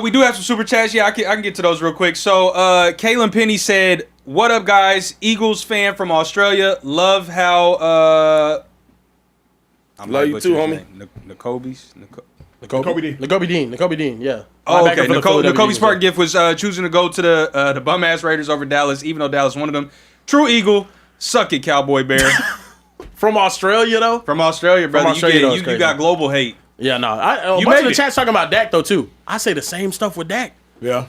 S3: We do have some super chats. Yeah, I can get to those real quick. So, Kaylin Penny said, "What up, guys? Eagles fan from Australia. Love how
S4: love you too, homie.
S2: Nakobe Dean. Yeah.
S3: Oh, okay. Nakobe's part gift was choosing to go to the bum ass Raiders over Dallas, even though Dallas wanted them. True Eagle, suck it, Cowboy Bear.
S2: From Australia though.
S3: From Australia, brother. You got global hate.
S2: Yeah, no. A bunch of the chat's talking about Dak though too. I say the same stuff with Dak.
S1: Yeah.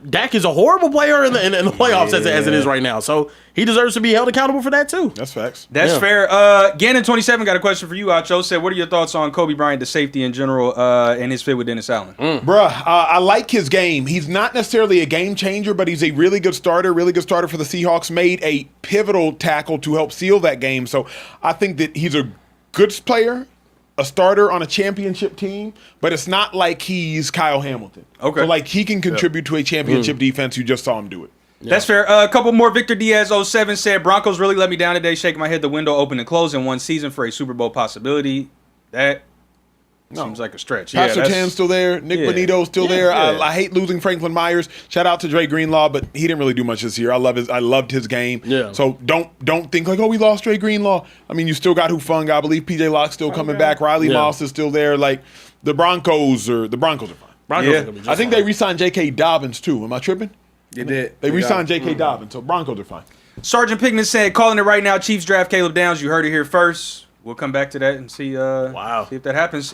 S2: Dak is a horrible player in the playoffs as it is right now. So he deserves to be held accountable for that too.
S1: That's facts.
S3: That's fair. Gannon27 got a question for you, Acho. Said, what are your thoughts on Kobe Bryant, the safety in general, and his fit with Dennis Allen?
S1: Bruh, I like his game. He's not necessarily a game changer, but he's a really good starter for the Seahawks. Made a pivotal tackle to help seal that game. So I think that he's a good player, a starter on a championship team, but it's not like he's Kyle Hamilton.
S3: Okay.
S1: So like he can contribute to a championship defense. You just saw him do it.
S3: Yeah. That's fair. A couple more. Victor Diaz 07 said, Broncos really let me down today, shaking my head, the window open and closed in one season for a Super Bowl possibility. That seems like a stretch.
S1: Pastor Tan's still there. Nick Bonito's still there. I hate losing Franklin Myers. Shout out to Dre Greenlaw, but he didn't really do much this year. I loved his game.
S2: Yeah.
S1: So don't think like, oh, we lost Dre Greenlaw. I mean, you still got Hufanga. I believe PJ Locke's still coming back. Riley Moss is still there. Like the Broncos are fine.
S2: Broncos are gonna be just
S1: I think
S2: fine.
S1: they re-signed J.K. Dobbins too. Am I tripping?
S4: You did.
S1: They re-signed J.K. Dobbins, so Broncos are fine.
S3: Sergeant Pigman said, calling it right now, Chiefs draft Caleb Downs. You heard it here first. We'll come back to that and see, see if that happens.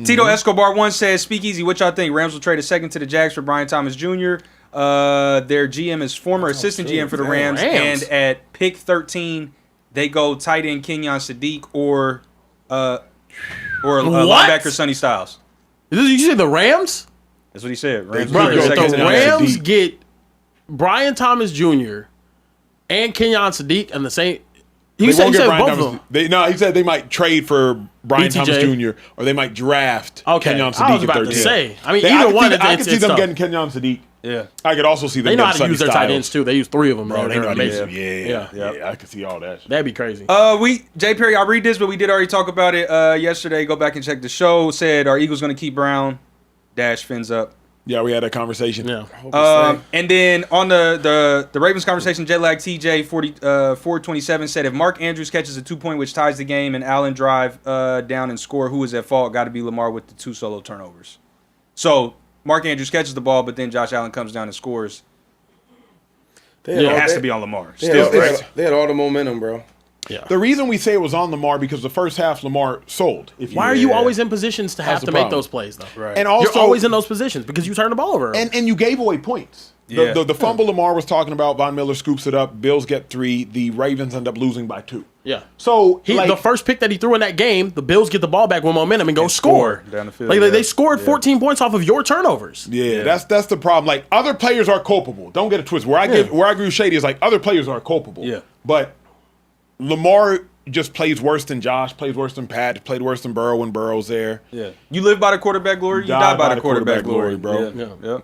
S3: Tito Escobar 1 says, Speakeasy, what y'all think? Rams will trade a second to the Jags for Brian Thomas Jr. Their GM is former assistant GM for the Rams. And at pick 13, they go tight end Kenyon Sadiq or linebacker Sonny Styles.
S2: Did you say the Rams?
S3: That's what he said. Rams
S2: The Rams get Brian Thomas Jr. and Kenyon Sadiq and the same. He said both of them.
S1: He said they might trade for Brian Thomas Jr. or they might draft Kenyon Sadiq.
S2: I was about to say. I mean, either one.
S1: I could see them getting Kenyon Sadiq.
S3: Yeah.
S1: I could also see them.
S2: They know how
S1: getting
S2: to use their tight ends too. They use 3 of them.
S1: Bro, they know how to use
S2: them.
S1: Yeah. I could see all that.
S2: That'd be crazy.
S3: Jay Perry, I'll read this, but we did already talk about it yesterday. Go back and check the show. Said, are Eagles going to keep Brown? Dash fins up.
S1: Yeah, we had a conversation.
S2: Yeah.
S3: And then on the Ravens conversation, Jetlag TJ 427 said, if Mark Andrews catches a 2-point which ties the game and Allen drive down and score, who is at fault? Got to be Lamar with the 2 solo turnovers. So Mark Andrews catches the ball, but then Josh Allen comes down and scores. It has to be on Lamar.
S4: They had all the momentum, bro.
S2: Yeah.
S1: The reason we say it was on Lamar because the first half Lamar sold.
S2: Why are you always in positions to have to make those plays though?
S3: Right.
S1: And also,
S2: you're always in those positions because you turn the ball over.
S1: And you gave away points. The fumble Lamar was talking about, Von Miller scoops it up, Bills get 3, the Ravens end up losing by 2.
S2: Yeah.
S1: So
S2: the first pick that he threw in that game, the Bills get the ball back with momentum and go score.
S3: Down the field,
S2: they scored 14 points off of your turnovers.
S1: Yeah, that's the problem. Like other players are culpable. Don't get it twisted. Where I agree with Shady is like other players are culpable.
S3: Yeah.
S1: But Lamar just plays worse than Josh, plays worse than Pat, played worse than Burrow when Burrow's there.
S3: Yeah. You live by the quarterback glory, you die by the quarterback glory,
S1: bro.
S3: Yeah.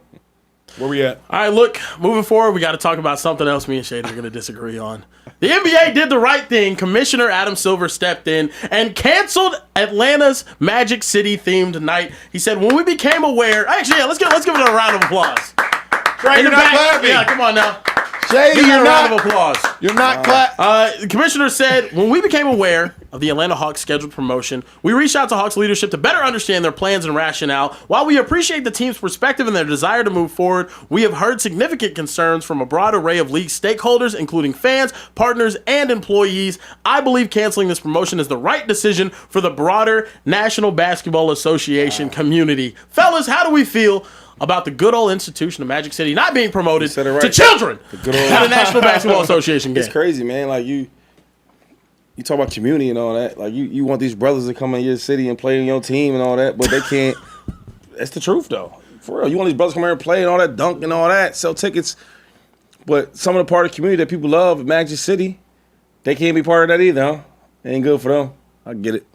S1: Where we at?
S2: All right, look, moving forward, we got to talk about something else me and Shady are going to disagree on. The NBA did the right thing. Commissioner Adam Silver stepped in and canceled Atlanta's Magic City themed night. He said, when we became aware, actually, let's give it a round of applause.
S1: Right, you're not clapping.
S2: Yeah, come on now.
S1: Shady,
S2: give me a round of applause.
S1: You're not clapping.
S2: The commissioner said, when we became aware of the Atlanta Hawks scheduled promotion, we reached out to Hawks leadership to better understand their plans and rationale. While we appreciate the team's perspective and their desire to move forward, we have heard significant concerns from a broad array of league stakeholders, including fans, partners, and employees. I believe canceling this promotion is the right decision for the broader National Basketball Association community. Fellas, how do we feel about the good old institution of Magic City not being promoted to children at the National Basketball Association game?
S4: It's crazy, man. Like you talk about community and all that. Like you want these brothers to come in your city and play in your team and all that, but they can't. That's the truth, though. For real, you want these brothers to come here and play and all that, dunk and all that, sell tickets. But some of the part of the community that people love at Magic City, they can't be part of that either. Huh? It ain't good for them. I get it.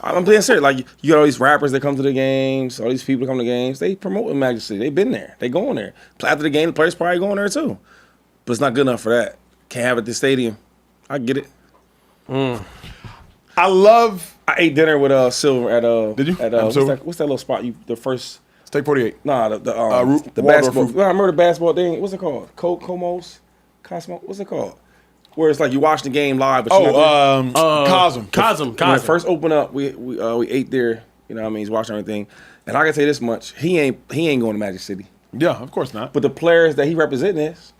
S4: I'm being serious. Like you got all these rappers that come to the games, all these people that come to the games. They promote in Magic City. They've been there. They going there. After the game, the players probably going there too. But it's not good enough for that. Can't have it at the stadium. I get it.
S1: I
S4: ate dinner with Silver at
S1: Did you?
S4: What's that little spot? The first
S1: Steak 48.
S4: Nah, the basketball. I remember the basketball thing. What's it called? Cosmo. What's it called? Where it's like you watch the game live. But
S1: Cosm.
S4: When it first opened up, we ate there. You know what I mean? He's watching everything. And I can tell you this much: he ain't going to Magic City.
S1: Yeah, of course not.
S4: But the players that he representing is.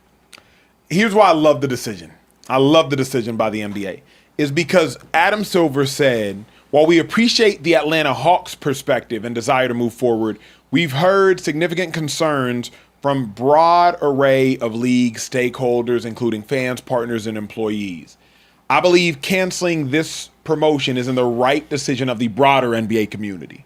S1: Here's why I love the decision. I love the decision by the NBA. Is because Adam Silver said, While we appreciate the Atlanta Hawks' perspective and desire to move forward, we've heard significant concerns from broad array of league stakeholders, including fans, partners, and employees. I believe canceling this promotion is in the right decision of the broader NBA community.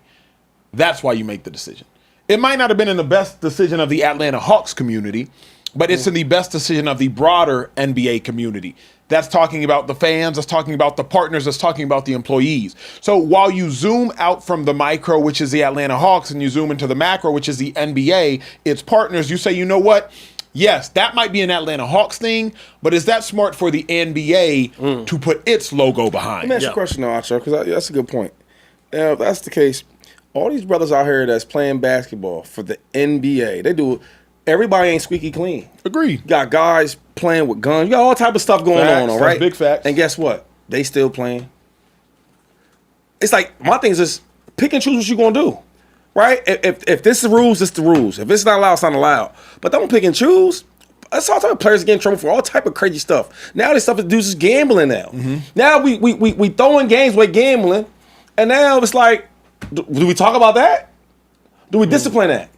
S1: That's why you make the decision. It might not have been in the best decision of the Atlanta Hawks community, but it's in the best decision of the broader NBA community. That's talking about the fans, that's talking about the partners, that's talking about the employees. So while you zoom out from the micro, which is the Atlanta Hawks, and you zoom into the macro, which is the NBA, its partners, you say, you know what? Yes, that might be an Atlanta Hawks thing, but is that smart for the NBA to put its logo behind?
S4: Let me ask you a question, though, Acho, because that's a good point. If that's the case, all these brothers out here that's playing basketball for the NBA, they do. Everybody ain't squeaky clean.
S1: Agreed.
S4: You got guys playing with guns. You got all type of stuff going on, all right?
S1: Big facts.
S4: And guess what? They still playing. It's like, my thing is just pick and choose what you're going to do, right? If this is the rules, it's the rules. If it's not allowed, it's not allowed. But don't pick and choose. That's all type of players get in trouble for all type of crazy stuff. Now this stuff to do is gambling now. Mm-hmm. Now we throwing games with gambling, and now it's like, do we talk about that? Do we discipline that?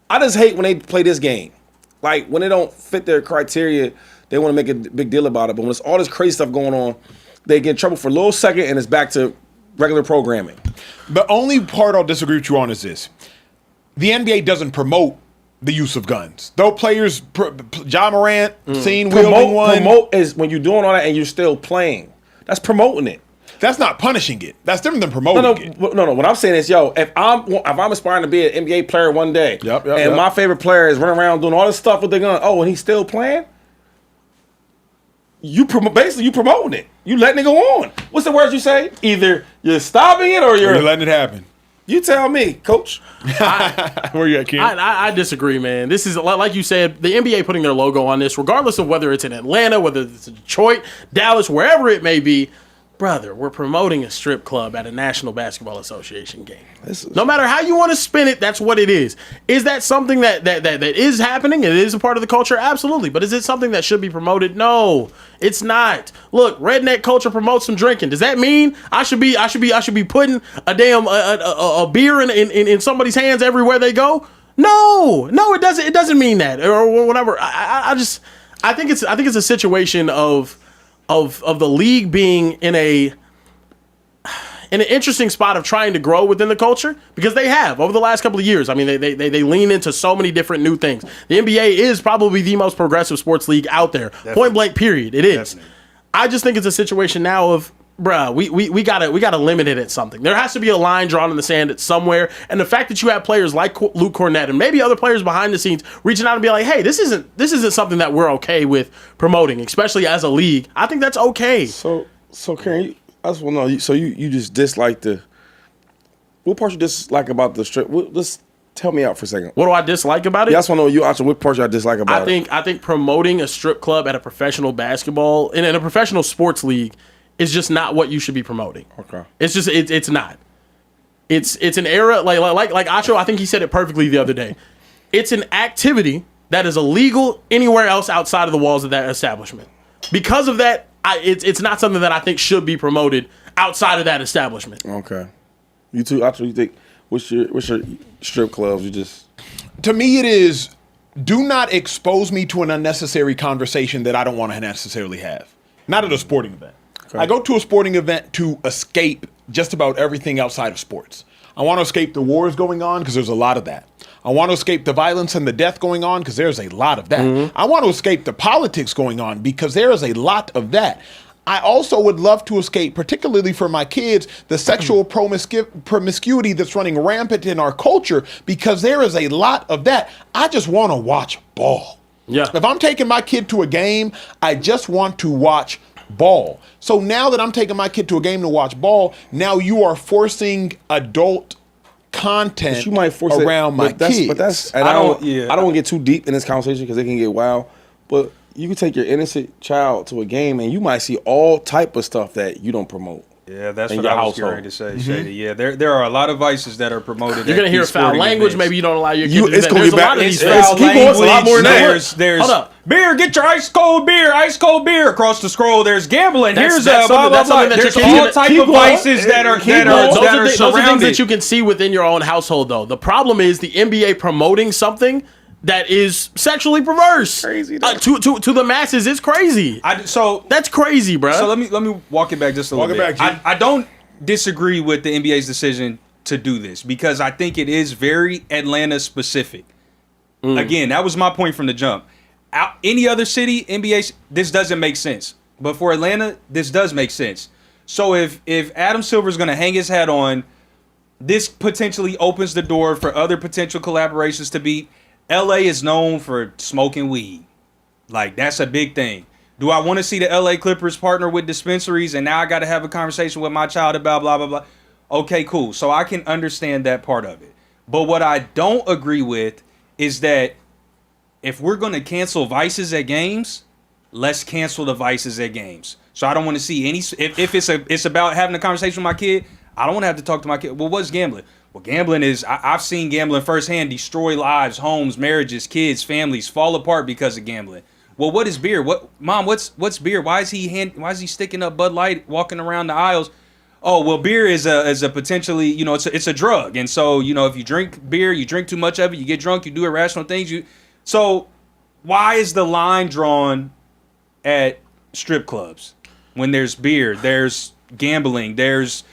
S4: I just hate when they play this game. Like, when they don't fit their criteria, they want to make a big deal about it. But when it's all this crazy stuff going on, they get in trouble for a little second, and it's back to regular programming.
S1: The only part I'll disagree with you on is this. The NBA doesn't promote the use of guns. Though players, Ja Morant, seen wielding one.
S4: Promote is when you're doing all that and you're still playing. That's promoting it.
S1: That's not punishing it. That's different than promoting it.
S4: No. What I'm saying is, if I'm aspiring to be an NBA player one day, and my favorite player is running around doing all this stuff with the gun, and he's still playing, basically you promoting it. You letting it go on. What's the words you say? Either you're stopping it or you're
S1: letting it happen.
S4: You tell me, Coach.
S1: Where you at, Ken?
S2: I disagree, man. This is, like you said, the NBA putting their logo on this, regardless of whether it's in Atlanta, whether it's in Detroit, Dallas, wherever it may be. Brother, we're promoting a strip club at a National Basketball Association game. No matter how you want to spin it, that's what it is. Is that something that is happening? It is a part of the culture? Absolutely. But is it something that should be promoted? No, it's not. Look, redneck culture promotes some drinking. Does that mean I should be putting a damn a beer in somebody's hands everywhere they go? No, it doesn't. It doesn't mean that or whatever. I think it's a situation of the league being in an interesting spot of trying to grow within the culture, because they have over the last couple of years. I mean, they lean into so many different new things. The NBA is probably the most progressive sports league out there. Definitely. Point blank, period. It is. Definitely. I just think it's a situation now of, bruh, we gotta limit it at something. There has to be a line drawn in the sand at somewhere. And the fact that you have players like Luke Cornett and maybe other players behind the scenes reaching out and be like, hey, this isn't something that we're okay with promoting, especially as a league. I think that's okay.
S4: So Karen, I just want to know. So you just dislike what part you dislike about the strip? Just tell me out for a second.
S2: What do I dislike about it?
S4: Yeah, I just want to know you. Actually, what part you dislike about it?
S2: I think promoting a strip club at a professional basketball in a professional sports league is just not what you should be promoting.
S4: Okay.
S2: It's just it's not. It's an era like Acho, I think he said it perfectly the other day. It's an activity that is illegal anywhere else outside of the walls of that establishment. Because of that, it's not something that I think should be promoted outside of that establishment.
S4: Okay. You too, Acho, you think what's your strip clubs? You just,
S1: to me it is, do not expose me to an unnecessary conversation that I don't want to necessarily have. Not at a sporting event. Okay. I go to a sporting event to escape just about everything outside of sports. I want to escape the wars going on because there's a lot of that. I want to escape the violence and the death going on because there's a lot of that. Mm-hmm. I want to escape the politics going on because there is a lot of that. I also would love to escape, particularly for my kids, the sexual promiscuity that's running rampant in our culture because there is a lot of that. I just want to watch ball.
S2: Yeah.
S1: If I'm taking my kid to a game, I just want to watch ball. So now that I'm taking my kid to a game to watch ball, now you are forcing adult content
S4: you might force
S1: around my kids.
S4: But that's, and I don't want to get too deep in this conversation because it can get wild. But you can take your innocent child to a game and you might see all type of stuff that you don't promote.
S3: Yeah, that's
S4: in
S3: what
S4: your
S3: I was
S4: household.
S3: going to say, Shady. Yeah, there are a lot of vices that are promoted.
S2: You're gonna hear foul language. Maybe you don't allow your kids to do
S4: It's
S2: that.
S4: gonna
S2: There's
S4: get
S2: a
S4: back.
S2: lot of these
S4: It's
S2: things.
S4: keep going. It's a lot more than that.
S3: There's
S2: Hold up.
S3: beer, get your ice cold beer across the scroll. There's gambling.
S2: That's
S3: Here's
S2: something-
S3: blah blah
S2: that's
S3: blah.
S2: something that
S3: There's
S2: you can-
S3: all type
S4: keep
S3: of
S4: going.
S3: vices that are
S2: Those are things
S3: surrounded.
S2: that you can see within your own household, though. The problem is the NBA promoting something that is sexually perverse.
S4: Crazy,
S2: to the masses. It's crazy. That's crazy, bro.
S3: So let me walk it back just a little bit. I don't disagree with the NBA's decision to do this because I think it is very Atlanta specific. Again, that was my point from the jump. Any other city, NBA, this doesn't make sense. But for Atlanta, this does make sense. So if Adam Silver's going to hang his hat on, this potentially opens the door for other potential collaborations to be. LA is known for smoking weed. Like, that's a big thing. Do I want to see the LA Clippers partner with dispensaries and now I got to have a conversation with my child about blah, blah, blah? Okay, cool. So I can understand that part of it. But what I don't agree with is that if we're going to cancel vices at games, let's cancel the vices at games. So I don't want to see any. If it's about having a conversation with my kid, I don't want to have to talk to my kid. Well, what's gambling? Well, gambling is I've seen gambling firsthand destroy lives, homes, marriages, kids, families fall apart because of gambling. Well, what is beer? Mom? What's beer? Why is he sticking up Bud Light, walking around the aisles? Oh, well, beer is a potentially, it's a drug, and so if you drink beer, you drink too much of it, you get drunk, you do irrational things. So why is the line drawn at strip clubs when there's beer, there's gambling, there's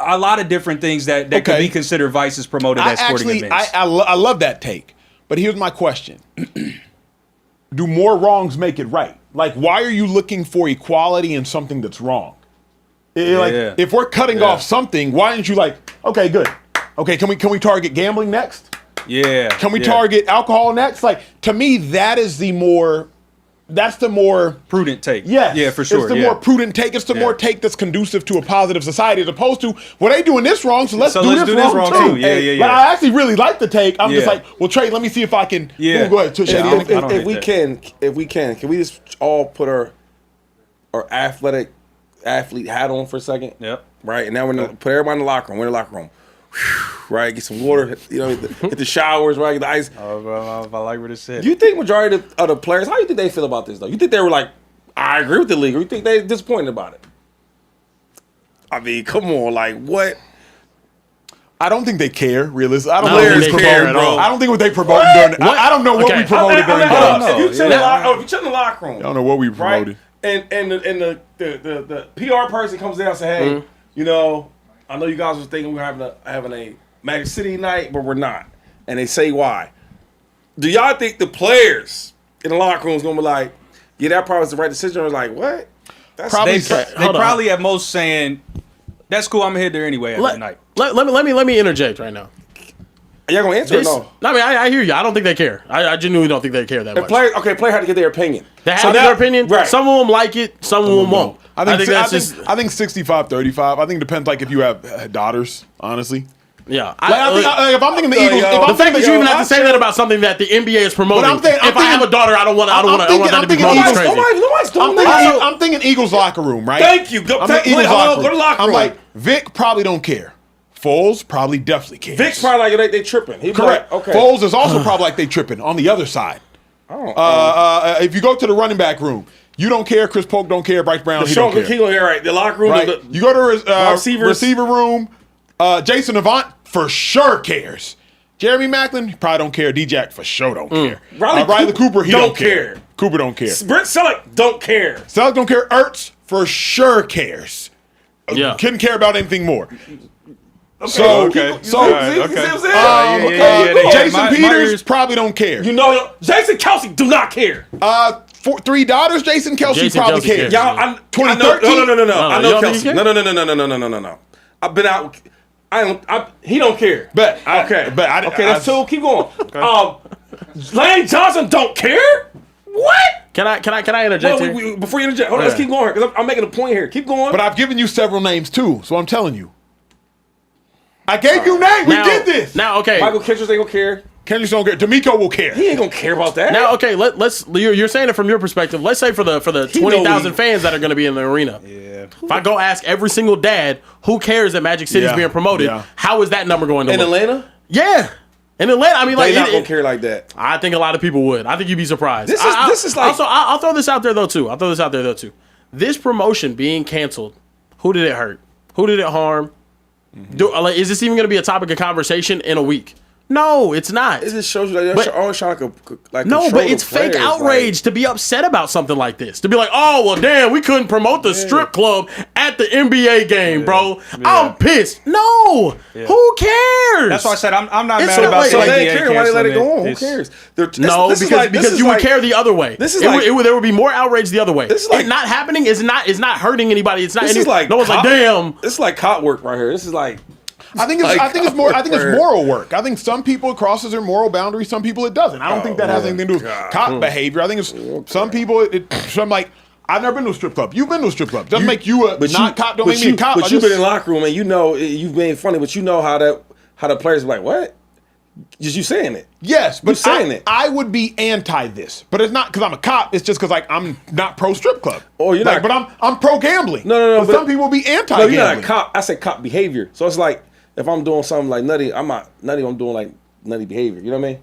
S3: a lot of different things that could be considered vices promoted at sporting events.
S1: I love that take, but here's my question. Do more wrongs make it right? Like, why are you looking for equality in something that's wrong? Like, if we're cutting off something, why aren't you like, okay, good. Okay, can we target gambling next?
S3: Yeah.
S1: Can we target alcohol next? Like, to me, that's the more
S3: prudent take.
S1: Yes.
S3: Yeah, for sure.
S1: It's the more prudent take. It's the more take that's conducive to a positive society as opposed to, well, they doing this wrong, so let's do this wrong too.
S3: Yeah.
S1: But I actually really like the take. I'm just like, well, Trey, let me see if I can.
S3: Yeah.
S1: Go ahead.
S4: If we can we just all put our athlete hat on for a second?
S3: Yep.
S4: Right, and now put everybody in the locker room. We're in the locker room. Right, get some water. Hit the showers. Right, get the ice.
S3: Oh, I like what it said.
S4: You think majority of the players? How do you think they feel about this though? You think they were like, I agree with the league, or you think they're disappointed about it? I mean, come on, like what?
S1: I don't think they care, realistically. I don't
S2: No,
S1: know
S2: they
S1: what they
S2: care
S1: promoting,
S2: at all.
S1: I don't think what they promoted during. I don't know what we promoted during.
S4: If you chill in the locker room,
S1: I don't know what we promoted.
S4: Right? And the PR person comes down and say, hey, I know you guys was thinking we were having a Magic City night, but we're not. And they say why. Do y'all think the players in the locker room is gonna be like, yeah, that probably was the right decision? Or like, what? That's
S3: They probably at most saying, that's cool, I'm gonna hit there anyway after the night.
S2: Let me interject right now.
S4: Are y'all gonna answer or no?
S2: I mean, I hear you. I don't think they care. I genuinely don't think they care that much.
S4: Player had to get their opinion.
S2: They have their opinion.
S4: Right.
S2: Some of them like it. Some of them won't.
S1: I think 65-35. I think it depends. Like if you have daughters, honestly.
S2: Yeah.
S1: If I'm thinking the Eagles,
S2: the fact that you even have to say that about something that the NBA is promoting. If I have a daughter, I want that to be promoted crazy.
S1: I'm thinking Eagles locker room, right?
S4: Thank you. Go to the locker room.
S1: I'm like, Vic probably don't care. Foles probably definitely cares.
S4: Vic's probably like they tripping.
S1: Correct.
S4: Okay.
S1: Foles is also probably like they tripping on the other side. If you go to the running back room, you don't care. Chris Polk don't care. Bryce Brown, he don't care.
S4: Right. The locker room.
S1: Right. You go to receiver room. Jason Avant for sure cares. Jeremy Macklin probably don't care. D-Jack for sure don't care. Riley Cooper, he don't care. Cooper don't care.
S4: Brent Selleck don't care.
S1: Selleck don't care. Ertz for sure cares.
S2: Yeah.
S1: Couldn't care about anything more.
S3: Okay.
S1: Jason Peters probably don't care.
S4: Jason Kelce do not care.
S1: 3 daughters, Jason Kelce probably cares.
S4: Y'all,
S1: 2013?
S4: No. I know Kelce. No. I've been out. He don't care. Okay, that's two. Keep going. Lane Johnson don't care. What?
S2: Can I interject here?
S4: Before you interject, hold on, let's keep going here because I'm making a point here. Keep going.
S1: But I've given you several names too, so I'm telling you. I gave you names. We did this.
S2: Now, okay.
S4: Michael Kitchens ain't gonna care.
S1: Kendrick don't care. D'Amico will care.
S4: He ain't gonna care about that.
S2: Now, okay, let's. You're saying it from your perspective. Let's say for the 20,000 fans that are going to be in the arena.
S3: Yeah.
S2: If I go ask every single dad who cares that Magic City's being promoted, how is that number going to
S4: in
S2: look?
S4: Atlanta?
S2: Yeah. In Atlanta, I mean,
S4: They not gonna care like that.
S2: I think a lot of people would. I think you'd be surprised.
S4: This is like.
S2: Also, I'll throw this out there though too. This promotion being canceled, who did it hurt? Who did it harm? Is this even going to be a topic of conversation in a week? No, it's not.
S4: It just shows you that you're always trying to
S2: no, but it's fake outrage to be upset about something like this. To be like, oh, well, damn, we couldn't promote the strip club at the NBA game, bro. I'm pissed. No, who cares?
S3: That's why I said I'm not
S2: It's
S3: mad
S2: so
S3: about
S2: like-
S3: the
S2: so
S4: they
S3: NBA
S4: care why they let it go on. Who
S3: It's-
S4: cares?
S2: No, because you would care the other way.
S4: This is
S2: there would be more outrage the other way.
S4: This is like-
S2: it not happening is not hurting anybody. It's not.
S4: This is like
S2: no one's like, damn.
S4: This is like cop work right here. This is like.
S1: I think it's moral work. I think some people it crosses their moral boundaries. Some people it doesn't. I don't think that has anything to do with cop behavior. I think it's some people. I'm like, I've never been to a strip club. You've been to a strip club. Doesn't make you a cop. Don't make me a cop.
S4: But you've been in the locker room and you know you've been funny. But you know how the players be like, what? Just you saying it.
S1: Yes, but
S4: saying
S1: I would be anti this, but it's not because I'm a cop. It's just because like I'm not pro strip club.
S4: Oh, you're not.
S1: But I'm pro gambling.
S4: No.
S1: But some people be anti.
S4: No, you're not a cop. I said cop behavior. So it's like if I'm doing something like nutty, I'm not nutty. I'm doing like nutty behavior. You know what I mean?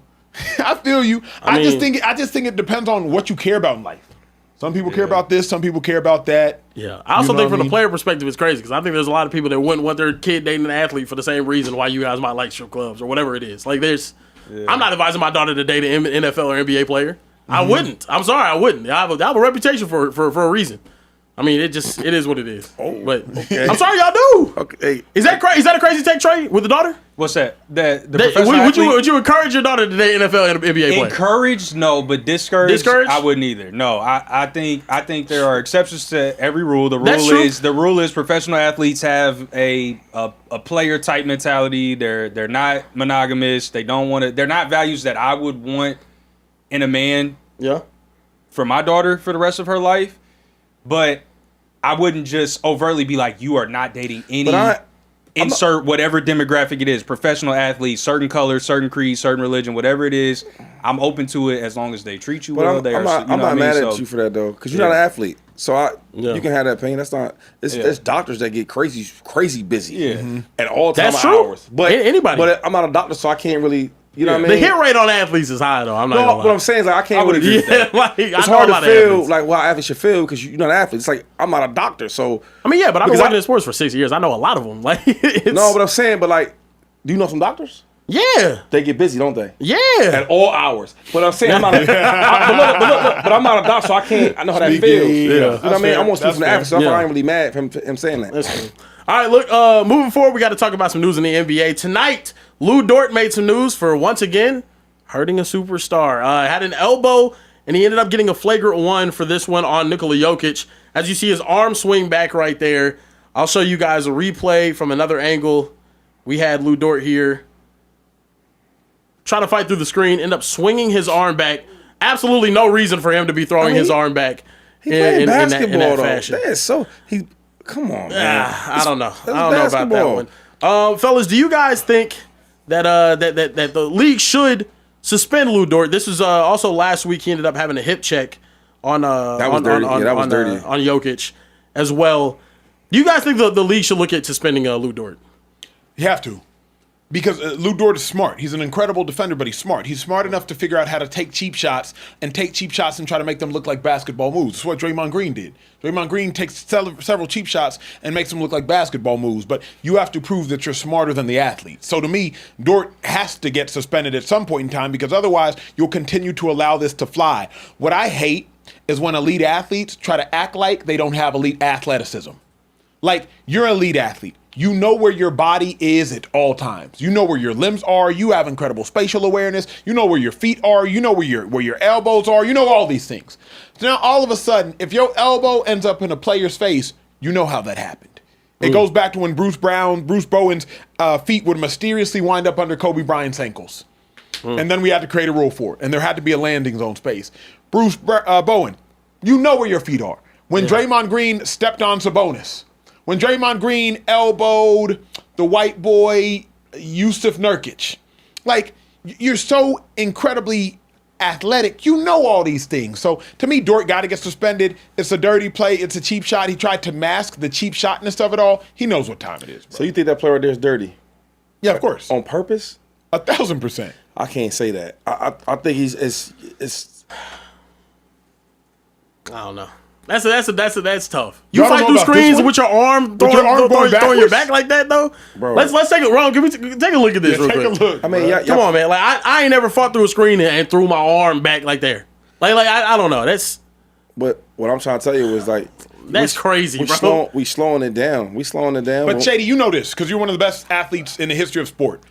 S1: I feel you. I just think it depends on what you care about in life. Some people care about this. Some people care about that.
S2: Yeah, I also think from the player perspective, it's crazy because I think there's a lot of people that wouldn't want their kid dating an athlete for the same reason why you guys might like strip clubs or whatever it is. Like, I'm not advising my daughter to date an NFL or NBA player. I wouldn't. I'm sorry, I wouldn't. I have a reputation for a reason. I mean, it is what it is. But I'm sorry, y'all do.
S4: Okay.
S2: Is that crazy? Is that a crazy take, Trey, with the daughter?
S3: What's that? The professional athlete?
S2: Would you encourage your daughter to date NFL and NBA player?
S3: Encouraged, no, but discouraged, I wouldn't either. No, I think there are exceptions to every rule. The rule is professional athletes have a player type mentality. They're not monogamous. They don't want to. They're not values that I would want in a man.
S2: Yeah.
S3: For my daughter for the rest of her life, but I wouldn't just overtly be like, you are not dating any. Insert whatever demographic it is, professional athletes, certain color, certain creed, certain religion, whatever it is. I'm open to it as long as they treat you well.
S4: I'm not mad at you for that though, because you're not an athlete. So you can have that opinion. That's not. It's doctors that get crazy busy at all time hours. But anybody. But I'm not a doctor, so I can't really. You know what I mean?
S2: The hit rate on athletes is high though. I'm not gonna lie.
S4: What I'm saying is like I can't really agree with that.
S2: Like,
S4: it's hard to feel like what athletes should feel because you're not an athlete. It's like I'm not a doctor, so
S2: I mean, but I've been working in sports for 6 years. I know a lot of them. Like,
S4: no, but I'm saying, but like, do you know some doctors?
S2: Yeah,
S4: they get busy, don't they?
S2: Yeah,
S4: at all hours. But I'm saying I'm not. But I'm not a doctor, so I can't. I know how that feels. You know what I mean? I'm gonna speak from the athlete, so I ain't really mad for him saying that.
S2: That's true. All right, look. Moving forward, we got to talk about some news in the NBA tonight. Lou Dort made some news for once again hurting a superstar. Had an elbow, and he ended up getting a flagrant one for this one on Nikola Jokic. As you see his arm swing back right there. I'll show you guys a replay from another angle. We had Lou Dort here trying to fight through the screen, end up swinging his arm back. Absolutely no reason for him to be throwing his arm back in that fashion.
S4: That is so come on, man.
S2: I don't know. I don't know about that one. Fellas, do you guys think that that the league should suspend Lou Dort? This was also last week. He ended up having a hip check on
S4: that was dirty. That was dirty
S2: on Jokic as well. Do you guys think the league should look at suspending Lou Dort?
S1: You have to. Because Lou Dort is smart. He's an incredible defender, but he's smart. He's smart enough to figure out how to take cheap shots and try to make them look like basketball moves. That's what Draymond Green did. Draymond Green takes several cheap shots and makes them look like basketball moves, but you have to prove that you're smarter than the athlete. So to me, Dort has to get suspended at some point in time because otherwise you'll continue to allow this to fly. What I hate is when elite athletes try to act like they don't have elite athleticism. Like, you're an elite athlete. You know where your body is at all times. You know where your limbs are. You have incredible spatial awareness. You know where your feet are. You know where your elbows are. You know all these things. So now all of a sudden, if your elbow ends up in a player's face, you know how that happened. It goes back to when Bruce Bowen's feet would mysteriously wind up under Kobe Bryant's ankles. And then we had to create a rule for it. And there had to be a landing zone space. Bruce Bowen, you know where your feet are. When Draymond Green stepped on Sabonis, when Draymond Green elbowed the white boy Yusuf Nurkic, like, you're so incredibly athletic. You know all these things. So to me, Dort got to get suspended. It's a dirty play. It's a cheap shot. He tried to mask the cheap shotness of it all. He knows what time it is, bro.
S4: So you think that play right there is dirty?
S1: Yeah, of course.
S4: On purpose?
S1: 1,000%.
S4: I can't say that. I think it's
S2: I don't know. That's tough. You
S1: Y'all don't
S2: fight
S1: know
S2: through
S1: about this
S2: screens
S1: one?
S2: with your arm
S1: With your arm going
S2: throwing your
S1: backwards?
S2: back like that though.
S4: Bro.
S2: Let's take it wrong. Take a look at this real
S1: Take
S2: quick.
S1: a look.
S4: I mean,
S1: bro.
S2: Come on, man. Like I ain't never fought through a screen and threw my arm back like there. Like I don't know.
S4: But what I'm trying to tell you is like
S2: That's crazy, bro.
S4: We slowing it down.
S1: But Shady, you know this because you're one of the best athletes in the history of sport.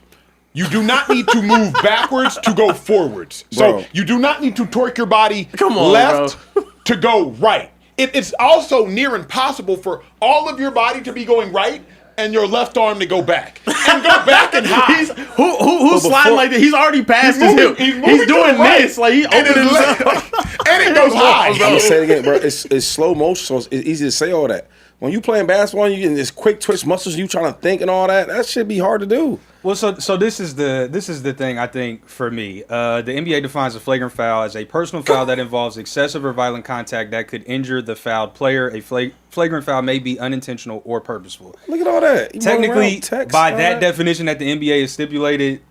S1: You do not need to move backwards to go forwards.
S4: Bro.
S1: So you do not need to torque your body
S2: Come on,
S1: left to go right. It's also near impossible for all of your body to be going right and your left arm to go back. And go back and high.
S2: Who's sliding like that? He's already passed his hip. He's doing this. Like he opened himself.
S1: And it goes high.
S4: I'm gonna say it again, bro. It's slow motion, so it's easy to say all that. When you playing basketball, you getting this quick twitch muscles, you trying to think and all that. That should be hard to do.
S3: Well, so this is the thing I think for me. The NBA defines a flagrant foul as a personal foul that involves excessive or violent contact that could injure the fouled player. A flagrant foul may be unintentional or purposeful.
S4: Look at all that. You
S3: Technically, by that definition that the NBA has stipulated,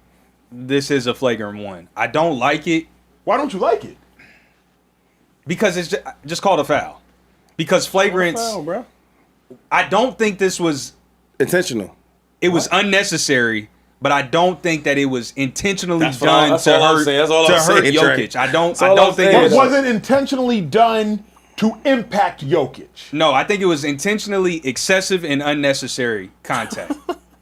S3: this is a flagrant one. I don't like it.
S1: Why don't you like it?
S3: Because it's just called a foul. Because flagrants,
S4: Foul, bro.
S3: I don't think this was
S4: Intentional.
S3: It was unnecessary, but I don't think that it was intentionally
S4: That's
S3: done
S4: all
S3: to
S4: I'm
S3: hurt
S4: saying. That's all I'm saying,
S3: Jokic.
S4: Trey.
S3: I don't
S4: That's all I'm
S3: think
S4: saying.
S3: it
S1: Was it intentionally done to impact Jokic?
S3: No, I think it was intentionally excessive and unnecessary contact.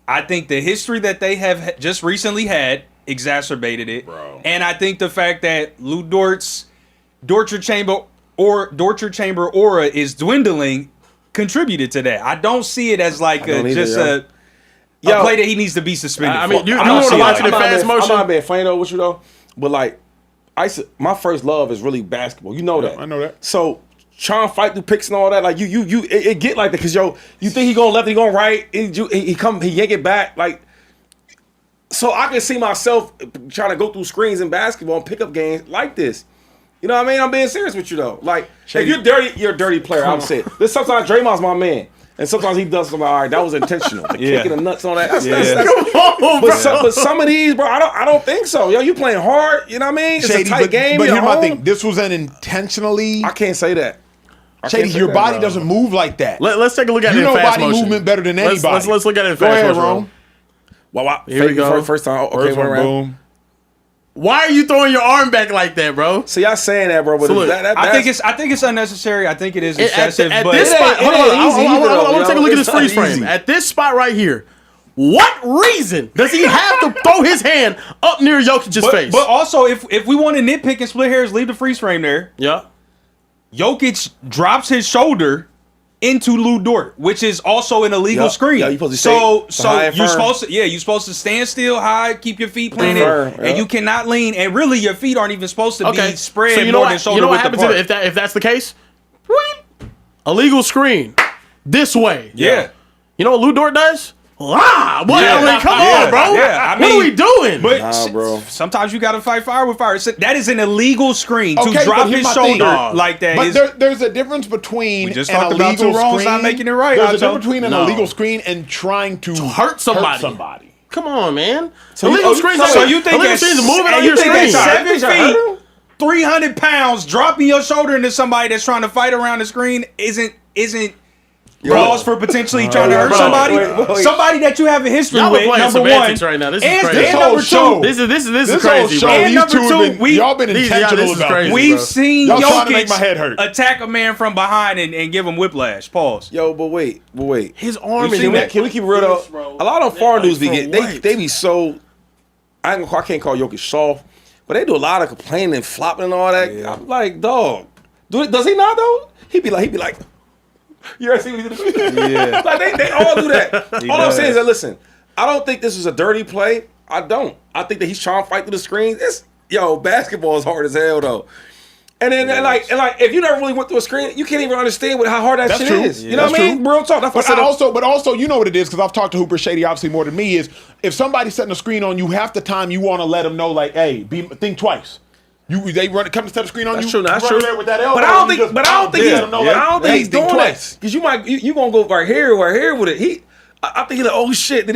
S3: I think the history that they have just recently had exacerbated it.
S1: Bro.
S3: And I think the fact that Lou Dort's Dortcher Chamber aura is dwindling contributed to that. I don't see it as like a play that he needs to be suspended.
S2: I mean,
S3: for.
S2: you
S3: I don't
S2: want to
S3: see
S2: watch
S3: it
S2: it in
S3: like that.
S2: fast motion?
S4: I'm not being funny though with you though, but like, my first love is really basketball. You know that.
S1: I know that.
S4: So trying to fight through picks and all that, like it get like that because you think he going left, he going right, and he yank it back like. So I can see myself trying to go through screens in basketball and pick up games like this. You know what I mean? I'm being serious with you though. Like, if you're dirty, you're a dirty player. I would say. There's sometimes Draymond's my man. And sometimes he does something. All right, that was intentional. The kicking the nuts on that. But some of these, bro, I don't think so. Yo, you playing hard. You know what I mean? It's
S1: Shady,
S4: a tight game.
S1: But
S4: you're
S1: here's my
S4: home.
S1: thing. This was an intentionally.
S4: I can't say that.
S1: Shady, your body doesn't move like that.
S2: Let's take a look at it
S1: You
S2: in
S1: know
S2: fast
S1: body
S2: motion.
S1: movement better than anybody.
S2: Let's look at it in
S1: Go
S2: fast
S1: ahead,
S2: motion.
S1: Rome.
S4: Well,
S2: Here we go.
S4: First time. Okay,
S1: First
S4: one
S1: one,
S4: round.
S1: boom.
S2: Why are you throwing your arm back like that, bro?
S4: So y'all saying that, bro? But
S2: So look,
S3: I think it's unnecessary. I think it is
S2: At
S3: excessive.
S2: this
S3: but
S2: spot, hold on. I want to take a look at this
S4: It's
S2: freeze
S4: not
S2: frame.
S4: easy.
S2: At this spot right here, what reason does he have to throw his hand up near Jokic's face?
S3: But also, if we want to nitpick and split hairs, leave the freeze frame there.
S2: Yeah.
S3: Jokic drops his shoulder into Lou Dort, which is also an illegal screen.
S4: Yeah, you're supposed to
S3: so
S4: stay high and
S3: you're
S4: firm.
S3: supposed to stand still high, keep your feet planted,
S4: Firm, yeah.
S3: and you cannot lean. And really, your feet aren't even supposed to
S2: Okay.
S3: be spread
S2: So you know
S3: more than
S2: what?
S3: shoulder
S2: You know what
S3: width
S2: happens
S3: apart.
S2: if that's the case? Illegal screen this way.
S3: Yeah.
S2: You know what Lou Dort does? What?
S3: Yeah.
S2: I mean, come
S3: Yeah.
S2: on, bro.
S3: Yeah, I
S2: what are
S3: mean,
S2: we doing?
S3: But
S4: Nah, bro.
S3: sometimes you got to fight fire with fire. That is an illegal screen
S1: Okay,
S3: to
S1: but
S3: drop
S1: here's
S3: his
S1: my thing.
S3: shoulder like that.
S1: But there's a difference between
S3: We just
S1: an
S3: talked about
S1: illegal
S3: two wrongs
S1: screen.
S3: not making it right,
S1: There's a
S3: Acho.
S1: difference between an
S2: No.
S1: illegal screen and trying to
S2: hurt somebody. Come on, man.
S4: So
S2: illegal
S4: you-
S2: screens.
S3: So you think
S2: illegal
S3: at
S2: screens moving on
S3: you
S2: your
S3: think
S2: screen?
S3: at 7
S4: hurt him?
S3: feet, 300 pounds, dropping your shoulder into somebody that's trying to fight around the screen isn't cause for potentially trying to hurt
S4: bro,
S3: somebody?
S4: wait.
S3: Somebody that you have a history
S2: Y'all
S3: with,
S2: been playing
S3: number one.
S2: semantics right now. This is
S3: and
S2: crazy.
S1: This
S3: and
S1: whole
S3: number
S1: show.
S3: two,
S2: This is
S1: This
S2: crazy,
S1: whole show,
S2: bro.
S3: And
S1: these
S3: number
S1: two have
S3: two,
S1: been, y'all been
S2: this
S1: intentional
S2: is
S1: about
S2: crazy,
S1: this.
S3: we've
S2: bro.
S3: seen
S1: Y'all trying to make my head
S3: Jokic
S1: hurt.
S3: attack a man from behind and give him whiplash. Pause.
S4: Yo, but wait.
S2: His arm
S3: We've
S2: is
S3: seen that.
S4: Can we keep it real though?
S2: bro.
S4: A lot of them foreign dudes be
S2: For
S4: getting
S2: what?
S4: they be so. I can't call Jokic soft, but they do a lot of complaining and flopping and all that. I'm like, dog, does he not though? He be like. You ever see what he did?
S3: Yeah.
S4: Like they all do that.
S3: He
S4: All I'm
S3: does.
S4: saying is that listen, I don't think this is a dirty play. I don't. I think that he's trying to fight through the screens. Basketball is hard as hell though. And then and if you never really went through a screen, you can't even understand how hard that shit is.
S1: Yeah,
S4: you know what I mean? Real talk.
S1: But also, you know what it is, because I've talked to Hooper Shady obviously more than me, is if somebody's setting a screen on you, half the time you want to let them know, like, hey, think twice. They come to set a screen on
S4: that's
S1: you.
S4: True, that's
S1: run
S4: true.
S1: There with that elbow.
S4: But I don't think he's doing that. Because you gonna go right here with it. I think he's like, oh shit.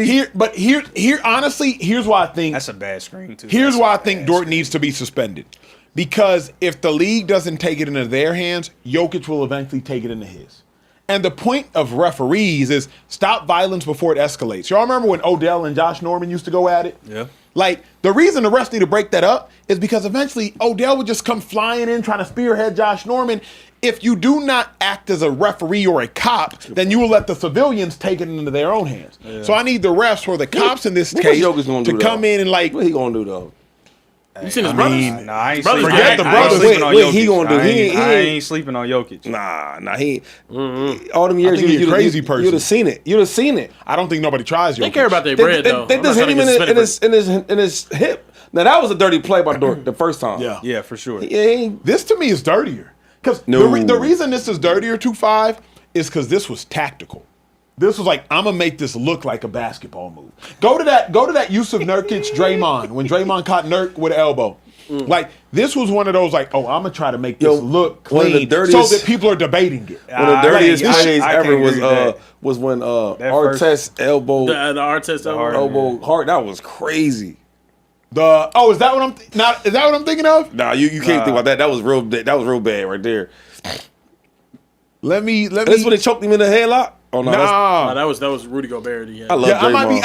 S1: Honestly, here's why I think
S3: that's a bad screen too.
S1: Here's why I think Dort needs to be suspended. Because if the league doesn't take it into their hands, Jokic will eventually take it into his. And the point of referees is stop violence before it escalates. Y'all remember when Odell and Josh Norman used to go at it?
S3: Yeah.
S1: Like, the reason the refs need to break that up is because eventually Odell would just come flying in trying to spearhead Josh Norman. If you do not act as a referee or a cop, then you will let the civilians take it into their own hands. Yeah. So I need the refs or the cops in this case to come in and like...
S4: What he gonna do, though?
S2: You seen his brothers?
S3: Nah, I ain't
S2: brothers.
S3: Forget
S1: the brothers.
S4: What he gonna do?
S3: I ain't sleeping on Jokic.
S4: Nah, he. All them years,
S1: you're a crazy person.
S4: You'd have seen it.
S1: I don't think nobody tries Jokic.
S2: They care about their bread, though.
S4: They just hit him in his hip. Now, that was a dirty play by Dort the first time.
S3: Yeah, for sure.
S1: This, to me, is dirtier. Because the reason this is dirtier, 2-5, is because this was tactical. This was like, I'm gonna make this look like a basketball move. Go to that Yusuf Nurkic Draymond when Draymond caught Nurk with an elbow. Like, this was one of those like, oh, I'm gonna try to make this look clean so that people are debating it.
S4: One of the dirtiest plays ever was when Artest elbow
S2: the Artest
S4: elbow hard. That was crazy.
S1: Is that what I'm thinking of?
S4: Nah, you can't think about that. That was real bad right there.
S1: Let me.
S4: This when they choked him in the headlock. Oh no,
S2: that was Rudy Gobert.
S4: I love Draymond.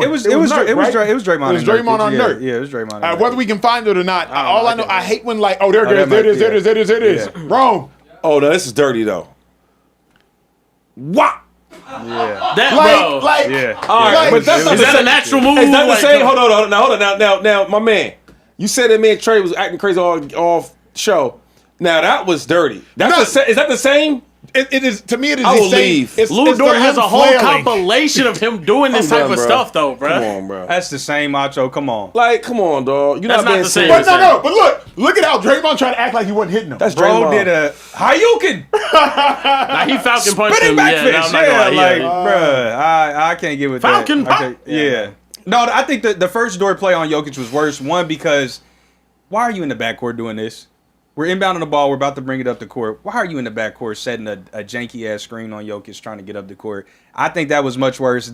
S3: It was Draymond
S1: on Nurk.
S3: Yeah, it was Draymond.
S1: Whether we can find it or not, all I know, I hate when like, there it is. Wrong.
S4: Oh no, this is dirty though. What?
S3: Yeah.
S2: That bro.
S3: Yeah.
S4: All right, but that's not
S2: is that a natural move?
S4: Is that the same? Hold on. Now, my man, you said that man Trey was acting crazy off show. Now that was dirty. Is that the same?
S1: It is, to me, it is
S4: I
S1: the
S4: will
S1: same.
S4: leave.
S2: Lou Dort has a whole compilation of him doing this type of stuff, though, bro.
S4: Come on, bro.
S3: That's the same, Acho. Come on.
S4: Like, come on, dog. You're not being
S2: serious.
S1: But no. But look at how Draymond tried to act like he wasn't hitting him.
S4: That's
S3: Bro
S4: Draymond.
S3: did a Hayukin.
S2: Now he Falcon punched him.
S3: Bruh, I can't get with
S2: Falcon
S3: that. Falcon pump. Yeah. No, I think the first Dort play on Jokic was worse. One, because why are you in the backcourt doing this? We're inbounding the ball. We're about to bring it up the court. Why are you in the backcourt setting a janky-ass screen on Jokic trying to get up the court? I think that was much worse.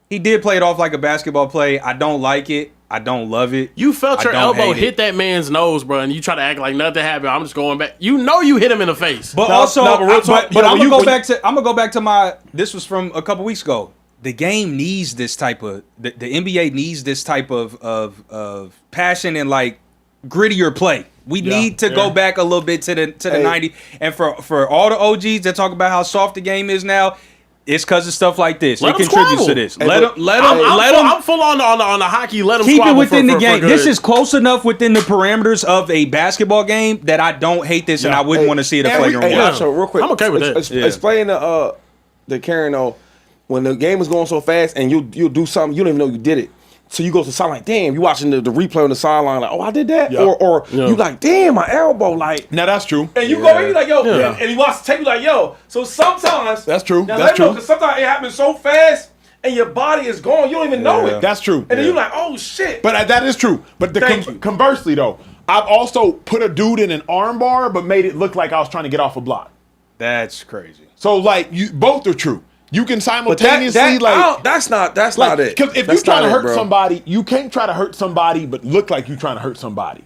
S3: He did play it off like a basketball play. I don't like it. I don't love it.
S2: You felt your elbow hit that man's nose, bro, and you try to act like nothing happened. I'm just going back. You know you hit him in the face.
S3: But I'm gonna go back to my. This was from a couple weeks ago. The game needs this type of. The NBA needs this type of passion and like grittier play. We need to go back a little bit to the 90s. And for all the OGs that talk about how soft the game is now, it's because of stuff like this. It contributes to this. Let them.
S2: I'm full on the hockey. Let them
S3: keep it within the game. This is close enough within the parameters of a basketball game that I don't hate this, and I wouldn't want to see it a flagrant one.
S4: So real quick,
S2: I'm okay with that.
S4: Explain the Karen when the game is going so fast and you'll do something you don't even know you did it. So you go to the sideline, like, damn, you watching the replay on the sideline, like, oh, I did that? Yeah. Or you like, damn, my elbow, like.
S1: Now, that's true.
S4: And you go and you like, yo, and he watches the tape, you like, yo. So sometimes.
S1: That's true.
S4: Now, that's true. Because sometimes it happens so fast and your body is gone, you don't even know it.
S1: That's true.
S4: And then you're like, oh, shit.
S1: But that is true. But conversely, though, I've also put a dude in an arm bar, but made it look like I was trying to get off a block.
S3: That's crazy.
S1: So, like, both are true. You can simultaneously
S4: that's not it.
S1: Because if you're trying to hurt somebody, you can't try to hurt somebody but look like you're trying to hurt somebody.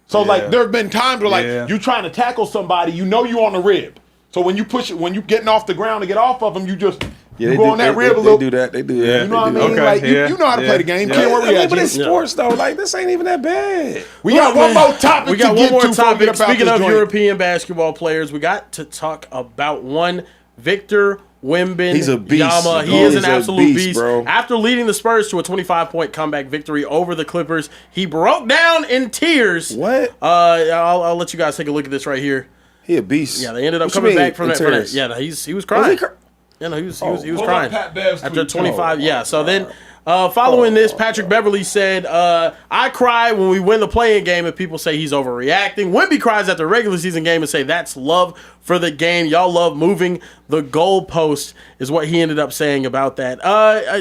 S1: So like there have been times where like you're trying to tackle somebody, you know you're on the rib. So when you push it, when you're getting off the ground to get off of them, you just you go on that rib a little.
S4: They do that. They do that.
S1: You know what I mean? Like you know how to play the game. Can't worry about
S4: But it's sports though. Like this ain't even that bad.
S1: We got one more topic.
S2: We got one more topic. Speaking of European basketball players, we got to talk about one Victor Wemby.
S4: He's a beast.
S2: Yama. He is an absolute beast,
S4: bro.
S2: After leading the Spurs to a 25-point comeback victory over the Clippers, he broke down in tears.
S4: What?
S2: I'll let you guys take a look at this right here.
S4: He a beast.
S2: Yeah, they ended up coming back from that. Yeah, he was crying. He was crying after 25. Yeah, so then Following this, Patrick Beverly said, I cry when we win the play-in game and people say he's overreacting. Wemby cries at the regular season game and say that's love for the game. Y'all love moving the goalpost is what he ended up saying about that.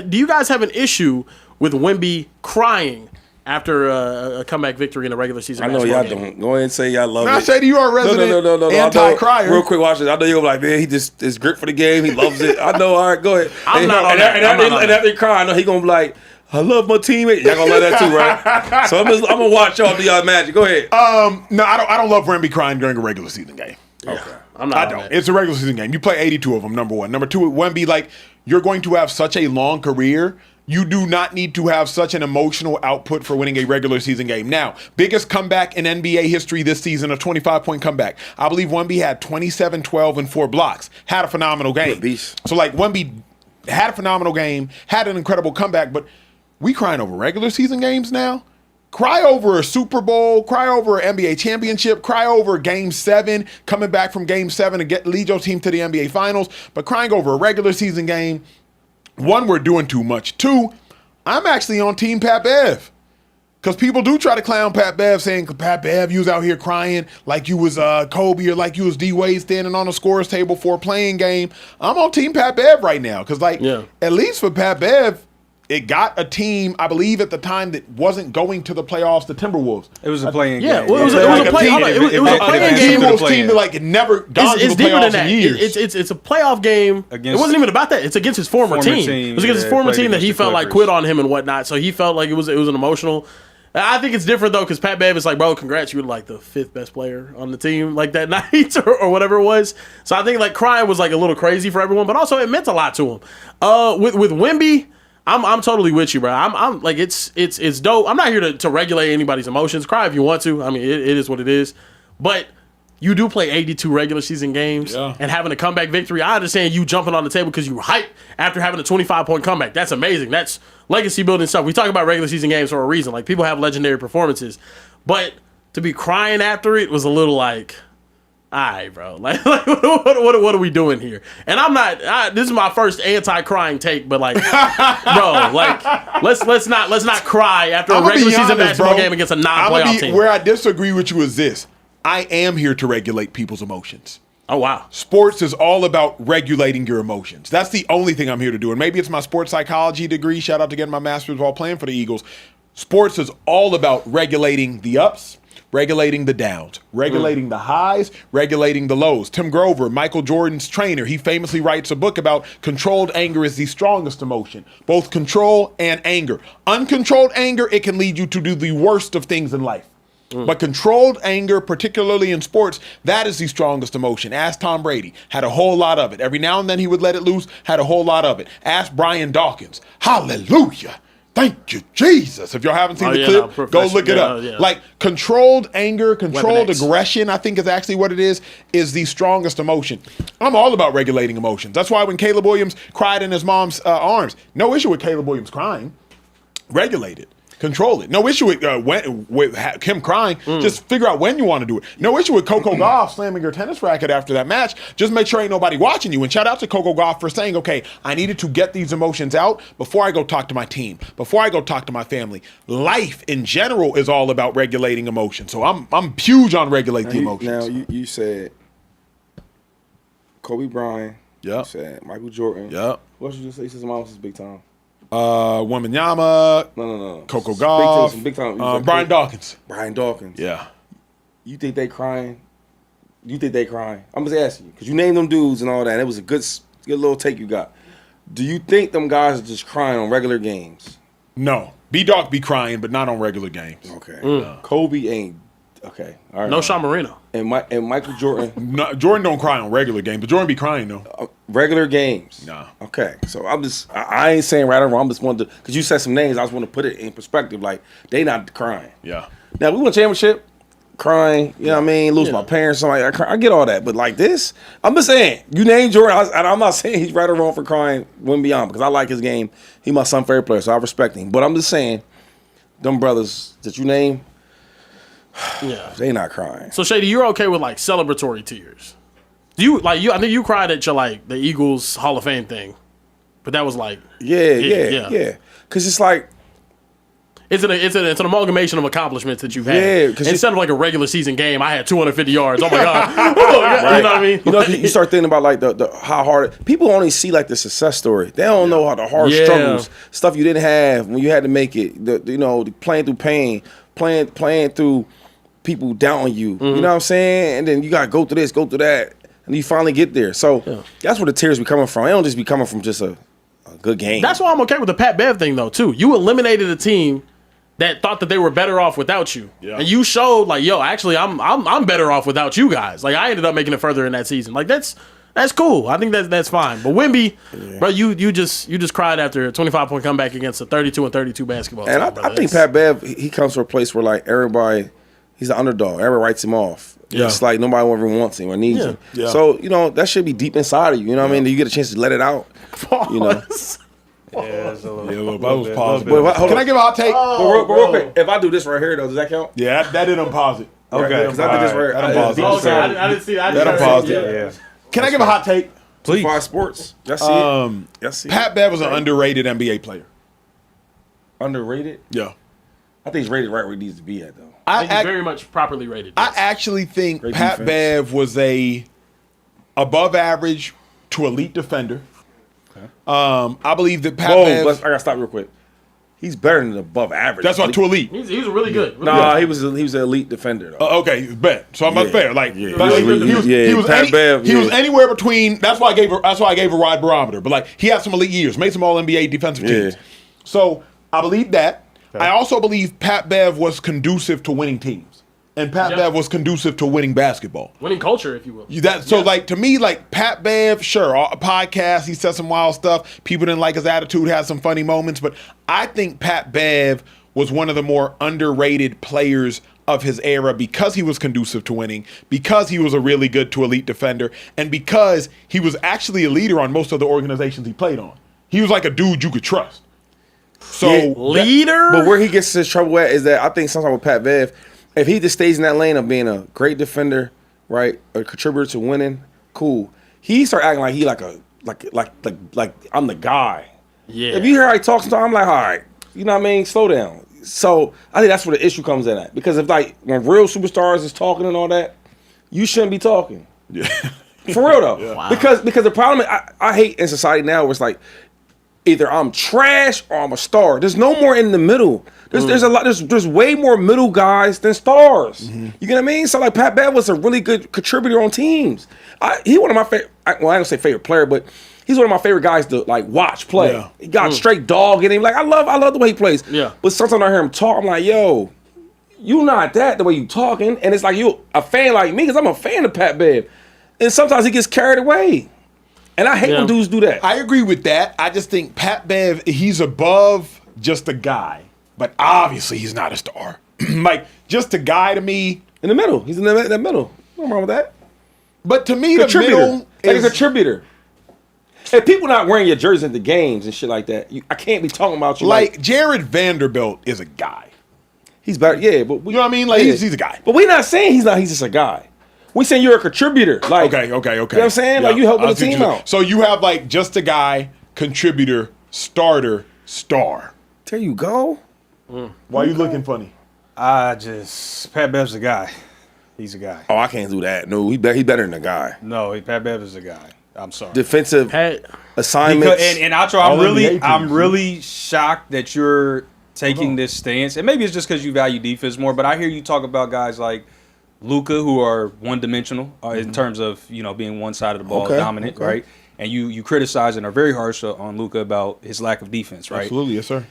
S2: Do you guys have an issue with Wemby crying after a comeback victory in a regular season?
S4: I know y'all don't. Go ahead and say y'all love it.
S1: I Shady, you are a resident
S4: no,
S1: anti-crier.
S4: Real quick, watch this. I know you're like, man, he just is grit for the game. He loves it. I know. All right, go ahead.
S2: I'm not on that.
S4: And after he cry, I know he gonna be like, I love my teammate. Y'all gonna love that too, right? So I'm gonna watch y'all do y'all magic. Go ahead.
S1: No, I don't love Wemby crying during a regular season game.
S2: Okay. I don't.
S1: It's a regular season game. You play 82 of them, number one. Number two, Wemby, like, you're going to have such a long career. You do not need to have such an emotional output for winning a regular season game. Now, biggest comeback in NBA history this season, a 25-point comeback. I believe Wemby had 27, 12, and 4 blocks. Had a phenomenal game. So, like, Wemby had a phenomenal game, had an incredible comeback, but we crying over regular season games now? Cry over a Super Bowl, cry over an NBA championship, cry over Game 7, coming back from Game 7 to lead your team to the NBA Finals, but crying over a regular season game, one, we're doing too much. Two, I'm actually on Team Pat Bev. Because people do try to clown Pat Bev, saying, Pat Bev, you was out here crying like you was Kobe or like you was D-Wade standing on the scores table for a playing game. I'm on Team Pat Bev right now. Because, at least for Pat Bev, it got a team, I believe at the time, that wasn't going to the playoffs, the Timberwolves.
S3: It was a playing game.
S2: Yeah, well, it was a playing game.
S1: Timberwolves team that like never gone to the playoffs in years.
S2: It's a playoff game. It wasn't even about that. It's against his former team. It was against his former team that he felt like quit on him and whatnot. So he felt like it was an emotional. I think it's different though, because Pat Bev is like, bro, congrats, you were like the 5th best player on the team like that night or whatever it was. So I think like crying was like a little crazy for everyone, but also it meant a lot to him. With Wemby, I'm totally with you, bro. I'm like it's dope. I'm not here to regulate anybody's emotions. Cry if you want to. I mean, it is what it is. But you do play 82 regular season games and having a comeback victory. I understand you jumping on the table because you were hyped after having a 25-point comeback. That's amazing. That's legacy building stuff. We talk about regular season games for a reason. Like, people have legendary performances. But to be crying after it was a little like, all right, bro. Like what are we doing here? And I'm not. This is my first anti-crying take, but like, bro, like let's not cry after a regular season basketball game against a non-playoff team.
S1: Where I disagree with you is this: I am here to regulate people's emotions.
S2: Oh wow!
S1: Sports is all about regulating your emotions. That's the only thing I'm here to do. And maybe it's my sports psychology degree. Shout out to getting my master's while playing for the Eagles. Sports is all about regulating the ups, regulating the downs, regulating the highs, regulating the lows. Tim Grover, Michael Jordan's trainer, he famously writes a book about controlled anger is the strongest emotion, both control and anger. Uncontrolled anger, it can lead you to do the worst of things in life. But controlled anger, particularly in sports, that is the strongest emotion. Ask Tom Brady, had a whole lot of it. Every now and then he would let it loose, had a whole lot of it. Ask Brian Dawkins, hallelujah. Thank you, Jesus. If y'all haven't seen the clip, go look it up. Yeah. Like, controlled anger, controlled aggression, I think is actually what it is the strongest emotion. I'm all about regulating emotions. That's why when Caleb Williams cried in his mom's arms, no issue with Caleb Williams crying. Regulate it. Control it. No issue with him crying. Just figure out when you want to do it. No issue with Coco Gauff slamming her tennis racket after that match. Just make sure ain't nobody watching you. And shout out to Coco Gauff for saying, okay, I needed to get these emotions out before I go talk to my team, before I go talk to my family. Life in general is all about regulating emotions. So I'm huge on regulate the emotions.
S4: Now, you said Kobe Bryant.
S1: Yeah.
S4: You said Michael Jordan.
S1: Yeah.
S4: What did you just say? His mom was big time.
S1: Wembanyama.
S4: No.
S1: Coco Gauff.
S4: Big time.
S1: Brian Dawkins.
S4: Brian Dawkins.
S1: Yeah.
S4: You think they crying? I'm just asking you because you named them dudes and all that. It was a good little take you got. Do you think them guys are just crying on regular games?
S1: No. B-Dawk be crying, but not on regular games.
S4: Okay. Kobe ain't. Okay. All right.
S2: No Sean Marino.
S4: And Michael Jordan.
S1: No, Jordan don't cry on regular games, but Jordan be crying though.
S4: Regular games.
S1: No.
S4: Okay. So I ain't saying right or wrong. I'm just wanted to, because you said some names, I just want to put it in perspective. Like, they not crying.
S1: Yeah.
S4: Now, we won a championship, crying, you know what I mean? Lose my parents, something like that. I get all that. But like this, I'm just saying, you named Jordan, I'm not saying he's right or wrong for crying Wemby because I like his game. He my son favorite player, so I respect him. But I'm just saying, them brothers that you name, they not crying.
S2: So Shady, you're okay with like celebratory tears? Do you I think you cried at your like the Eagles Hall of Fame thing. But that was like
S4: yeah. Because it's like
S2: it's an amalgamation of accomplishments that you've had.
S4: Yeah,
S2: instead of like a regular season game, I had 250 yards. Oh my god,
S4: right.
S2: You know what I mean?
S4: You know, you start thinking about like the how hard people only see like the success story. They don't know how the hard struggles, stuff you didn't have when you had to make it. The playing through pain, playing through people doubting you. You know what I'm saying? And then you gotta go through this, go through that, and you finally get there. So that's where the tears be coming from. They don't just be coming from just a good game.
S2: That's why I'm okay with the Pat Bev thing though too. You eliminated a team that thought that they were better off without you, and you showed like, yo, actually, I'm better off without you guys. Like I ended up making it further in that season. Like that's cool. I think that's fine. But Wemby, bro, you just cried after a 25-point comeback against a 32-32 basketball team.
S4: And I think Pat Bev, he comes from a place where like everybody, he's an underdog. Everybody writes him off. Yeah. It's like nobody ever wants him or needs him. Yeah. So that should be deep inside of you. You know what I mean? You get a chance to let it out. You know.
S1: Yeah, it's a little bit.
S4: Can
S1: I give a hot take?
S4: But real quick, if I do this right here, though, does that count?
S1: Yeah, that didn't pause it.
S4: Okay, because I did this right here.
S2: I didn't see that.
S1: That unpaused it. Yeah. Can I give a hot take?
S3: Please.
S4: Five Sports. Yes,
S1: Pat Bev was an underrated NBA player.
S4: Underrated?
S1: Yeah.
S4: I think he's rated right where he needs to be at, though.
S2: I think he's very much properly rated.
S1: I actually think Pat Bev was a above average to elite defender. I believe that Pat Bev.
S4: I gotta stop real quick. He's better than above average.
S1: That's what to elite.
S2: He was really good.
S4: He was an elite defender though.
S1: Okay, bet. So I'm not fair. Like he
S4: was
S1: anywhere between. That's why I gave a wide barometer. But like he had some elite years, made some All NBA defensive teams. So I believe that. Okay. I also believe Pat Bev was conducive to winning teams. And Pat Bev was conducive to winning basketball.
S2: Winning culture, if you will.
S1: Like, to me, like, Pat Bev, sure, a podcast, he said some wild stuff. People didn't like his attitude, had some funny moments. But I think Pat Bev was one of the more underrated players of his era because he was conducive to winning, because he was a really good to elite defender, and because he was actually a leader on most of the organizations he played on. He was like a dude you could trust. So
S2: leader?
S4: But where he gets his trouble at is that I think sometimes with Pat Bev, if he just stays in that lane of being a great defender, right, a contributor to winning, cool. He start acting like he like I'm the guy.
S2: Yeah.
S4: If you hear how he talks, I'm like, all right, you know what I mean? Slow down. So I think that's where the issue comes in at. Because if like when real superstars is talking and all that, you shouldn't be talking.
S1: Yeah.
S4: For real though.
S1: Yeah.
S2: Wow.
S4: Because the problem is, I hate in society now where it's like either I'm trash or I'm a star. There's no more in the middle. There's way more middle guys than stars. Mm-hmm. You get what I mean? So like Pat Bev was a really good contributor on teams. He one of my favorite. Well, I don't say favorite player, but he's one of my favorite guys to like watch play. Yeah. He got straight dog in him. Like I love the way he plays.
S2: Yeah.
S4: But sometimes I hear him talk, I'm like, yo, you not that the way you talking. And it's like you a fan like me because I'm a fan of Pat Bev. And sometimes he gets carried away. And I hate when dudes do that.
S1: I agree with that. I just think Pat Bev, he's above just a guy. But obviously he's not a star. Like, just a guy to me.
S4: In the middle. He's in the middle. Nothing wrong with that.
S1: But to me, the middle
S4: is a contributor. If people not wearing your jerseys at the games and shit like that, I can't be talking about you
S1: like Jared Vanderbilt is a guy.
S4: He's better, yeah. But
S1: you know what I mean? Like, he's a guy.
S4: But we're not saying he's not. He's just a guy. We saying you're a contributor. Like,
S1: okay.
S4: You know what I'm saying? Like, you helping the team out.
S1: So you have, like, just a guy, contributor, starter, star.
S4: There you go.
S1: Why are you looking funny?
S3: Pat Bev's a guy. He's a guy.
S4: Oh, I can't do that. No, he better than a guy.
S3: No, Pat Bev is a guy. I'm sorry.
S4: Defensive assignments.
S3: And Acho, I'm really shocked that you're taking this stance. And maybe it's just because you value defense more, but I hear you talk about guys like Luka who are one-dimensional in terms of, being one side of the ball, dominant, right? And you criticize and are very harsh on Luka about his lack of defense, right?
S1: Absolutely, yes, sir.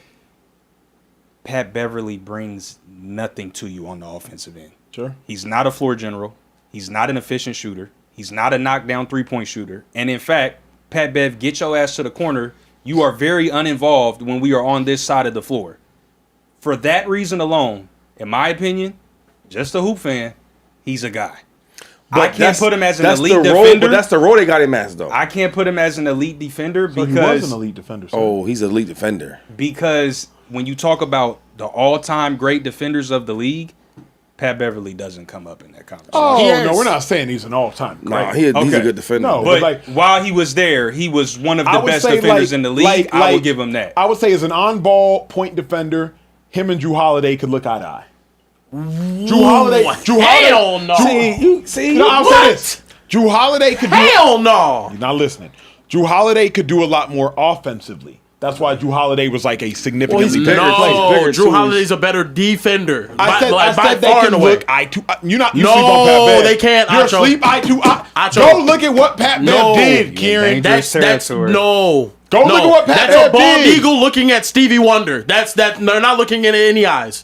S3: Pat Beverly brings nothing to you on the offensive end.
S1: Sure.
S3: He's not a floor general. He's not an efficient shooter. He's not a knockdown three-point shooter. And in fact, Pat Bev, get your ass to the corner. You are very uninvolved when we are on this side of the floor. For that reason alone, in my opinion, just a hoop fan, he's a guy. But I can't put him as an elite defender.
S4: But that's the role they got him as, though.
S3: I can't put him as an elite defender because
S1: he was an elite defender. Sir.
S4: Oh, he's an elite defender.
S3: Because when you talk about the all-time great defenders of the league, Pat Beverly doesn't come up in that conversation.
S1: Oh, no, we're not saying he's an all-time great.
S4: Nah, he's a good defender.
S1: No,
S3: but
S1: like,
S3: while he was there, he was one of the best defenders in the league. I will give him that.
S1: I would say as an on-ball point defender, him and Drew Holiday could look eye to eye. Drew Holiday.
S2: Hell no.
S1: I'm saying this. Drew Holiday could
S2: Hell no.
S1: You're not listening. Drew Holiday could do a lot more offensively. That's why Drew Holiday was like a significantly better player.
S2: Drew Holiday's a better defender.
S1: I said they can look eye to eye. You're not. You
S2: No,
S1: sleep on Pat Bev.
S2: they can't,
S1: You're
S2: Acho.
S1: asleep eye to eye.
S2: Acho.
S1: Go look at what Pat Bev did, Kieran.
S3: dangerous
S2: That's
S3: territory.
S2: no.
S1: Go look at what Pat
S2: That's a
S1: Bev
S2: bald
S1: did.
S2: eagle looking at Stevie Wonder. That's that. They're not looking in any eyes.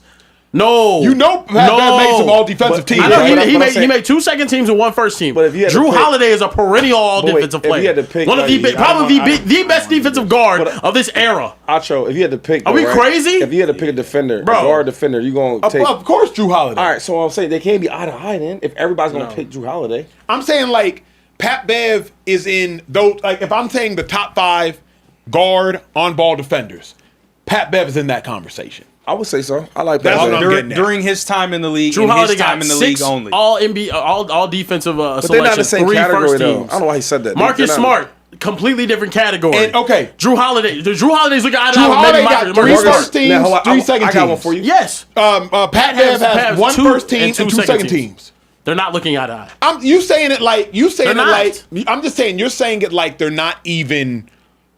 S2: No.
S1: You know Pat Bev made some all-defensive teams.
S2: I know
S1: right?
S2: he made 2 second teams and 1 first team.
S4: But if you had to
S2: Drew
S4: pick-
S2: Holiday is a perennial all-defensive
S4: if you
S2: player.
S4: had to pick,
S2: One of the probably the best defensive guard of this era.
S4: Acho, if you had to pick,
S2: Are we crazy?
S4: If you had to pick a defender,
S2: Bro.
S4: a guard defender, you gonna take.
S1: Of course, Drew Holiday.
S4: All right, so I'm saying they can't be eye to eye then. If everybody's gonna pick Drew Holiday,
S1: I'm saying like Pat Bev is in those. Like if I'm saying the top 5 guard on-ball defenders, Pat Bev is in that conversation.
S4: I would say so. I like
S1: That's
S4: that.
S1: what I'm getting at.
S3: During his time in the league,
S2: Drew
S3: in
S2: Holiday
S3: his time
S2: got
S3: in the
S2: 6
S3: league only.
S2: all NBA, all defensive
S4: But they're not in the
S2: selections,
S4: same
S2: 3
S4: category
S2: first
S4: though.
S2: teams.
S4: I don't know why he said that.
S2: Marcus
S4: They're not-
S2: Smart, completely different category.
S1: And, okay.
S2: Drew Holiday's looking at
S1: Drew Holiday got 3
S2: Marcus
S1: first
S2: Smart.
S1: teams,
S4: Now, hold on,
S1: 3 second
S4: I
S1: teams.
S4: got one for you.
S2: Yes,
S1: Pat Bev has 1
S2: 2
S1: first team and 2 second teams.
S2: They're not looking eye to eye.
S1: You saying it like
S2: They're not.
S1: I'm just saying you're saying it like they're not even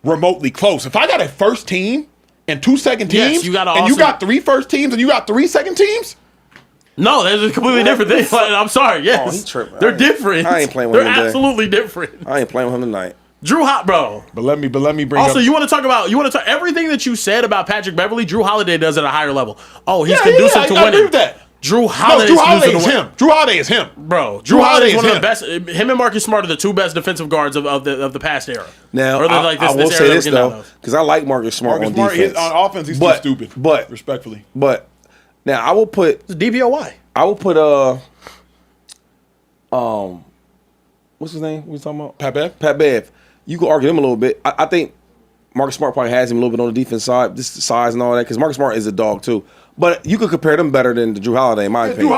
S1: remotely close. If I got a first team and 2 second teams,
S2: Yes, you got
S1: and you got 3 first teams and you got 3 second teams,
S2: No, that's a completely different thing. Like, I'm sorry. Yes,
S4: Oh, he tripping.
S2: they're different.
S4: I ain't playing with
S2: They're
S4: him today.
S2: absolutely different.
S4: I ain't playing with him tonight.
S2: Drew Hot, bro.
S1: but let me bring
S2: Also,
S1: up.
S2: you want to talk everything that you said about Patrick Beverly. Drew Holiday does at a higher level. Oh, he's
S1: Yeah,
S2: conducive
S1: I
S2: to
S1: agree
S2: winning.
S1: with that.
S2: Drew
S1: No,
S2: Holiday
S1: Drew Holiday
S2: is
S1: is him. Drew Holiday is him.
S2: Bro,
S1: Drew
S2: Drew Holiday is
S1: Holiday
S2: one
S1: is
S2: of the best. Him and Marcus Smart are the 2 best defensive guards of the past era.
S4: Now,
S2: Or
S4: I will
S2: era
S4: say
S2: that
S4: this
S2: we're getting out
S4: though,
S2: of.
S4: because I like Marcus Smart on defense.
S1: On offense, he's
S4: But-
S1: too stupid.
S4: but-
S1: respectfully,
S4: But now I will put
S2: It's DPOY.
S4: what's his name? What you talking about?
S1: Pat Bev.
S4: Pat Bev. You could argue him a little bit. I think Marcus Smart probably has him a little bit on the defense side, just the size and all that, because Marcus Smart is a dog too. But you could compare them better than Drew Holiday, in my opinion.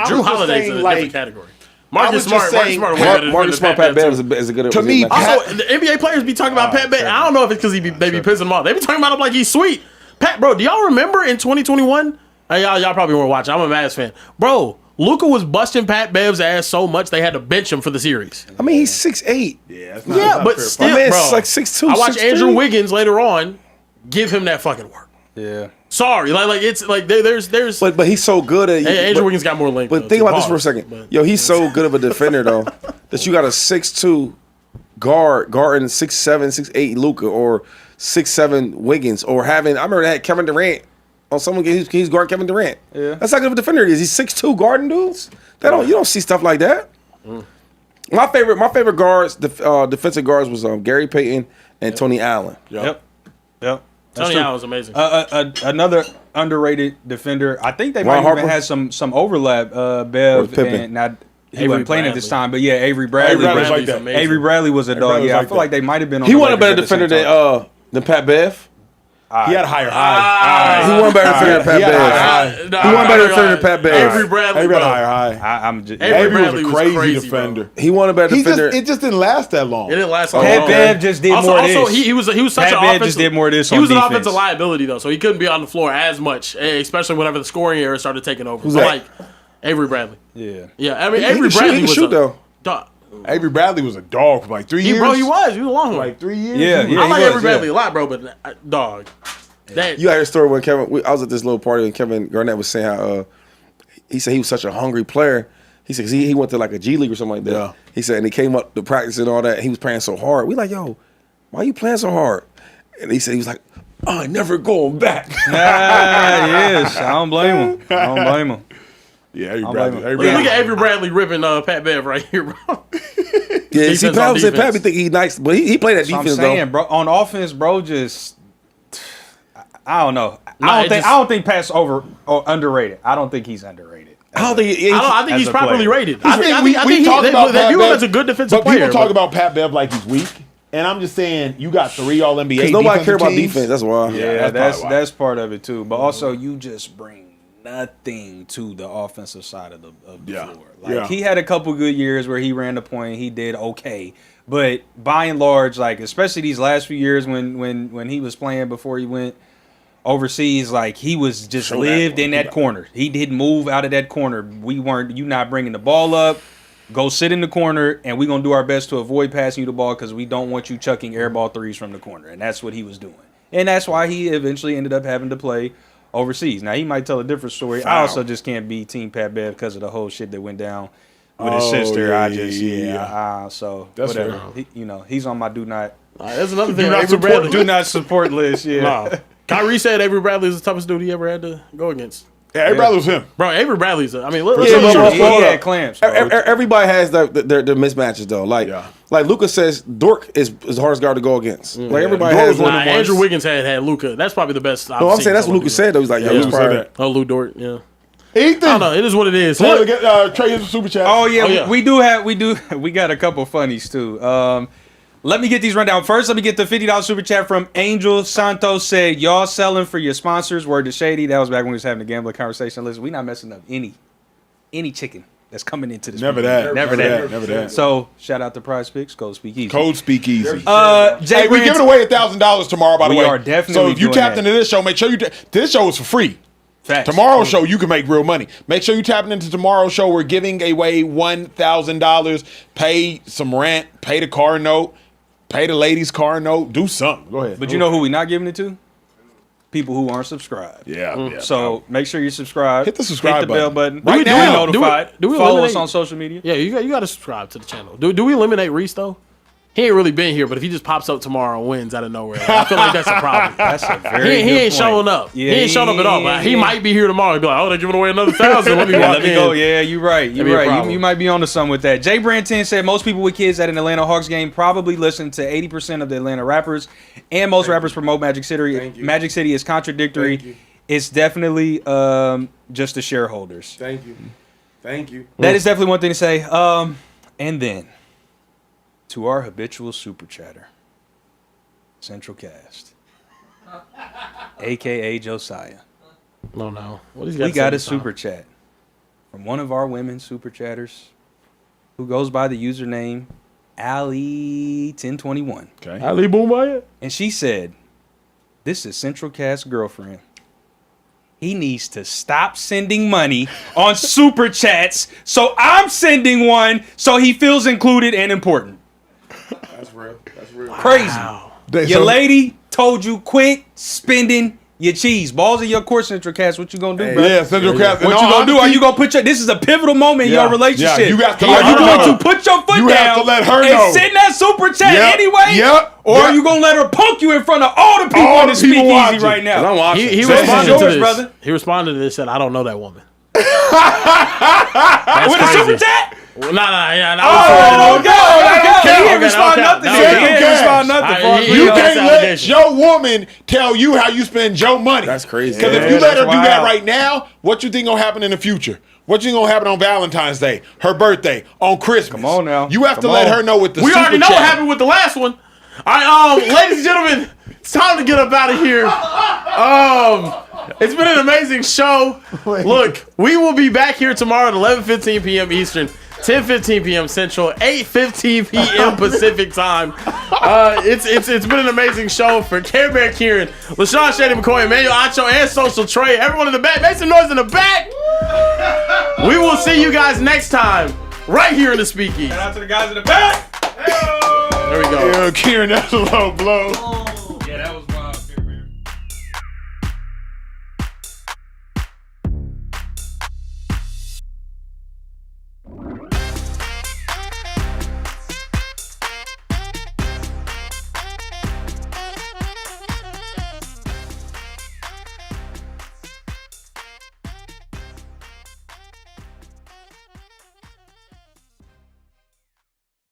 S2: Drew Holiday's in a different category. Marcus Smart, Marcus Smart, way better than
S4: Marcus Smart, Pat Bev is a good.
S1: To me,
S2: Also, the NBA players be talking about Pat Bev. I don't know if it's because they be pissing him off. They be talking about him like he's sweet. Pat, bro, do y'all remember in 2021? Y'all probably weren't watching. I'm a Mavs fan, bro. Luka was busting Pat Bev's ass so much they had to bench him for the series.
S4: I mean, he's 6'8".
S2: Yeah, but still,
S4: My man's
S2: bro.
S4: like 6'2".
S2: I watched
S4: 6'3".
S2: Andrew Wiggins later on give him that fucking work.
S3: Yeah.
S2: Sorry, like it's like there's.
S4: But he's so good at.
S2: Andrew Wiggins got more length.
S4: But think about this for a second. Yo, he's so good of a defender though that you got a 6'2" guarding 6'7", 6'8" Luka or 6'7" Wiggins or having. I remember they had Kevin Durant on someone. He's guarding Kevin Durant. Yeah, that's how good of a defender he is. He's 6'2" guarding dudes. You don't see stuff like that. My favorite guards, defensive guards was Gary Payton and Tony Allen.
S3: Yep.
S2: Tony Allen was amazing.
S3: Another underrated defender. I think they
S4: Ron
S3: might even
S4: Harper?
S3: had some overlap. Bev
S4: Pippen?
S3: and not. He
S2: Avery
S3: wasn't playing at this
S2: Bradley.
S3: time, but yeah, Avery Bradley.
S1: Bradley's like
S2: Bradley's
S1: that.
S2: amazing.
S3: Avery Bradley was a dog.
S1: Bradley's
S3: Yeah, I
S1: like
S3: feel
S1: that.
S3: like they might have been on
S4: He
S3: the
S4: wasn't a
S3: Lakers
S4: better
S3: at the
S4: defender
S3: same time.
S4: than Pat Bev.
S1: He had a higher high.
S4: He wasn't better defender than Pat
S1: He had a
S4: Bev.
S1: high.
S4: He wasn't better defender than Pat Bev.
S2: Avery Bradley,
S1: Avery had a
S2: bro.
S1: higher high.
S3: I'm just.
S2: Avery
S1: Avery
S2: Bradley
S1: was
S2: was
S1: a crazy
S2: crazy,
S1: defender.
S4: He wasn't a better defender.
S1: It just didn't last that long.
S2: It didn't last long.
S3: Pat Bev just did more of this.
S2: Also, he was such
S3: Pat
S2: an
S3: Bev
S2: offensive.
S3: just did more of this
S2: He
S3: on
S2: was an
S3: defense.
S2: offensive liability though, so he couldn't be on the floor as much, especially whenever the scoring era started taking over.
S4: Who's
S2: So
S4: that?
S2: like Avery Bradley.
S3: Yeah.
S2: Yeah, I mean
S4: He
S2: Avery
S4: can shoot-
S2: Bradley
S4: he can
S2: was
S4: shoot, though.
S2: Dog.
S1: Avery Bradley was a dog for like 3 years.
S2: He was a long one.
S1: like 3 years.
S3: Yeah,
S1: He
S3: yeah.
S2: I like
S3: he was,
S2: Avery Bradley a lot, bro, but dog. That
S4: You got your story when I was at this little party and Kevin Garnett was saying how he said he was such a hungry player. He said 'cause he went to like a G League or something like that.
S1: Yeah.
S4: He said and he came up to practice and all that. He was playing so hard. We like, yo, why you playing so hard? And he said he was like, I ain't never going back.
S3: Yes, I don't blame him. I don't blame him.
S1: Yeah, Avery
S3: I'm
S1: Bradley.
S3: like-
S1: Avery
S2: Look
S1: Bradley.
S2: at Avery Bradley ripping Pat Bev right here, bro.
S4: Yeah, see,
S2: Defense on
S4: Pat said
S2: defense.
S4: Pat think he nice, but he played that
S3: So I'm
S4: defense
S3: saying,
S4: though.
S3: bro, on offense, bro, just I don't know.
S2: Nah,
S3: I don't think Pat's over or underrated. I don't think he's underrated.
S4: I don't think
S2: I think
S3: as
S2: he's
S3: a
S2: properly
S3: player.
S2: rated. I think
S1: we talk about
S2: they
S1: Pat
S2: view him
S1: Bev,
S2: as a good defensive
S1: but
S2: player.
S1: people talk about Pat Bev like he's weak, and I'm just saying you got 3 All NBA.
S4: Because nobody
S1: defensive
S4: care about
S1: teams.
S4: defense. That's why.
S3: Yeah,
S1: that's
S3: that's part of it too. But also, you just bring nothing to the offensive side of the floor. Like he had a couple good years where he ran the point, he did okay. But by and large, like especially these last few years when he was playing before he went overseas, like he was just lived in that corner. He didn't move out of that corner. You not bringing the ball up. Go sit in the corner, and we're going to do our best to avoid passing you the ball because we don't want you chucking airball threes from the corner. And that's what he was doing. And that's why he eventually ended up having to play overseas. Now, he might tell a different story. I also just can't be Team Pat Bev because of the whole shit that went down with his sister. So that's whatever. He's on my do not.
S2: That's another thing.
S3: Do not support list. Yeah.
S2: No. Kyrie said Avery Bradley is the toughest dude he ever had to go against.
S1: Yeah, Avery Bradley was him.
S2: Bro, Avery Bradley's he
S3: had clamps.
S4: Everybody has their mismatches though. Like Luka says, Dort is the hardest guard to go against. Like everybody has one.
S2: Andrew Wiggins had Luka. That's probably the best.
S4: I'm saying that's what Luka said though. He's like,
S1: Luka said that.
S2: Oh, Lou Dort, yeah.
S1: Ethan,
S2: I don't know. It is what it is.
S1: Trey is a super chat.
S3: Oh yeah, we got a couple funnies too. Let me get these rundown. First, let me get the $50 super chat from Angel Santos. Said, y'all selling for your sponsors. Word to Shady. That was back when we was having a gambling conversation. Listen, we not messing up any chicken that's coming into this.
S1: Never that.
S3: So, shout out to PrizePicks. Code Speakeasy.
S1: Hey, we giving away $1,000 tomorrow, by the way.
S3: We are definitely.
S1: So if you tapped into this show, make sure this show is for free.
S3: Facts.
S1: Tomorrow's show, you can make real money. Make sure you tapping into tomorrow's show. We're giving away $1,000. Pay some rent. Pay the car note. Pay the lady's car note. Do something. Go ahead.
S3: But you know who we not giving it to? People who aren't subscribed.
S1: Yeah.
S3: So make sure you subscribe.
S1: Hit the subscribe
S3: Hit the bell button.
S1: Right now.
S3: Notified.
S2: Do we
S3: follow us on social media?
S2: Yeah, you got to subscribe to the channel. Do we eliminate Reese though? He ain't really been here, but if he just pops up tomorrow and wins out of nowhere, I feel like that's a problem.
S3: That's a very good
S2: He ain't
S3: point.
S2: showing up.
S3: Yeah,
S2: he ain't showing up at all. But he might be here tomorrow and be like, they're giving away another 1,000. Let me walk in.
S3: Go. Yeah, you're right. You might be onto something with that. Jay Branton said most people with kids at an Atlanta Hawks game probably listen to 80% of the Atlanta rappers, and most rappers promote Magic City. Magic City is contradictory. It's definitely just the shareholders.
S4: Thank you.
S3: That is definitely one thing to say. And then, to our habitual super chatter, Central Cast, a.k.a. Josiah.
S2: No.
S3: We got a super chat from one of our women super chatters who goes by the username Ali1021.
S1: Okay.
S2: Ali Boomaya.
S3: And she said, this is Central Cast's girlfriend. He needs to stop sending money on super chats, so I'm sending one so he feels included and important.
S4: That's real.
S3: Crazy.
S2: Wow.
S3: Your lady told you quit spending your cheese. Balls in your court, Central Cast. What you gonna do, bro?
S1: Yeah, Central Cast.
S3: What you gonna do? Are you gonna put this is a pivotal moment in your relationship.
S1: Yeah, you got to
S3: are you going to put your foot down
S1: have to let her know.
S3: and send that super chat anyway?
S1: Yep.
S3: Or are you gonna let her punk you in front of all the people in the Speakeasy right now?
S2: He
S3: So
S2: responded
S3: yours,
S2: to this.
S3: brother.
S2: He responded to this and said, I don't know that woman.
S3: With a super chat?
S2: No.
S3: He didn't respond nothing. He didn't respond nothing.
S1: You can't let your woman tell you how you spend your money.
S4: That's crazy.
S1: Because if you let her do that right now, what you think gonna happen in the future? What you think gonna happen on Valentine's Day, her birthday, on Christmas?
S3: Come on now.
S1: You have to let her know with the
S2: We
S1: super
S2: already know
S1: chat.
S2: what happened with the last one. All right, ladies and gentlemen, it's time to get up out of here. It's been an amazing show. Look, we will be back here tomorrow at 11:15 p.m. Eastern, 10:15 p.m. Central, 8:15 p.m. Pacific time. It's been an amazing show for Carebear Kieran, LaShawn, Shady, McCoy, Emmanuel, Acho, and Social Trey. Everyone in the back, make some noise in the back. We will see you guys next time, right here in the Speakeasy.
S3: Shout out to the guys in the back.
S2: There we go.
S1: Yeah, Kieran, that's a low blow.